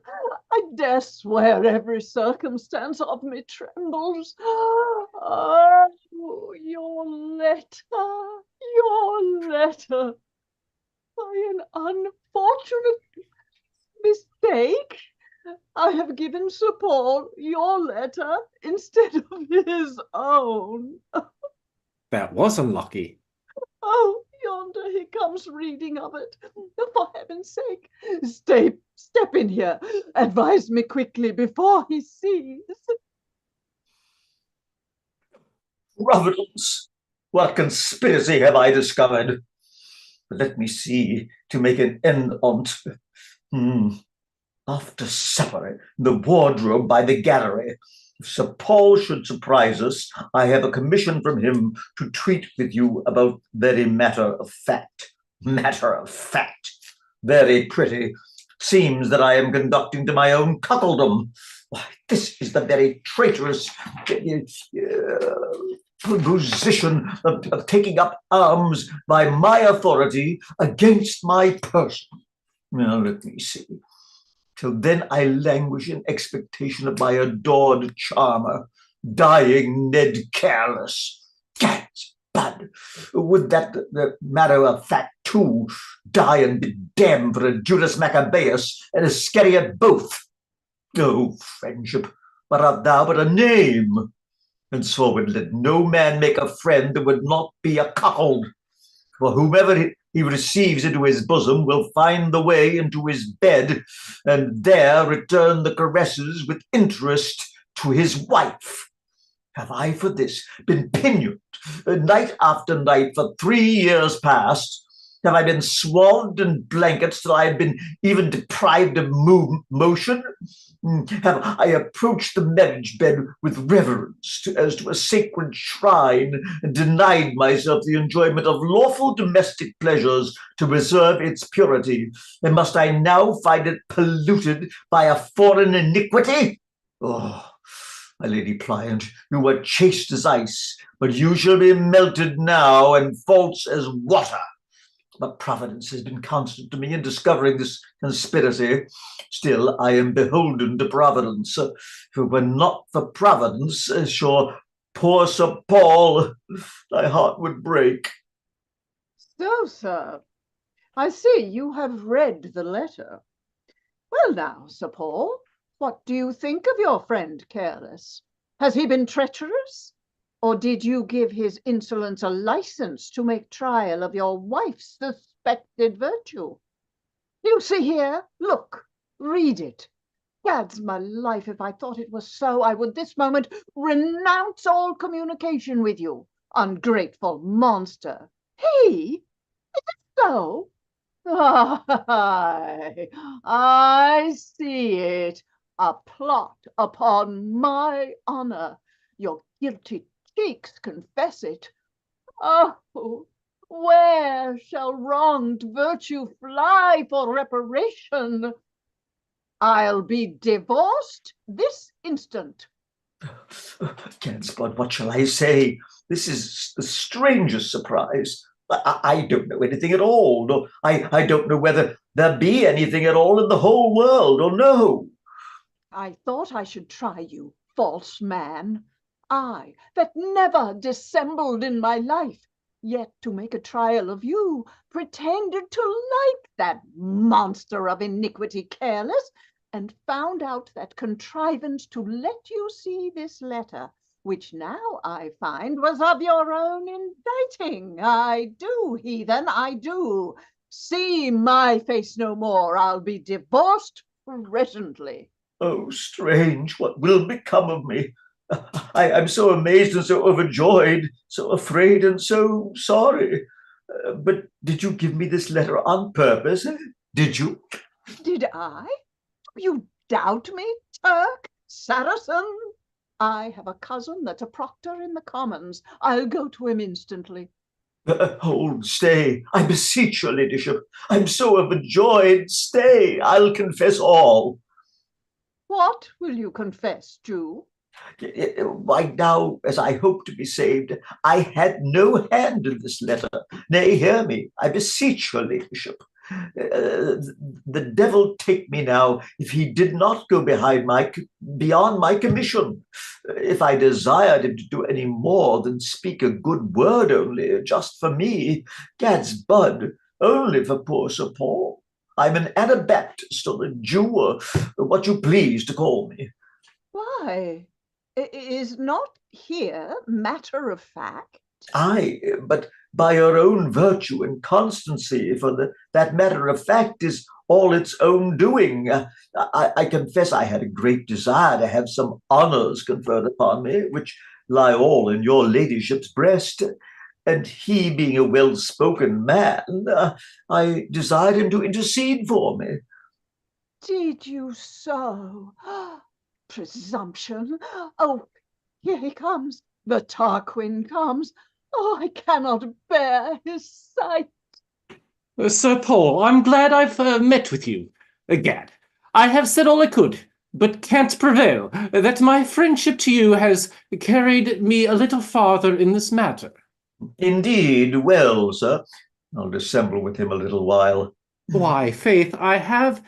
I dare swear every circumstance of me trembles. Oh, your letter. By an unfortunate mistake, I have given Sir Paul your letter instead of his own. That was unlucky. Oh, yonder he comes reading of it. For heaven's sake, step in here. Advise me quickly before he sees. Providence, what conspiracy have I discovered? But let me see to make an end on't. After supper, in the wardrobe by the gallery. If Sir Paul should surprise us, I have a commission from him to treat with you about very matter of fact. Matter of fact. Very pretty. Seems that I am conducting to my own cuckoldom. Why, this is the very traitorous position of taking up arms by my authority against my person. Now, let me see. Till then I languish in expectation of my adored charmer, dying Ned Careless. Gad's bud! Would that the matter of fact too die and be damned for a Judas Maccabeus and Iscariot both? Oh, friendship, what art thou but a name? And so would let no man make a friend that would not be a cuckold. For whomever he receives into his bosom will find the way into his bed, and there return the caresses with interest to his wife. Have I for this been pinioned night after night for 3 years past? Have I been swathed in blankets till I have been even deprived of motion? Have I approached the marriage bed with reverence as to a sacred shrine, and denied myself the enjoyment of lawful domestic pleasures to reserve its purity? And must I now find it polluted by a foreign iniquity? Oh, my lady pliant, you were chaste as ice, but you shall be melted now and false as water. But Providence has been constant to me in discovering this conspiracy. Still, I am beholden to Providence. If it were not for Providence, sure, poor Sir Paul, thy heart would break. So, sir, I see you have read the letter. Well now, Sir Paul, what do you think of your friend Careless? Has he been treacherous? Or did you give his insolence a license to make trial of your wife's suspected virtue? You see here, look, read it. Gad's my life, if I thought it was so, I would this moment renounce all communication with you, ungrateful monster. He? Is it so? I see it. A plot upon my honor. Your guilty cheeks confess it. Oh, where shall wronged virtue fly for reparation? I'll be divorced this instant. Gad's blood, what shall I say? This is the strangest surprise. I don't know anything at all. No, I don't know whether there be anything at all in the whole world, or no. I thought I should try you, false man. I, that never dissembled in my life, yet to make a trial of you, pretended to like that monster of iniquity careless, and found out that contrivance to let you see this letter, which now I find was of your own inditing. I do, heathen, I do. See my face no more. I'll be divorced presently. Oh, strange, what will become of me? I'm so amazed and so overjoyed, so afraid and so sorry. But did you give me this letter on purpose? Did you? Did I? You doubt me, Turk, Saracen? I have a cousin that's a proctor in the Commons. I'll go to him instantly. Hold, stay, I beseech your ladyship. I'm so overjoyed. Stay, I'll confess all. What will you confess, Jew? Why now, as I hope to be saved, I had no hand in this letter. Nay, hear me, I beseech your ladyship. The devil take me now if he did not go beyond my commission. If I desired him to do any more than speak a good word only, just for me, Gad's bud, only for poor Sir Paul. I'm an Anabaptist or a Jew, or what you please to call me. Why, is not here matter of fact? Aye, but by your own virtue and constancy, for that matter of fact is all its own doing. I confess I had a great desire to have some honours conferred upon me, which lie all in your ladyship's breast. And he being a well-spoken man, I desired him to intercede for me. Did you so? Presumption. Oh, here he comes. The Tarquin comes. Oh, I cannot bear his sight. Sir Paul, I'm glad I've met with you. Gad, I have said all I could, but can't prevail. That my friendship to you has carried me a little farther in this matter. Indeed, well, sir, I'll dissemble with him a little while. Why, faith, I have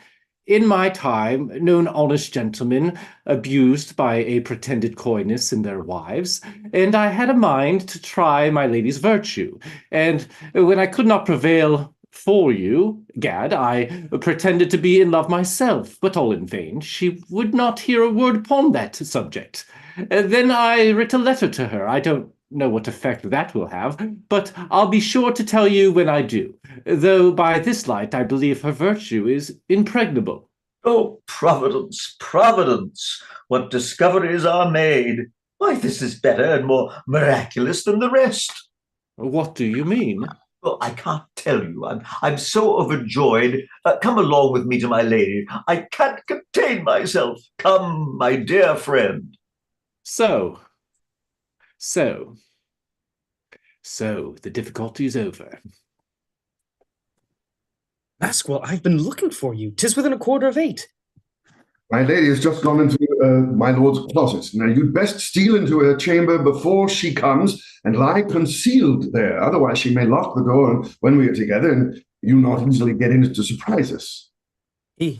in my time known honest gentlemen abused by a pretended coyness in their wives, and I had a mind to try my lady's virtue. And when I could not prevail for you, Gad, I pretended to be in love myself, but all in vain. She would not hear a word upon that subject. Then I writ a letter to her. I don't know what effect that will have, but I'll be sure to tell you when I do, though by this light I believe her virtue is impregnable. Oh, Providence, Providence, what discoveries are made! Why, this is better and more miraculous than the rest. What do you mean? Well, I can't tell you. I'm so overjoyed. Come along with me to my lady. I can't contain myself. Come, my dear friend. So, the difficulty's over. Maskwell, I've been looking for you. 'Tis within 7:15. My lady has just gone into my lord's closet. Now, you'd best steal into her chamber before she comes and lie concealed there. Otherwise, she may lock the door when we are together and you not easily get in to surprise us. You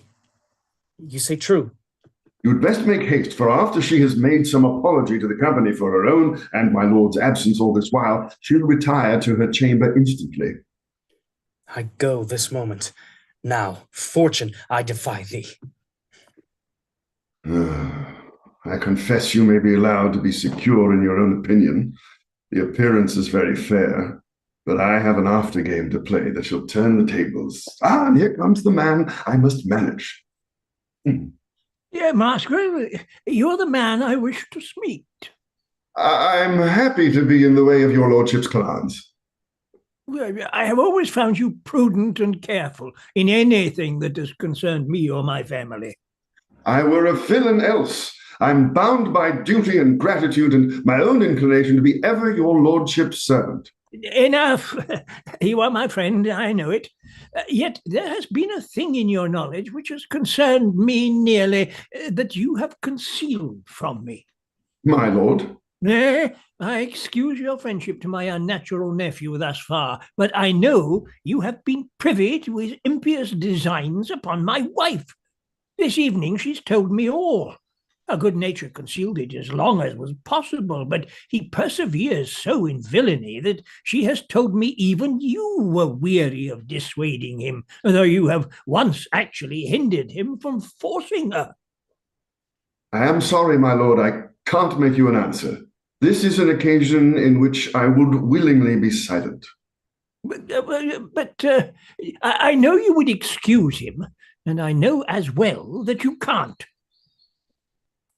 say true. You'd best make haste, for after she has made some apology to the company for her own and my lord's absence all this while, she'll retire to her chamber instantly. I go this moment. Now, fortune, I defy thee. I confess you may be allowed to be secure in your own opinion. The appearance is very fair, but I have an after game to play that shall turn the tables. Ah, and here comes the man I must manage. Yeah, Master, you're the man I wish to meet. I'm happy to be in the way of your lordship's plans. Well, I have always found you prudent and careful in anything that has concerned me or my family. I were a villain else. I'm bound by duty and gratitude and my own inclination to be ever your lordship's servant. Enough. You are my friend, I know it. Yet there has been a thing in your knowledge which has concerned me nearly, that you have concealed from me. My lord? Nay, I excuse your friendship to my unnatural nephew thus far, but I know you have been privy to his impious designs upon my wife. This evening she's told me all. Her good nature concealed it as long as was possible, but he perseveres so in villainy that she has told me even you were weary of dissuading him, though you have once actually hindered him from forcing her. I am sorry, my lord, I can't make you an answer. This is an occasion in which I would willingly be silent. But I know you would excuse him, and I know as well that you can't.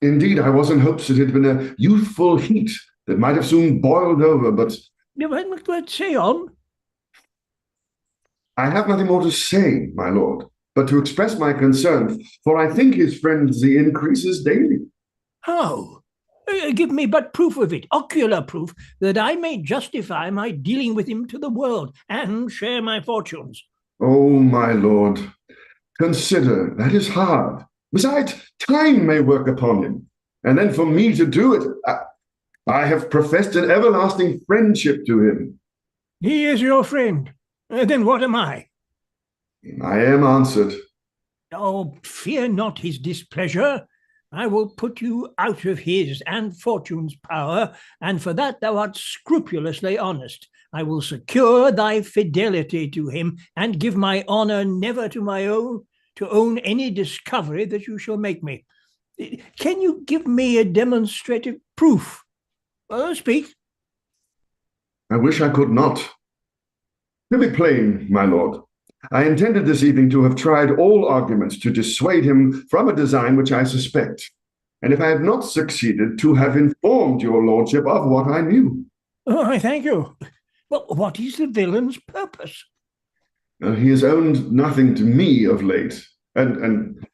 Indeed, I was in hopes it had been a youthful heat that might have soon boiled over, but... But say on. I have nothing more to say, my lord, but to express my concern, for I think his frenzy increases daily. How? Give me but proof of it, ocular proof, that I may justify my dealing with him to the world and share my fortunes. Oh, my lord, consider, that is hard. Besides, time may work upon him, and then for me to do it, I have professed an everlasting friendship to him. He is your friend. Then what am I? I am answered. Oh, fear not his displeasure. I will put you out of his and fortune's power, and for that thou art scrupulously honest. I will secure thy fidelity to him, and give my honour never to my own, to own any discovery that you shall make me. Can you give me a demonstrative proof? Speak. I wish I could not. To be plain, my lord, I intended this evening to have tried all arguments to dissuade him from a design which I suspect, and if I have not succeeded, to have informed your lordship of what I knew. Oh, I thank you. Well, what is the villain's purpose? He has owned nothing to me of late, and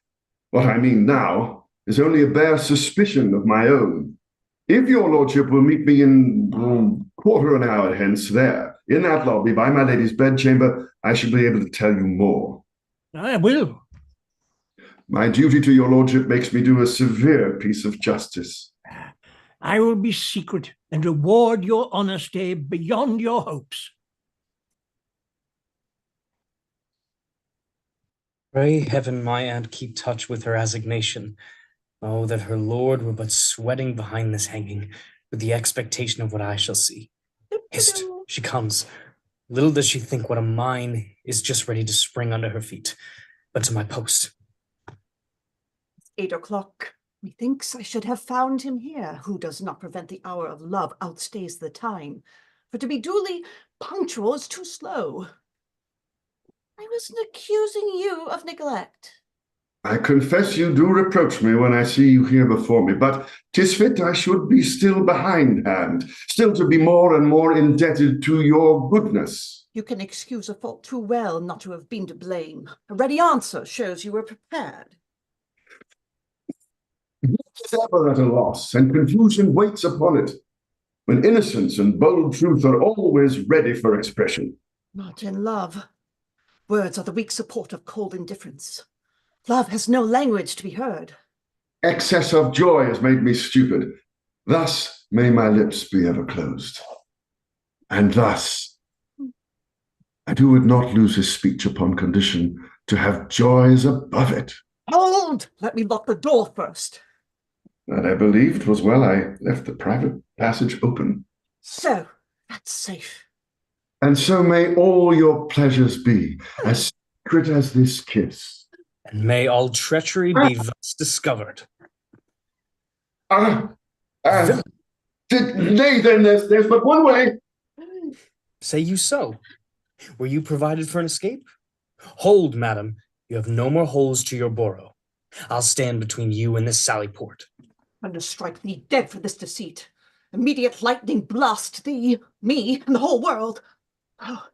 what I mean now is only a bare suspicion of my own. If your lordship will meet me in quarter of an hour hence there, in that lobby by my lady's bedchamber, I shall be able to tell you more. I will. My duty to your lordship makes me do a severe piece of justice. I will be secret and reward your honesty beyond your hopes. Pray heaven my aunt keep touch with her assignation. Oh, that her lord were but sweating behind this hanging, with the expectation of what I shall see. Hist, she comes. Little does she think what a mine is just ready to spring under her feet. But to my post. It's 8 o'clock. Methinks I should have found him here. Who does not prevent the hour of love outstays the time. For to be duly punctual is too slow. I wasn't accusing you of neglect. I confess you do reproach me when I see you here before me, but 'tis fit I should be still behindhand, still to be more and more indebted to your goodness. You can excuse a fault too well not to have been to blame. A ready answer shows you were prepared. Is ever at a loss, and confusion waits upon it, when innocence and bold truth are always ready for expression. Not in love. Words are the weak support of cold indifference. Love has no language to be heard. Excess of joy has made me stupid. Thus may my lips be ever closed. And thus, I would not lose his speech upon condition to have joys above it. Hold! Let me lock the door first. That I believed was well I left the private passage open. So, that's safe. And so may all your pleasures be, as secret as this kiss. And may all treachery be thus discovered. Nay, then, there's but one way. Say you so? Were you provided for an escape? Hold, madam, you have no more holes to your burrow. I'll stand between you and this sallyport. And to strike thee dead for this deceit. Immediate lightning blast thee, me, and the whole world. Oh,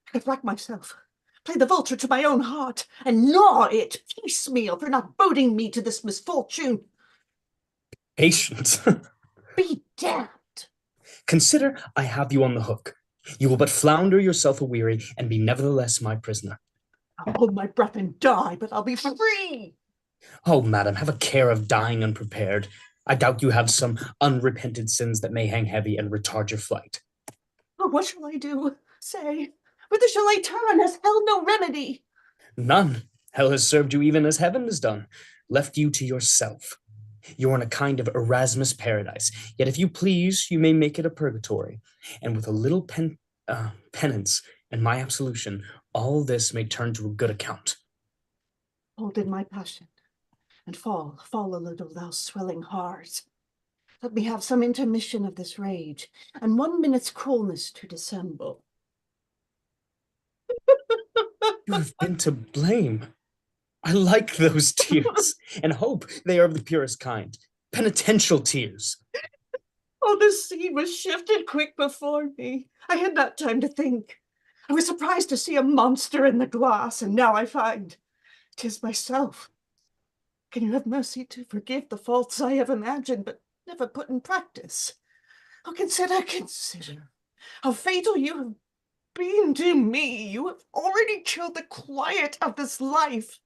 I could rack myself, play the vulture to my own heart, and gnaw it piecemeal for not boding me to this misfortune. Patience. Be damned. Consider I have you on the hook. You will but flounder yourself a-weary and be nevertheless my prisoner. I'll hold my breath and die, but I'll be free. Oh, madam, have a care of dying unprepared. I doubt you have some unrepented sins that may hang heavy and retard your flight. Oh, what shall I do? Say, whither shall I turn? Has hell no remedy? None. Hell has served you even as heaven has done, left you to yourself. You're in a kind of Erasmus paradise, yet if you please, you may make it a purgatory. And with a little penance and my absolution, all this may turn to a good account. Hold in my passion, and fall a little, thou swelling heart. Let me have some intermission of this rage, and 1 minute's coolness to dissemble. You have been to blame. I like those tears, and hope they are of the purest kind. Penitential tears. Oh, the scene was shifted quick before me. I had not time to think. I was surprised to see a monster in the glass, and now I find 'tis myself. Can you have mercy to forgive the faults I have imagined, but never put in practice? Oh, consider how fatal you have been to me. You have already killed the quiet of this life.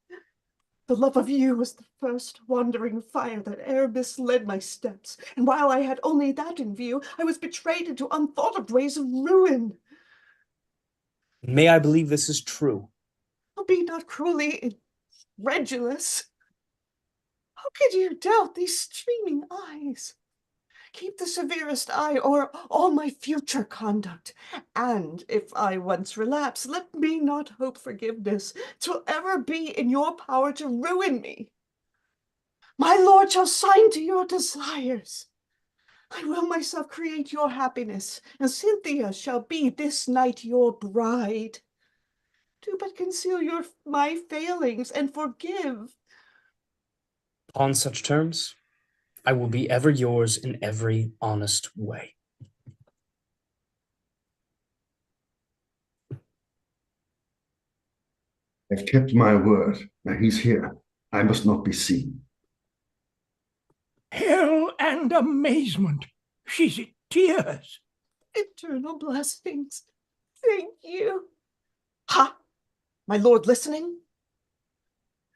The love of you was the first wandering fire that e'er misled my steps, and while I had only that in view, I was betrayed into unthought of ways of ruin. May I believe this is true? Oh, be not cruelly incredulous. How could you doubt these streaming eyes? Keep the severest eye o'er all my future conduct, and if I once relapse, let me not hope forgiveness. 'Twill ever be in your power to ruin me. My lord shall sign to your desires. I will myself create your happiness, and Cynthia shall be this night your bride. Do but conceal my failings and forgive. On such terms, I will be ever yours in every honest way. I've kept my word. Now he's here. I must not be seen. Hell and amazement. She's in tears. Eternal blessings. Thank you. Ha! My lord listening?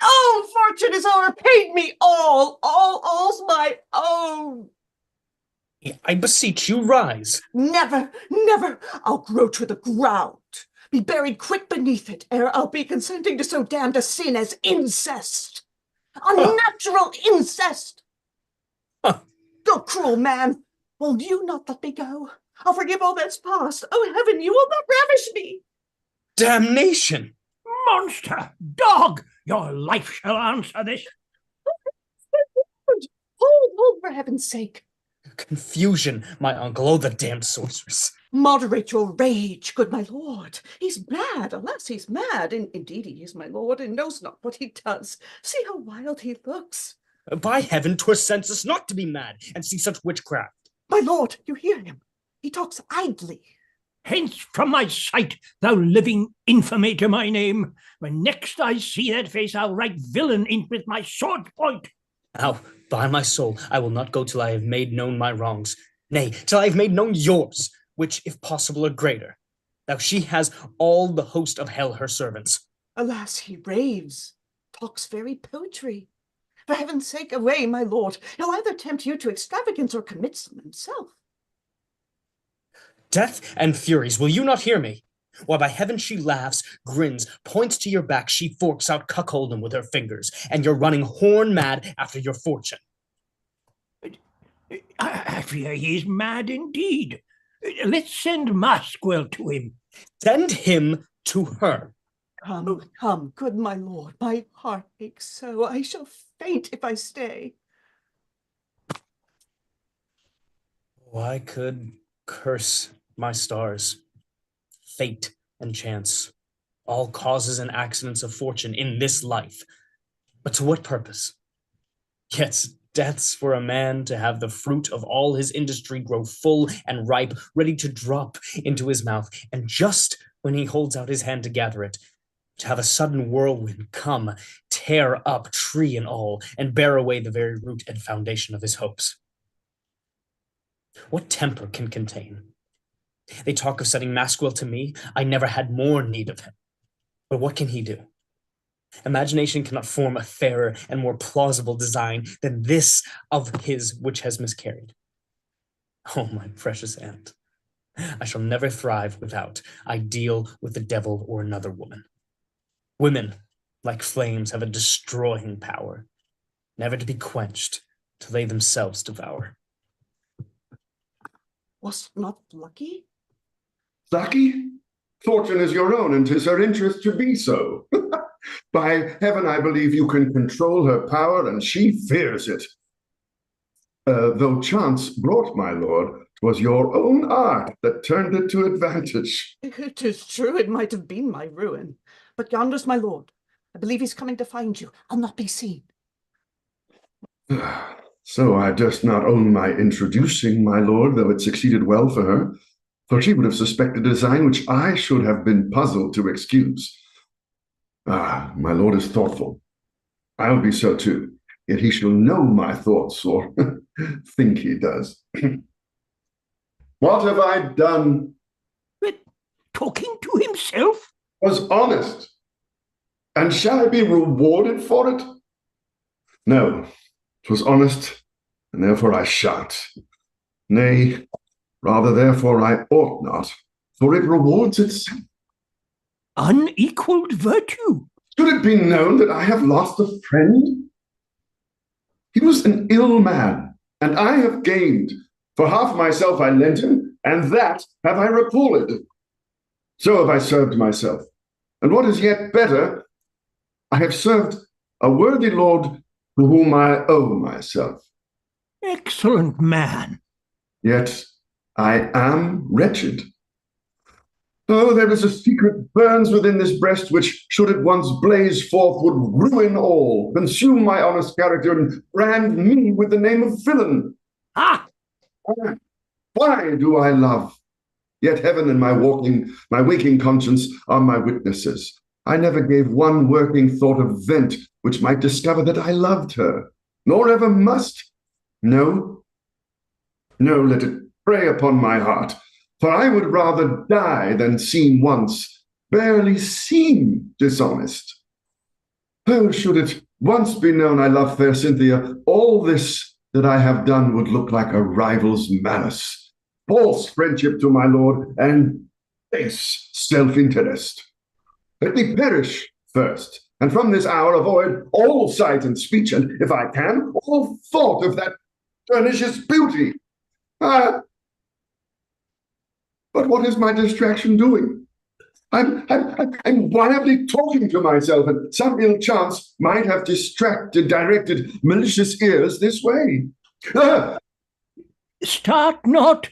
Oh, fortune has overpaid me all's my own. I beseech you, rise. Never, I'll grow to the ground, be buried quick beneath it, ere I'll be consenting to so damned a sin as incest. Unnatural incest. Oh, cruel man, will you not let me go? I'll forgive all that's past. Oh, heaven, you will not ravish me. Damnation! Monster! Dog! Your life shall answer this. Hold, for heaven's sake. Confusion, my uncle. Oh, the damned sorceress. Moderate your rage, good my lord. He's mad, alas, he's mad. Indeed he is, my lord, and knows not what he does. See how wild he looks. By heaven, 'twere senseless not to be mad and see such witchcraft. My lord, you hear him. He talks idly. Hence from my sight, thou living infamy to my name. When next I see that face, I'll write villain in with my sword point. Now, by my soul, I will not go till I have made known my wrongs. Nay, till I have made known yours, which, if possible, are greater. Now she has all the host of hell her servants. Alas, he raves, talks very poetry. For heaven's sake, away, my lord. He'll either tempt you to extravagance or commit some himself. Death and furies, will you not hear me? Why, by heaven, she laughs, grins, points to your back, she forks out cuckoldom with her fingers, and you're running horn mad after your fortune. I fear he is mad indeed. Let's send Maskwell to him. Send him to her. Come, good my lord, my heart aches so. I shall faint if I stay. I could curse my stars, fate and chance, all causes and accidents of fortune in this life. But to what purpose? Yet death's for a man to have the fruit of all his industry grow full and ripe, ready to drop into his mouth, and just when he holds out his hand to gather it, to have a sudden whirlwind come, tear up tree and all, and bear away the very root and foundation of his hopes. What temper can contain? They talk of setting Masquel to me. I never had more need of him. But what can he do? Imagination cannot form a fairer and more plausible design than this of his which has miscarried. Oh, my precious aunt, I shall never thrive without I deal with the devil or another woman. Women, like flames, have a destroying power, never to be quenched till they themselves devour. Was not lucky? Lucky? Fortune is your own, and 'tis her interest to be so. By heaven, I believe you can control her power, and she fears it. Though chance brought, my lord, 'twas your own art that turned it to advantage. It is true, it might have been my ruin. But yonder's my lord. I believe he's coming to find you. I'll not be seen. So I durst not own my introducing, my lord, though it succeeded well for her, for she would have suspected a design which I should have been puzzled to excuse. Ah, my lord is thoughtful. I'll be so too, yet he shall know my thoughts, or think he does. What have I done? But talking to himself? Was honest. And shall I be rewarded for it? No, 'twas honest, and therefore I shan't. Nay, rather therefore I ought not, for it rewards itself. Unequaled virtue. Should it be known that I have lost a friend? He was an ill man, and I have gained. For half myself I lent him, and that have I recalled. So have I served myself. And what is yet better, I have served a worthy lord to whom I owe myself. Excellent man. Yet I am wretched. Oh, there is a secret burns within this breast which, should it once blaze forth, would ruin all, consume my honest character, and brand me with the name of villain. Ah! Why do I love? Yet heaven and my waking conscience are my witnesses. I never gave one working thought of vent which might discover that I loved her, nor ever must. No, let it prey upon my heart, for I would rather die than barely seem dishonest. Oh, should it once be known I love fair Cynthia, all this that I have done would look like a rival's malice, false friendship to my lord, and base self-interest. Let me perish first, and from this hour avoid all sight and speech, and, if I can, all thought of that pernicious beauty. But what is my distraction doing? I'm wildly talking to myself, and some ill chance might have directed malicious ears this way. Start not.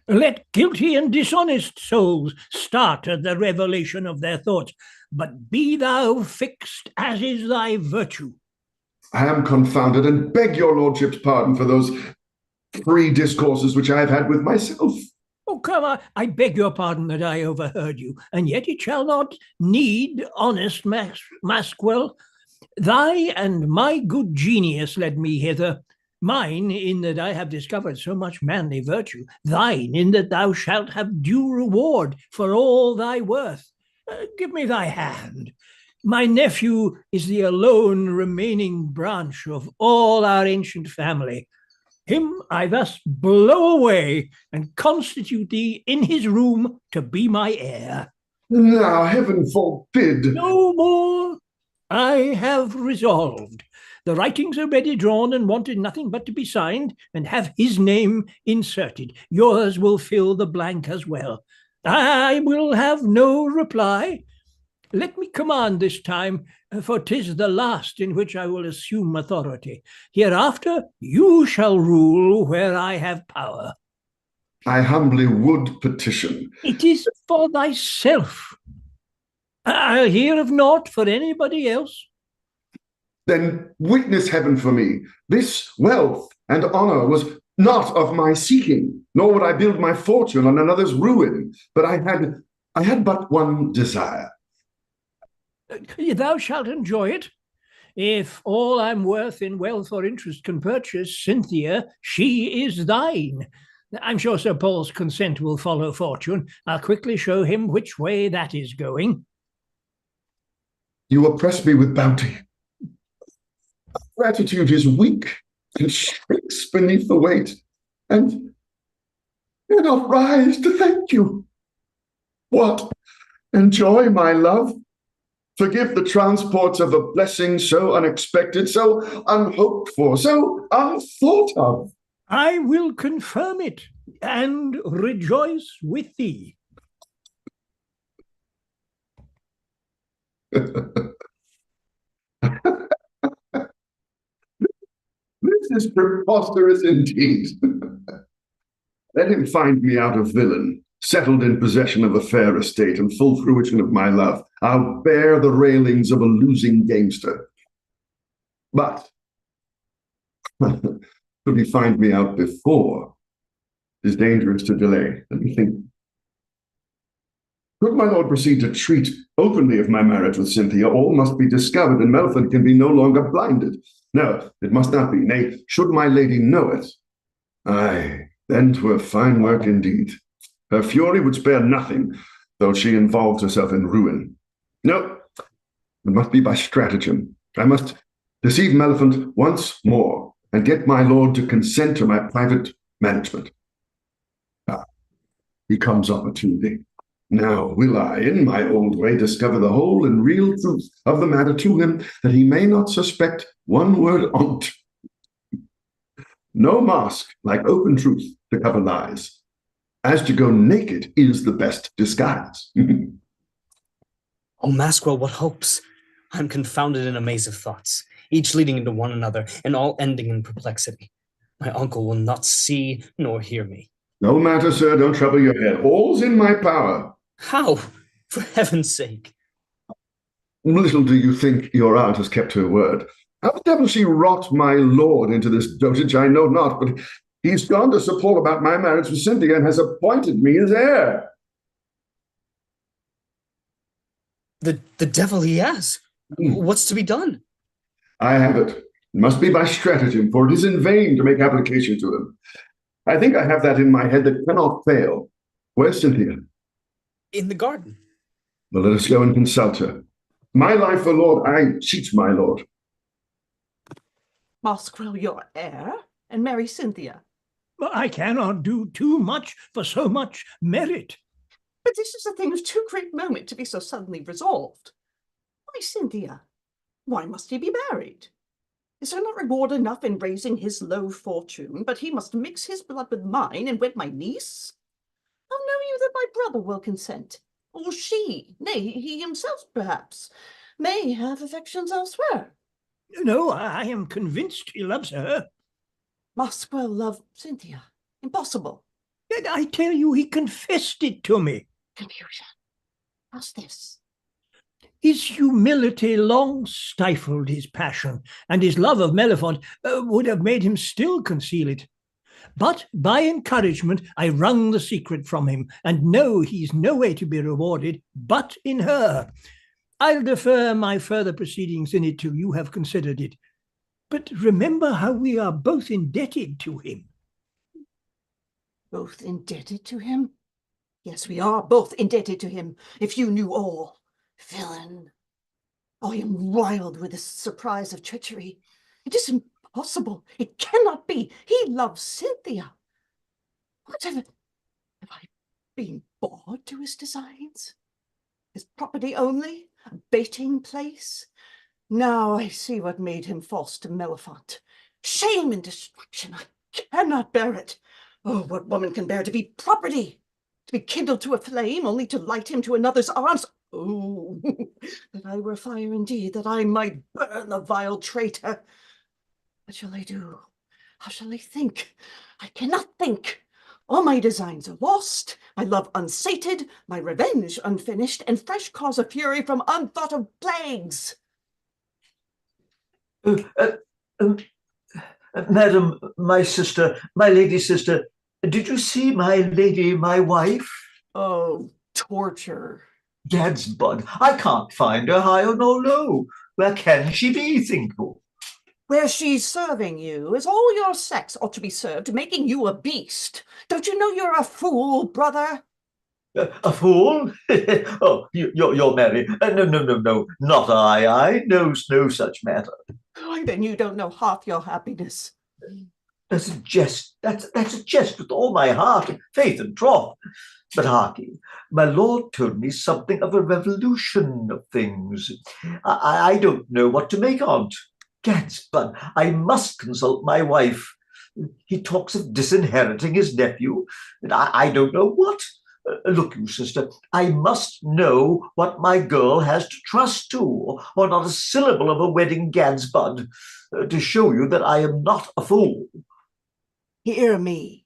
Let guilty and dishonest souls start at the revelation of their thoughts, but be thou fixed as is thy virtue. I am confounded, and beg your lordship's pardon for those free discourses which I have had with myself. Oh, come on, I beg your pardon that I overheard you, and yet it shall not need, honest Masquel. Thy and my good genius led me hither. Mine, in that I have discovered so much manly virtue. Thine, in that thou shalt have due reward for all thy worth. Give me thy hand. My nephew is the alone remaining branch of all our ancient family. Him I thus blow away and constitute thee in his room to be my heir. Now, heaven forbid. No more. I have resolved. The writings are ready drawn and wanted nothing but to be signed and have his name inserted. Yours will fill the blank as well. I will have no reply. Let me command this time, for 'tis the last in which I will assume authority. Hereafter you shall rule where I have power. I humbly would petition. It is for thyself. I'll hear of naught for anybody else. Then witness heaven for me. This wealth and honor was not of my seeking, nor would I build my fortune on another's ruin. But I had but one desire. Thou shalt enjoy it. If all I'm worth in wealth or interest can purchase Cynthia, she is thine. I'm sure Sir Paul's consent will follow fortune. I'll quickly show him which way that is going. You oppress me with bounty. Gratitude is weak and shrinks beneath the weight, and cannot rise to thank you. What? Enjoy my love? Forgive the transports of a blessing so unexpected, so unhoped for, so unthought of. I will confirm it and rejoice with thee. This is preposterous indeed. Let him find me out a villain, settled in possession of a fair estate and full fruition of my love. I'll bear the railings of a losing gamester. But could he find me out before? It is dangerous to delay. Let me think. Could my lord proceed to treat openly of my marriage with Cynthia, all must be discovered, and Melford can be no longer blinded. No, it must not be. Nay, should my lady know it, aye, then 'twere fine work indeed. Her fury would spare nothing, though she involved herself in ruin. No, it must be by stratagem. I must deceive Melephant once more, and get my lord to consent to my private management. Ah, he comes opportunely. Now will I, in my old way, discover the whole and real truth of the matter to him, that he may not suspect one word on't. No mask like open truth to cover lies. As to go naked is the best disguise. Oh, Maskwell, what hopes? I'm confounded in a maze of thoughts, each leading into one another, and all ending in perplexity. My uncle will not see nor hear me. No matter, sir, don't trouble your head. All's in my power. How? For heaven's sake. Little do you think your aunt has kept her word. How the devil she wrought my lord into this dotage, I know not, but he's gone to Sir Paul about my marriage with Cynthia and has appointed me his heir. The devil he has. What's to be done? I have it. It must be by stratagem, for it is in vain to make application to him. I think I have that in my head that cannot fail. Where's Cynthia? In the garden. Well, let us go and consult her. My life for Lord, I cheat my lord. Maskwell your heir, and marry Cynthia. I cannot do too much for so much merit. But this is a thing of too great moment to be so suddenly resolved. Why Cynthia? Why must he be married? Is there not reward enough in raising his low fortune, but he must mix his blood with mine and wed my niece? How know you that my brother will consent? Or she, nay, he himself perhaps, may have affections elsewhere? No, I am convinced he loves her. Maskwell love Cynthia? Impossible. And I tell you, he confessed it to me. Confusion. How's this? His humility long stifled his passion, and his love of Melephant would have made him still conceal it. But by encouragement, I wrung the secret from him, and know he's no way to be rewarded but in her. I'll defer my further proceedings in it till you have considered it. But remember how we are both indebted to him. Both indebted to him? Yes, we are both indebted to him, if you knew all. Villain! I am wild with the surprise of treachery. It is impossible. It cannot be. He loves Cynthia. Whatever have I been bored to his designs? His property only? A baiting place? Now I see what made him false to Melephant. Shame and destruction. I cannot bear it. Oh, what woman can bear to be property? To be kindled to a flame, only to light him to another's arms? Oh, that I were fire indeed, that I might burn the vile traitor. What shall I do? How shall I think? I cannot think. All my designs are lost, my love unsated, my revenge unfinished, and fresh cause of fury from unthought of plagues. Madam, my sister, my lady sister, did you see my lady, my wife? Oh, torture. Gad's bud, I can't find her high or no low. Where can she be, think you? Where she's serving you, as all your sex ought to be served, making you a beast. Don't you know you're a fool, brother? A fool? Oh, you're merry. No, not I. I knows no such matter. Why, then you don't know half your happiness. That's a jest. That's a jest with all my heart, faith and troth. But harkee, my lord told me something of a revolution of things. I don't know what to make on't. Gad's bud, I must consult my wife. He talks of disinheriting his nephew, and I don't know what. Look, you sister, I must know what my girl has to trust to, or not a syllable of a wedding Gad's bud, to show you that I am not a fool. Hear me.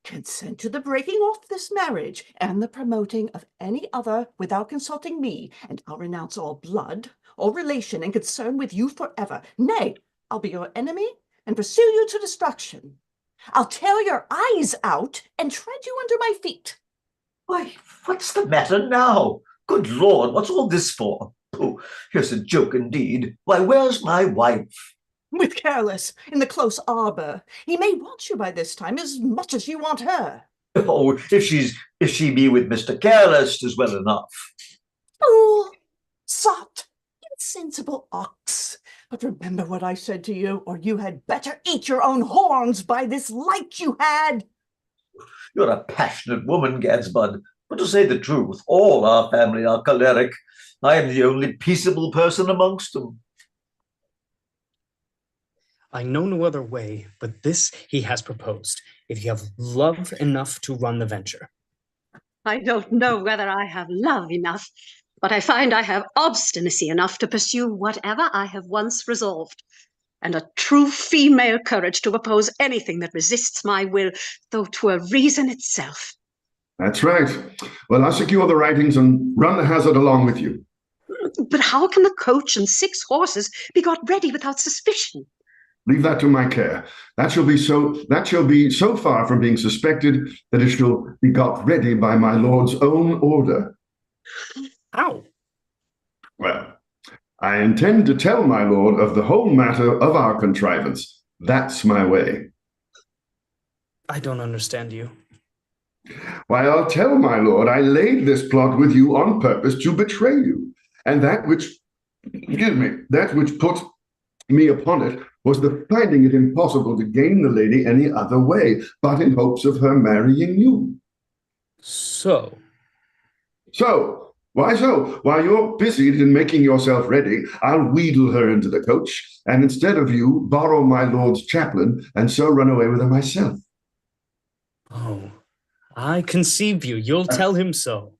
Consent to the breaking off this marriage and the promoting of any other without consulting me, and I'll renounce all blood, all relation and concern with you forever. Nay, I'll be your enemy and pursue you to destruction. I'll tear your eyes out and tread you under my feet. Why, what's the matter now? Good Lord, what's all this for? Oh, here's a joke indeed. Why, where's my wife? With Careless, in the close arbor. He may want you by this time as much as you want her. Oh, if she be with Mr. Careless, 'tis well enough. Fool! Sot! Insensible ox! But remember what I said to you, or you had better eat your own horns by this light you had. You're a passionate woman, Gad's bud. But to say the truth, all our family are choleric. I am the only peaceable person amongst them. I know no other way, but this he has proposed, if you have love enough to run the venture. I don't know whether I have love enough, but I find I have obstinacy enough to pursue whatever I have once resolved, and a true female courage to oppose anything that resists my will, though 'twere reason itself. That's right. Well, I'll secure the writings and run the hazard along with you. But how can the coach and 6 horses be got ready without suspicion? Leave that to my care. That shall be so far from being suspected that it shall be got ready by my lord's own order. How? Well, I intend to tell my lord of the whole matter of our contrivance. That's my way. I don't understand you. Why, I'll tell my lord I laid this plot with you on purpose to betray you, and that which put me upon it was the finding it impossible to gain the lady any other way, but in hopes of her marrying you. So? Why so? While you're busied in making yourself ready, I'll wheedle her into the coach, and instead of you, borrow my lord's chaplain, and so run away with her myself. Oh, I conceive you. You'll tell him so.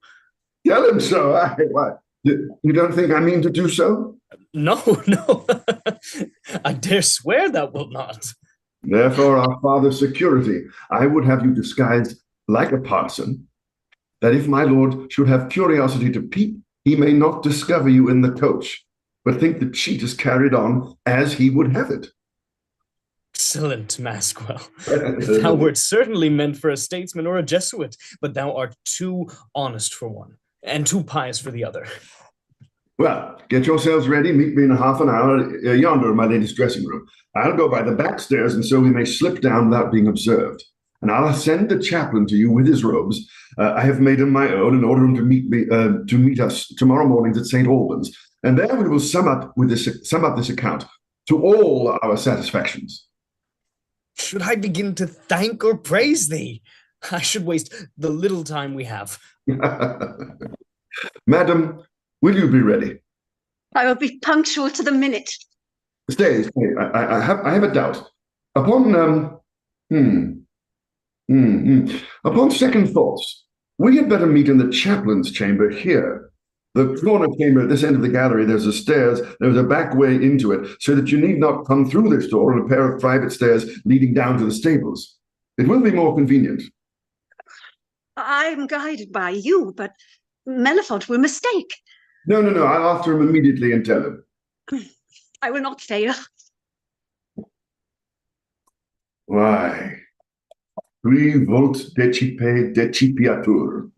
Tell him so? What? You don't think I mean to do so? No. I dare swear that will not. Therefore, our father's security, I would have you disguised like a parson, that if my lord should have curiosity to peep, he may not discover you in the coach, but think the cheat is carried on as he would have it. Excellent, Maskwell. Thou wert certainly meant for a statesman or a Jesuit, but thou art too honest for one, and too pious for the other. Well, get yourselves ready. Meet me in a half an hour yonder in my lady's dressing room. I'll go by the back stairs, and so we may slip down without being observed. And I'll send the chaplain to you with his robes. I have made him my own and order him to meet us tomorrow morning at St. Albans. And there we will sum up this account to all our satisfactions. Should I begin to thank or praise thee? I should waste the little time we have. Madam, will you be ready? I will be punctual to the minute. Stay. I have a doubt. Upon upon second thoughts, we had better meet in the chaplain's chamber here. The corner chamber at this end of the gallery, there's a stairs, there's a back way into it, so that you need not come through this door on a pair of private stairs leading down to the stables. It will be more convenient. I'm guided by you, but Mellifont will mistake. No, no, no. I'll after him immediately and tell him. I will not fail. Why? Qui volt decipe decipiatur.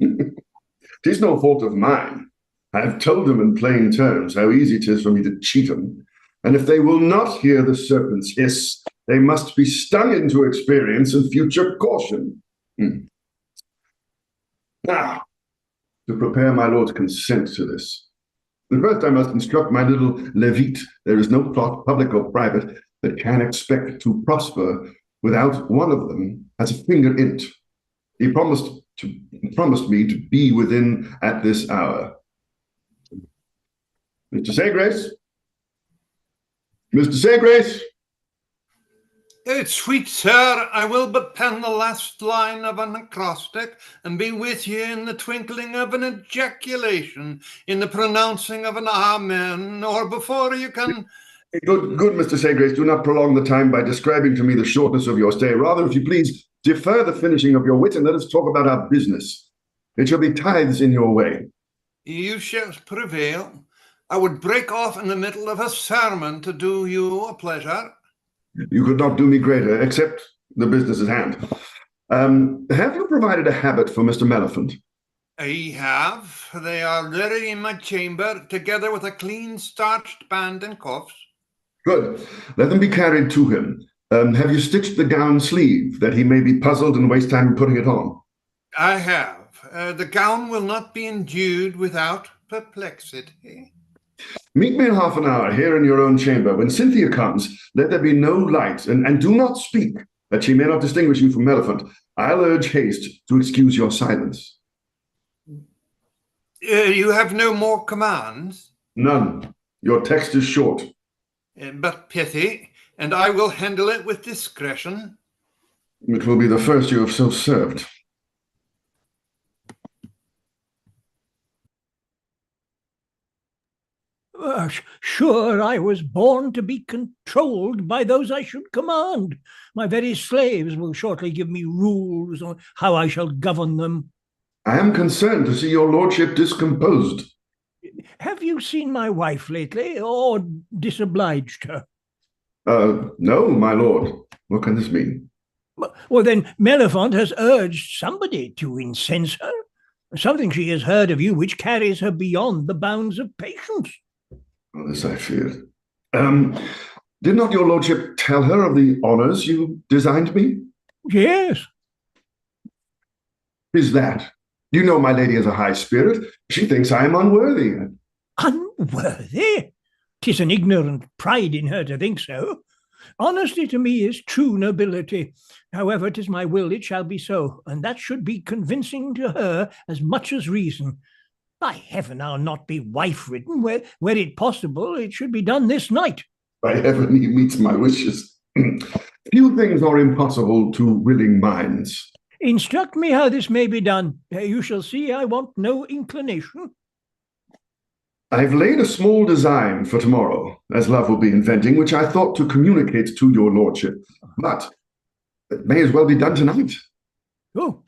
'Tis no fault of mine. I have told them in plain terms how easy it is for me to cheat them, and if they will not hear the serpent's hiss, they must be stung into experience and future caution. Now, to prepare my lord's consent to this. First, I must instruct my little Levite there is no plot, public or private, that can expect to prosper without one of them has a finger in it. He promised me to be within at this hour. Mr. Saygrace? Mr. Saygrace? Sweet sir, I will but pen the last line of an acrostic and be with you in the twinkling of an ejaculation, in the pronouncing of an amen, or before you can... Good, Mr. Saygrace, do not prolong the time by describing to me the shortness of your stay. Rather, if you please, defer the finishing of your wit and let us talk about our business. It shall be tithes in your way. You shall prevail. I would break off in the middle of a sermon to do you a pleasure. You could not do me greater, except the business at hand. Have you provided a habit for Mr. Mellifont? I have. They are ready in my chamber, together with a clean starched band and cuffs. Good. Let them be carried to him. Have you stitched the gown sleeve, that he may be puzzled and waste time putting it on? I have. The gown will not be endued without perplexity. Meet me in half an hour here in your own chamber. When Cynthia comes, let there be no light, and do not speak, that she may not distinguish you from Mellifont. I'll urge haste to excuse your silence. You have no more commands? None. Your text is short. But pithy, and I will handle it with discretion. It will be the first you have so served. Sure, I was born to be controlled by those I should command. My very slaves will shortly give me rules on how I shall govern them. I am concerned to see your lordship discomposed. Have you seen my wife lately, or disobliged her? No, my lord. What can this mean? Well, then Mellifont has urged somebody to incense her. Something she has heard of you which carries her beyond the bounds of patience. Oh, this I feared. Did not your lordship tell her of the honours you designed me? Yes. Is that? You know my lady has a high spirit. She thinks I am unworthy. Unworthy? 'Tis an ignorant pride in her to think so. Honesty to me is true nobility. However, 'tis my will it shall be so, and that should be convincing to her as much as reason. By heaven, I'll not be wife-ridden. Were it possible, it should be done this night. By heaven, he meets my wishes. Few things are impossible to willing minds. Instruct me how this may be done. You shall see I want no inclination. I've laid a small design for tomorrow, as love will be inventing, which I thought to communicate to your lordship. But it may as well be done tonight. Oh,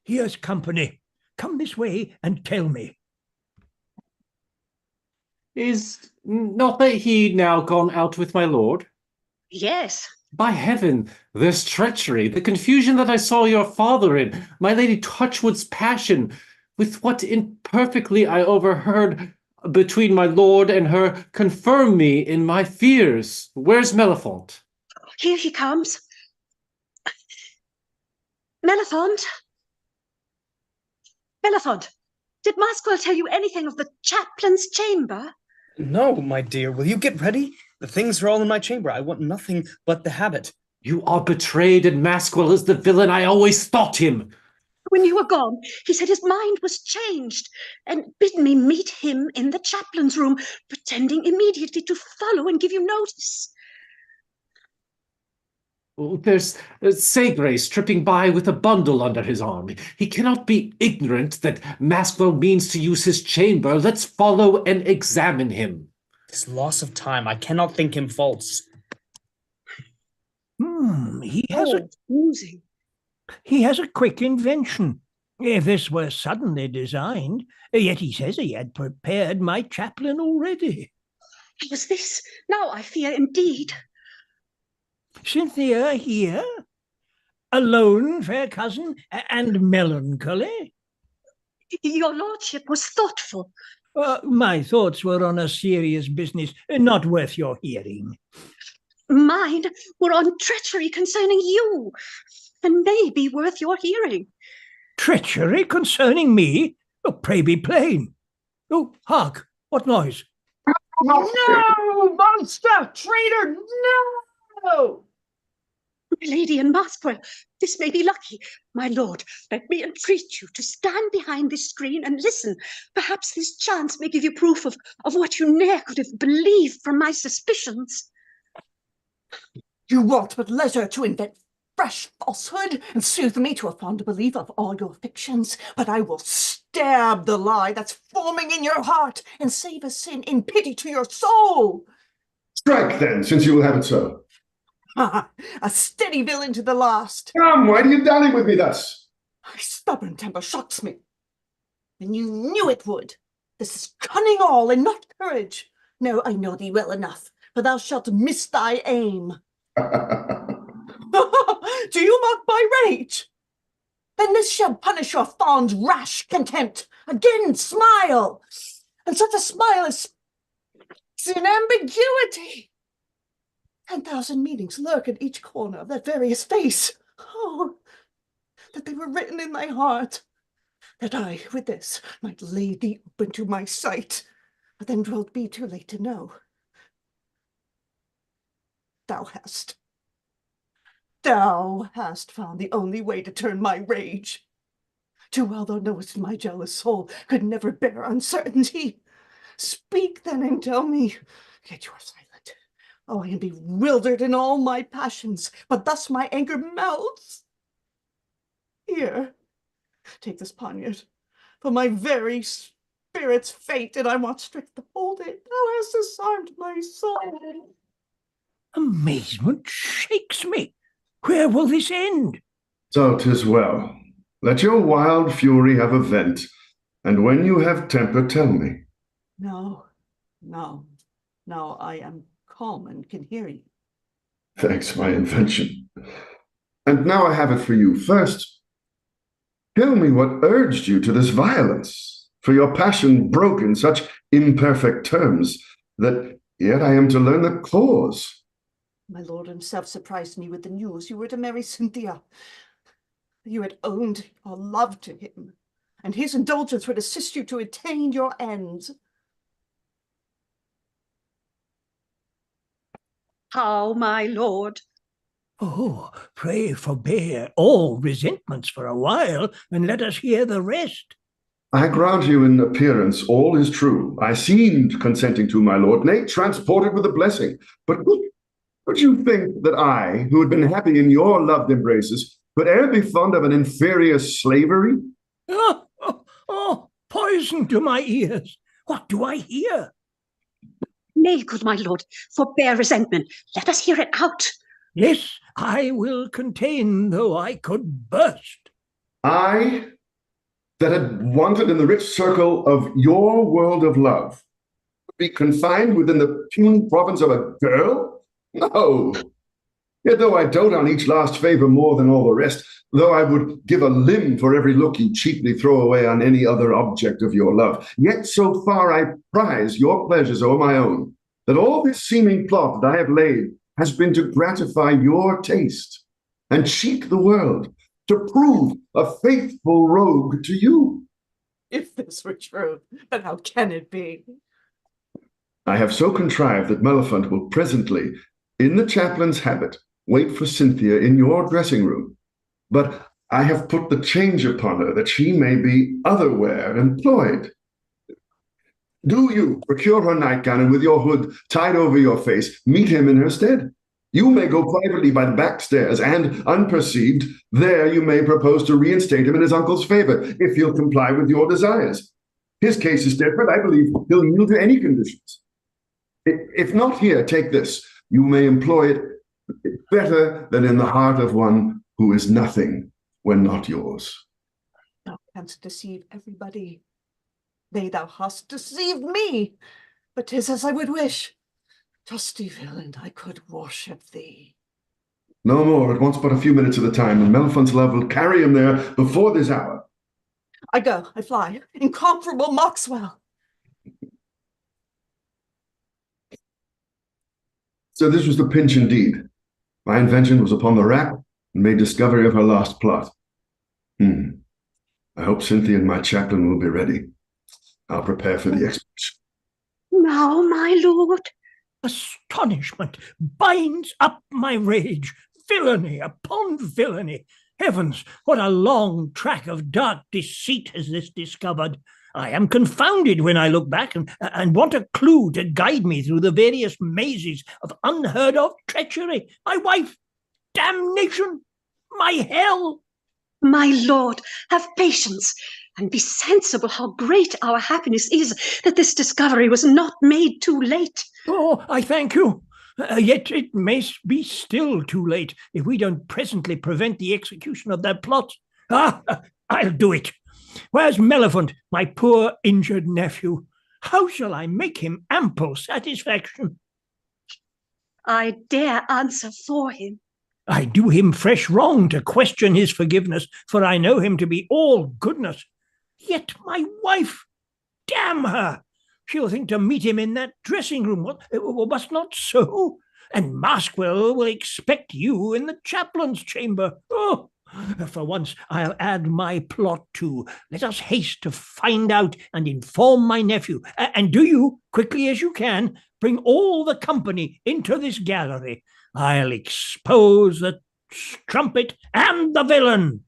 here's company. Come this way and tell me. Is not that he now gone out with my lord? Yes. By heaven, there's treachery, the confusion that I saw your father in, my Lady Touchwood's passion, with what imperfectly I overheard between my lord and her, confirm me in my fears. Where's Mellifont? Here he comes. Mellifont? Mellifont, did Masquel tell you anything of the chaplain's chamber? No, my dear. Will you get ready? The things are all in my chamber. I want nothing but the habit. You are betrayed, and Masquel is the villain I always thought him. When you were gone, he said his mind was changed and bid me meet him in the chaplain's room, pretending immediately to follow and give you notice. There's Saygrace tripping by with a bundle under his arm. He cannot be ignorant that Masquel means to use his chamber. Let's follow and examine him. This loss of time, I cannot think him false. He has a quick invention. If this were suddenly designed, yet he says he had prepared my chaplain already. Was this? Now I fear indeed. Cynthia here? Alone, fair cousin, and melancholy? Your lordship was thoughtful. My thoughts were on a serious business, not worth your hearing. Mine were on treachery concerning you, and may be worth your hearing. Treachery concerning me? Oh, pray be plain. Oh, hark! What noise? No, monster, traitor, no! My lady and Masquerel, this may be lucky. My lord, let me entreat you to stand behind this screen and listen. Perhaps this chance may give you proof of what you ne'er could have believed from my suspicions. You want but leisure to invent fresh falsehood and soothe me to a fond belief of all your fictions, but I will stab the lie that's forming in your heart and save a sin in pity to your soul. Strike then, since you will have it so. A steady villain to the last. Come, why do you dally with me thus? My stubborn temper shocks me. And you knew it would. This is cunning all and not courage. No, I know thee well enough, for thou shalt miss thy aim. Do you mock my rage? Then this shall punish your fawn's rash contempt. Again, smile. And such a smile is in ambiguity. 10,000 meanings lurk at each corner of that various face. Oh, that they were written in thy heart, that I, with this, might lay thee open to my sight. But then 'twill be too late to know. Thou hast found the only way to turn my rage. Too well thou knowest my jealous soul could never bear uncertainty. Speak then and tell me, yet you are silent. Oh, I am bewildered in all my passions, but thus my anger melts. Here, take this poniard, for my very spirit's fate, and I want strength to hold it. Thou hast disarmed my soul. Amazement shakes me. Where will this end? So 'tis well. Let your wild fury have a vent, and when you have temper, tell me. No, I am calm and can hear you. Thanks, my invention. And now I have it for you. First, tell me what urged you to this violence, for your passion broke in such imperfect terms that yet I am to learn the cause. My lord himself surprised me with the news you were to marry Cynthia. You had owned your love to him, and his indulgence would assist you to attain your ends. How, my lord? Oh, pray forbear all resentments for a while, and let us hear the rest. I grant you in appearance all is true. I seemed consenting to my lord, nay, transported with a blessing. But would you think that I, who had been happy in your loved embraces, could e'er be fond of an inferior slavery? Oh, poison to my ears. What do I hear? Nay, good my lord, forbear resentment. Let us hear it out. Yes, I will contain, though I could burst. I, that had wandered in the rich circle of your world of love, be confined within the puny province of a girl? No. Yet though I dote on each last favor more than all the rest, though I would give a limb for every look you cheaply throw away on any other object of your love, yet so far I prize your pleasures o'er my own, that all this seeming plot that I have laid has been to gratify your taste and cheat the world, to prove a faithful rogue to you. If this were true, then how can it be? I have so contrived that Melephant will presently, in the chaplain's habit, wait for Cynthia in your dressing room. But I have put the change upon her that she may be otherwhere employed. Do you procure her nightgown, and with your hood tied over your face, meet him in her stead. You may go privately by the back stairs, and, unperceived, there you may propose to reinstate him in his uncle's favor, if he'll comply with your desires. His case is different. I believe he'll yield to any conditions. If not here, take this. You may employ it better than in the heart of one who is nothing when not yours. canst deceive everybody. Nay, thou hast deceived me, but 'tis as I would wish. Trusty villain, I could worship thee. No more. It wants but a few minutes of the time, and Melifon's love will carry him there before this hour. I go, I fly, incomparable Moxwell. So this was the pinch indeed. My invention was upon the rack and made discovery of her last plot. I hope Cynthia and my chaplain will be ready. I'll prepare for the expedition. Now, my lord. Astonishment binds up my rage. Villainy upon villainy. Heavens, what a long track of dark deceit has this discovered. I am confounded when I look back and want a clue to guide me through the various mazes of unheard of treachery. My wife, damnation, my hell. My lord, have patience and be sensible how great our happiness is that this discovery was not made too late. Oh, I thank you. Yet it may be still too late if we don't presently prevent the execution of their plot. I'll do it. Where's Melifont, my poor injured nephew? How shall I make him ample satisfaction? I dare answer for him. I do him fresh wrong to question his forgiveness, for I know him to be all goodness. Yet my wife, damn her! She'll think to meet him in that dressing room. Must not so? And Maskwell will expect you in the chaplain's chamber. Oh, for once I'll add my plot too. Let us haste to find out and inform my nephew. And do you, quickly as you can, bring all the company into this gallery. I'll expose the strumpet and the villain.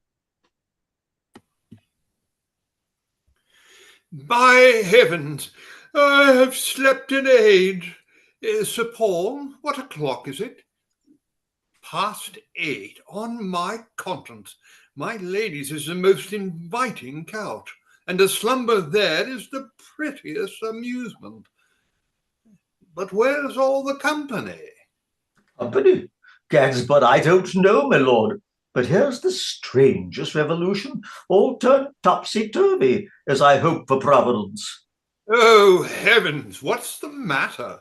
By heavens, I have slept in age. Sir Paul, what o'clock is it? Past 8, on my conscience. My lady's is the most inviting couch, and a slumber there is the prettiest amusement. But where's all the company? Company? Gads, but I don't know, my lord. But here's the strangest revolution, all turned topsy-turvy, as I hope for Providence. Oh, heavens, what's the matter?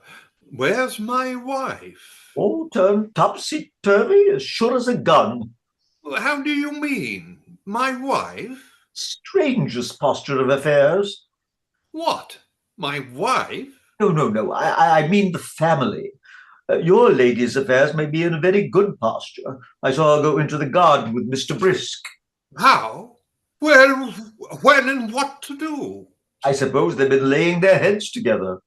Where's my wife? All turned topsy-turvy, as sure as a gun. How do you mean? My wife? Strangest posture of affairs. What? My wife? No. I mean the family. Your lady's affairs may be in a very good posture. I saw her go into the garden with Mr. Brisk. How? Where, when, and what to do? I suppose they've been laying their heads together.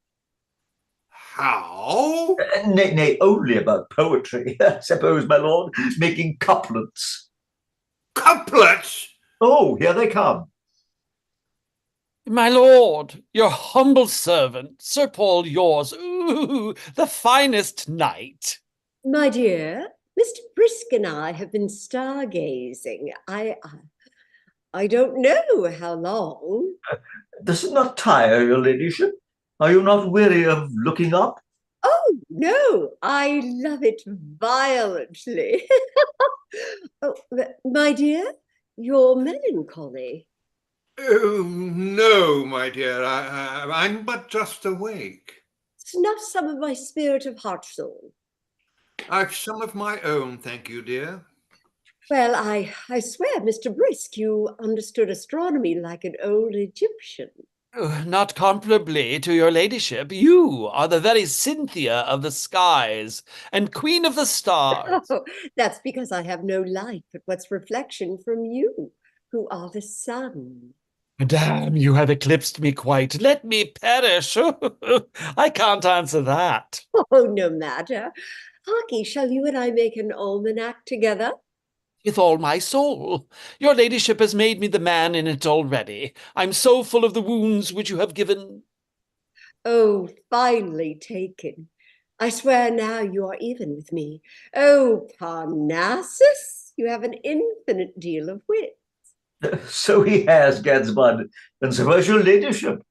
How? Nay, only about poetry, I suppose, my lord, making couplets. Couplets? Oh, here they come. My lord, your humble servant, Sir Paul, yours. Ooh, the finest knight. My dear, Mr. Brisk and I have been stargazing. I don't know how long. Does it not tire your ladyship? Are you not weary of looking up? Oh, no, I love it violently. Oh, my dear, you're melancholy. Oh, no, my dear, I'm but just awake. Snuff some of my spirit of hartshorn. I've some of my own, thank you, dear. Well, I swear, Mr. Brisk, you understood astronomy like an old Egyptian. Oh, not comparably to your ladyship. You are the very Cynthia of the skies and queen of the stars. Oh, that's because I have no light but what's reflection from you, who are the sun. Madame, you have eclipsed me quite. Let me perish. I can't answer that. Oh, no matter. Harky, shall you and I make an almanac together? With all my soul. Your ladyship has made me the man in it already. I'm so full of the wounds which you have given. Oh, finely taken. I swear now you are even with me. Oh, Parnassus, you have an infinite deal of wit. So he has, Gadsbud, and so has your ladyship.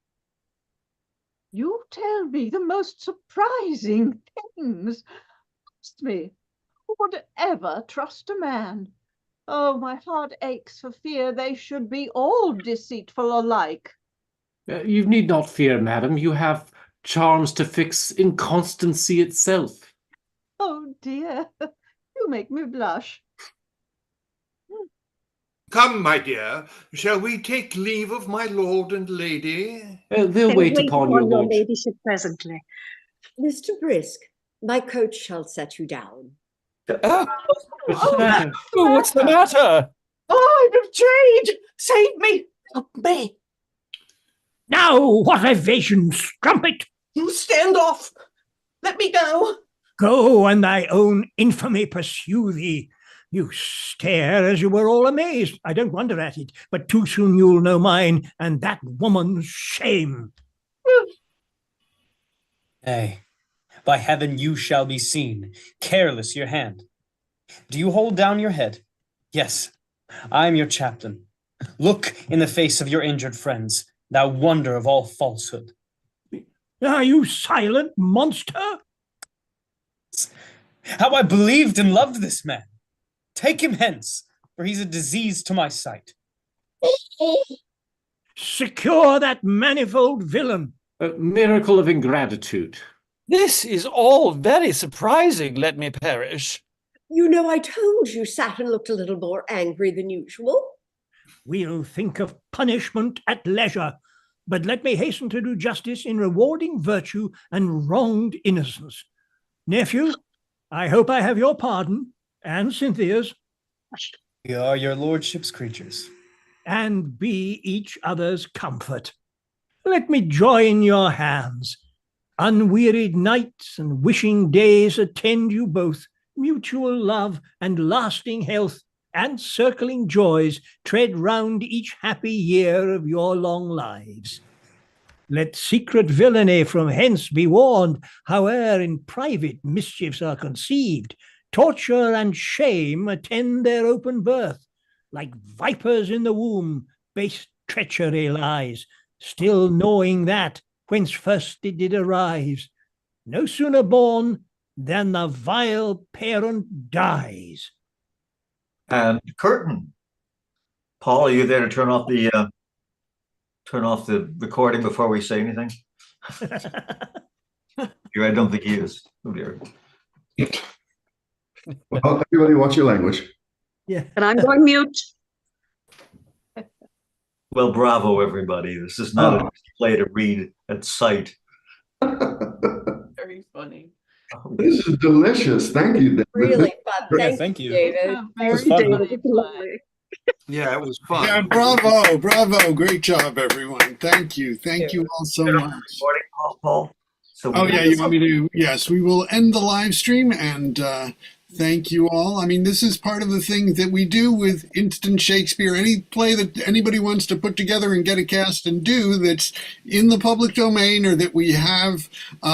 You tell me the most surprising things. Trust me, who would ever trust a man? Oh, my heart aches for fear they should be all deceitful alike. You need not fear, madam. You have charms to fix inconstancy itself. Oh dear, you make me blush. Come, my dear, shall we take leave of my lord and lady? They'll wait upon your lordship. ladyship presently. Mr. Brisk, my coach shall set you down. What's the matter? What's the matter? Oh, I'm betrayed! Save me! Help me! Now, what evasion, strumpet! You stand off! Let me go! Go, and thy own infamy pursue thee. You stare as you were all amazed. I don't wonder at it, but too soon you'll know mine, and that woman's shame. Nay, by heaven you shall be seen. Careless your hand. Do you hold down your head? Yes, I am your chaplain. Look in the face of your injured friends, thou wonder of all falsehood. Are you silent, monster? How I believed and loved this man. Take him hence, for he's a disease to my sight. Secure that manifold villain. A miracle of ingratitude. This is all very surprising, let me perish. You know, I told you Saturn looked a little more angry than usual. We'll think of punishment at leisure, but let me hasten to do justice in rewarding virtue and wronged innocence. Nephew, I hope I have your pardon, and Cynthia's, We are your lordship's creatures. and be each other's comfort. Let me join your hands. Unwearied nights and wishing days attend you both. Mutual love and lasting health and circling joys tread round each happy year of your long lives. Let secret villainy from hence be warned, howe'er in private mischiefs are conceived. Torture and shame attend their open birth. Like vipers in the womb, base treachery lies, still knowing that whence first it did arise. No sooner born than the vile parent dies. And curtain. Paul, are you there to turn off the recording before we say anything? I don't think he is. Oh dear. Well, everybody watch your language. Yeah. And I'm going mute. Well, bravo, everybody. This is not a play to read at sight. Very funny. This is delicious. Thank you, David. Really fun. Yeah, Thank you, thank you. David. Very was fun. funny It's lovely. play. Yeah, it was fun. Yeah, bravo, bravo. Great job, everyone. Thank you. Thank you all so much. Recording, Paul. So Oh, yeah, you want me to? Yes, we will end the live stream and thank you all. I mean, this is part of the thing that we do with Instant Shakespeare. Any play that anybody wants to put together and get a cast and do that's in the public domain or that we have